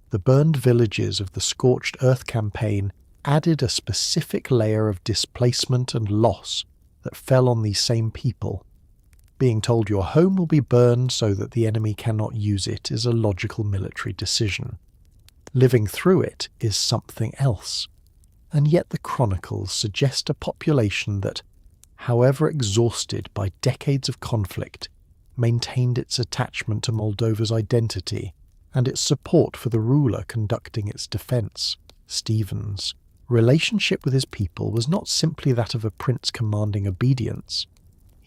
The burned villages of the Scorched Earth campaign added a specific layer of displacement and loss that fell on these same people. Being told your home will be burned so that the enemy cannot use it is a logical military decision. Living through it is something else. And yet the chronicles suggest a population that, however exhausted by decades of conflict, maintained its attachment to Moldova's identity and its support for the ruler conducting its defence, Stephen's relationship with his people was not simply that of a prince commanding obedience.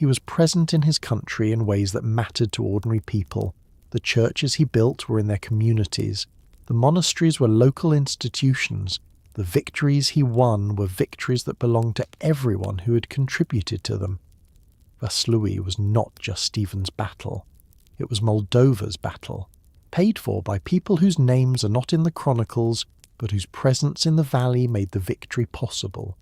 He was present in his country in ways that mattered to ordinary people. The churches he built were in their communities. The monasteries were local institutions. The victories he won were victories that belonged to everyone who had contributed to them. Vaslui was not just Stephen's battle. It was Moldova's battle, paid for by people whose names are not in the chronicles, but whose presence in the valley made the victory possible.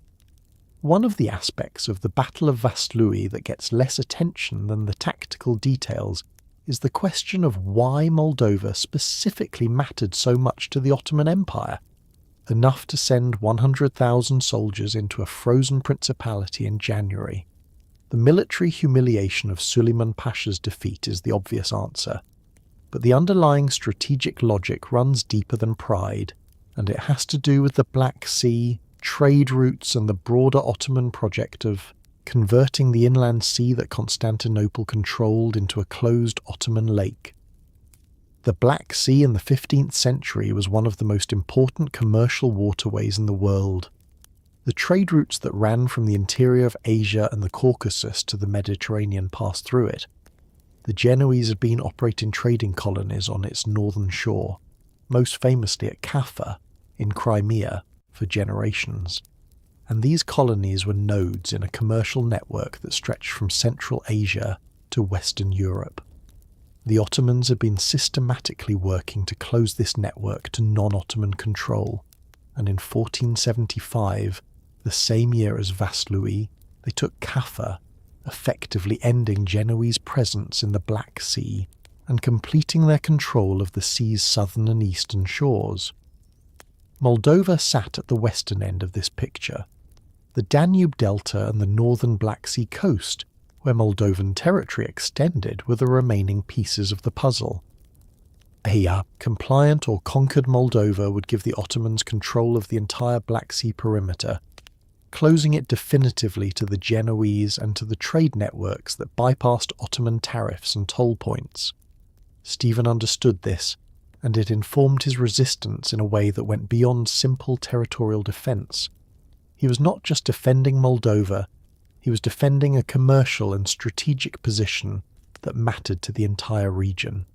One of the aspects of the Battle of Vaslui that gets less attention than the tactical details is the question of why Moldova specifically mattered so much to the Ottoman Empire, enough to send 100,000 soldiers into a frozen principality in January. The military humiliation of Suleiman Pasha's defeat is the obvious answer, but the underlying strategic logic runs deeper than pride, and it has to do with the Black Sea, trade routes and the broader Ottoman project of converting the inland sea that Constantinople controlled into a closed Ottoman lake. The Black Sea in the 15th century was one of the most important commercial waterways in the world. The trade routes that ran from the interior of Asia and the Caucasus to the Mediterranean passed through it. The Genoese had been operating trading colonies on its northern shore, most famously at Kaffa, in Crimea, for generations, and these colonies were nodes in a commercial network that stretched from Central Asia to Western Europe. The Ottomans had been systematically working to close this network to non-Ottoman control, and in 1475, the same year as Vaslui, they took Kaffa, effectively ending Genoese presence in the Black Sea and completing their control of the sea's southern and eastern shores. Moldova sat at the western end of this picture. The Danube Delta and the northern Black Sea coast, where Moldovan territory extended, were the remaining pieces of the puzzle. A compliant or conquered Moldova would give the Ottomans control of the entire Black Sea perimeter, closing it definitively to the Genoese and to the trade networks that bypassed Ottoman tariffs and toll points. Stephen understood this, and it informed his resistance in a way that went beyond simple territorial defence. He was not just defending Moldova, he was defending a commercial and strategic position that mattered to the entire region.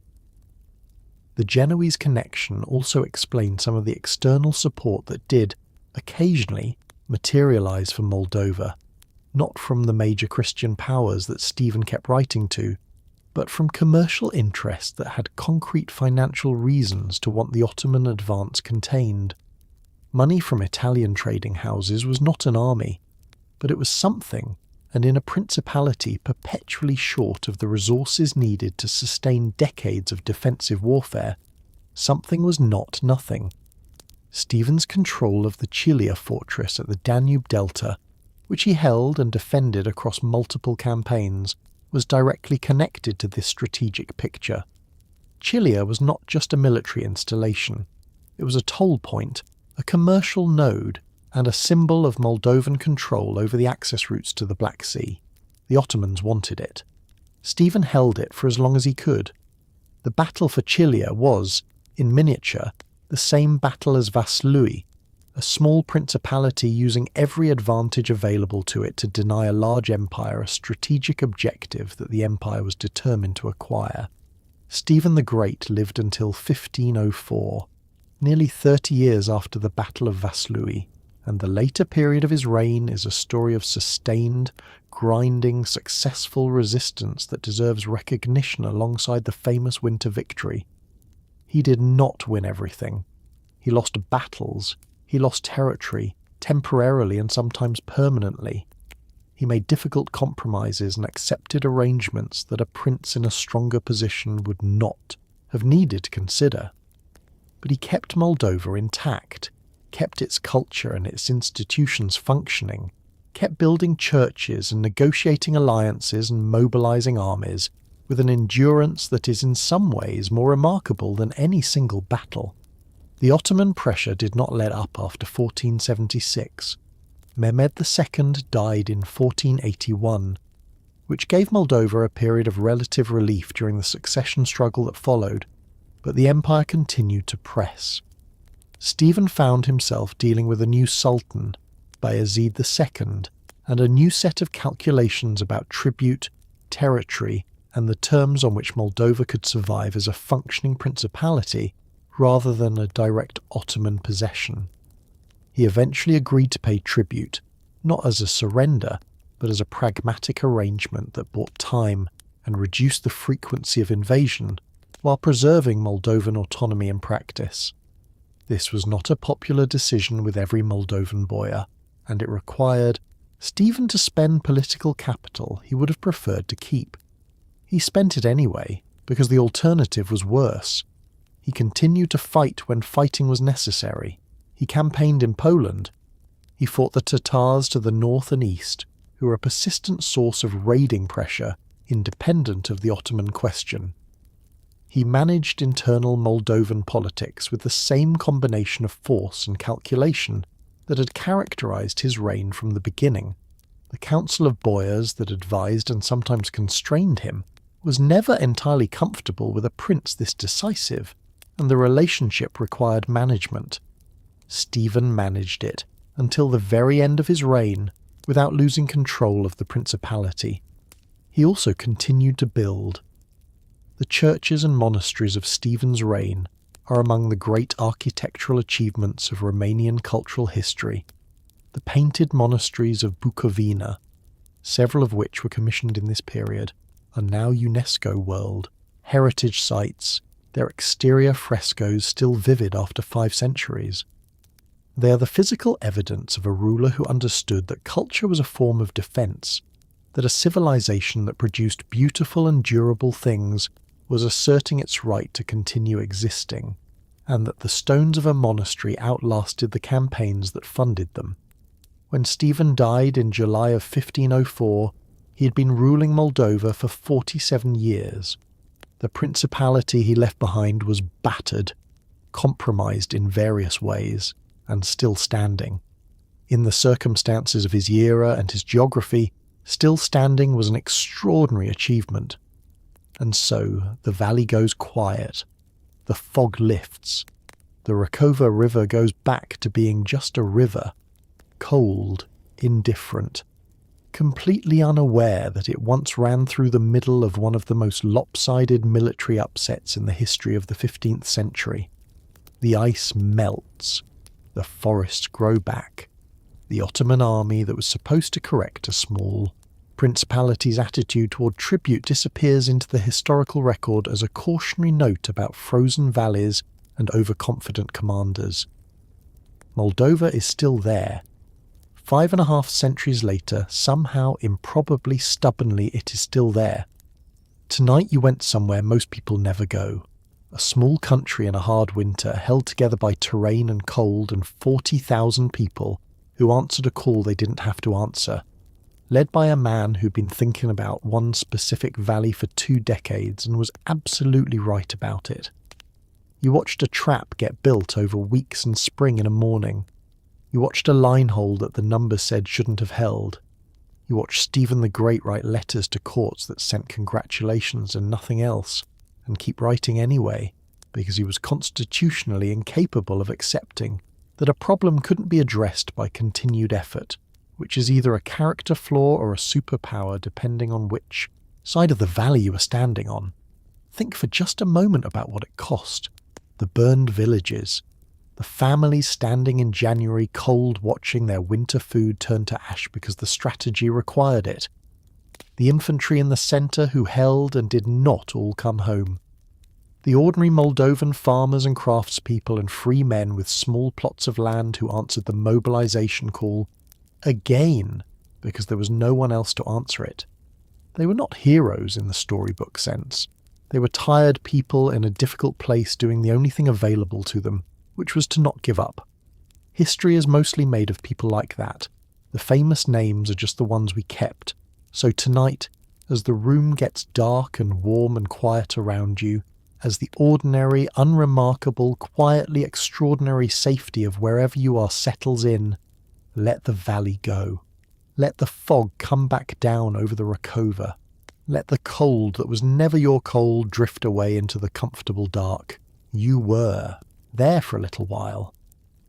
The Genoese connection also explained some of the external support that did, occasionally, materialise for Moldova, not from the major Christian powers that Stephen kept writing to, but from commercial interests that had concrete financial reasons to want the Ottoman advance contained. Money from Italian trading houses was not an army, but it was something, and in a principality perpetually short of the resources needed to sustain decades of defensive warfare, something was not nothing. Stephen's control of the Chilia fortress at the Danube Delta, which he held and defended across multiple campaigns, was directly connected to this strategic picture. Chilia was not just a military installation. It was a toll point, a commercial node, and a symbol of Moldovan control over the access routes to the Black Sea. The Ottomans wanted it. Stephen held it for as long as he could. The battle for Chilia was, in miniature, the same battle as Vaslui, a small principality using every advantage available to it to deny a large empire a strategic objective that the empire was determined to acquire. Stephen the Great lived until 1504, nearly 30 years after the Battle of Vaslui, and the later period of his reign is a story of sustained, grinding, successful resistance that deserves recognition alongside the famous winter victory. He did not win everything. He lost battles, he lost territory, temporarily and sometimes permanently. He made difficult compromises and accepted arrangements that a prince in a stronger position would not have needed to consider. But he kept Moldova intact, kept its culture and its institutions functioning, kept building churches and negotiating alliances and mobilizing armies with an endurance that is in some ways more remarkable than any single battle. The Ottoman pressure did not let up after 1476. Mehmed II died in 1481, which gave Moldova a period of relative relief during the succession struggle that followed, but the empire continued to press. Stephen found himself dealing with a new sultan, Bayezid II, and a new set of calculations about tribute, territory, and the terms on which Moldova could survive as a functioning principality rather than a direct Ottoman possession. He eventually agreed to pay tribute, not as a surrender, but as a pragmatic arrangement that bought time and reduced the frequency of invasion while preserving Moldovan autonomy in practice. This was not a popular decision with every Moldovan boyar, and it required Stephen to spend political capital he would have preferred to keep. He spent it anyway, because the alternative was worse. He continued to fight when fighting was necessary. He campaigned in Poland. He fought the Tatars to the north and east, who were a persistent source of raiding pressure, independent of the Ottoman question. He managed internal Moldovan politics with the same combination of force and calculation that had characterized his reign from the beginning. The council of boyars that advised and sometimes constrained him was never entirely comfortable with a prince this decisive, and the relationship required management. Stephen managed it until the very end of his reign without losing control of the principality. He also continued to build. The churches and monasteries of Stephen's reign are among the great architectural achievements of Romanian cultural history. The painted monasteries of Bukovina, several of which were commissioned in this period, are now UNESCO World Heritage Sites, their exterior frescoes still vivid after 5 centuries. They are the physical evidence of a ruler who understood that culture was a form of defence, that a civilization that produced beautiful and durable things was asserting its right to continue existing, and that the stones of a monastery outlasted the campaigns that funded them. When Stephen died in July of 1504, he had been ruling Moldova for 47 years. The principality he left behind was battered, compromised in various ways, and still standing. In the circumstances of his era and his geography, still standing was an extraordinary achievement. And so the valley goes quiet, the fog lifts, the Rakova River goes back to being just a river, cold, indifferent, completely unaware that it once ran through the middle of one of the most lopsided military upsets in the history of the 15th century. The ice melts, the forests grow back. The Ottoman army that was supposed to correct a small principality's attitude toward tribute disappears into the historical record as a cautionary note about frozen valleys and overconfident commanders. Moldova is still there. 5.5 centuries later, somehow, improbably, stubbornly, it is still there. Tonight you went somewhere most people never go. A small country in a hard winter, held together by terrain and cold and 40,000 people who answered a call they didn't have to answer, led by a man who'd been thinking about one specific valley for 2 decades and was absolutely right about it. You watched a trap get built over weeks and spring in a morning. You watched a line hole that the numbers said shouldn't have held. You watched Stephen the Great write letters to courts that sent congratulations and nothing else, and keep writing anyway, because he was constitutionally incapable of accepting that a problem couldn't be addressed by continued effort, which is either a character flaw or a superpower depending on which side of the valley you are standing on. Think for just a moment about what it cost. The burned villages, the families standing in January cold watching their winter food turn to ash because the strategy required it. The infantry in the centre who held and did not all come home. The ordinary Moldovan farmers and craftspeople and free men with small plots of land who answered the mobilization call, again, because there was no one else to answer it. They were not heroes in the storybook sense. They were tired people in a difficult place doing the only thing available to them, which was to not give up. History is mostly made of people like that. The famous names are just the ones we kept. So tonight, as the room gets dark and warm and quiet around you, as the ordinary, unremarkable, quietly extraordinary safety of wherever you are settles in, let the valley go. Let the fog come back down over the Rakova. Let the cold that was never your cold drift away into the comfortable dark. You were there for a little while.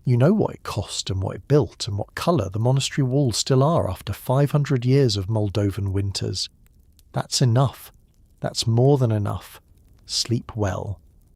You know what it cost and what it built and what colour the monastery walls still are after 500 years of Moldovan winters. That's enough. That's more than enough. Sleep well.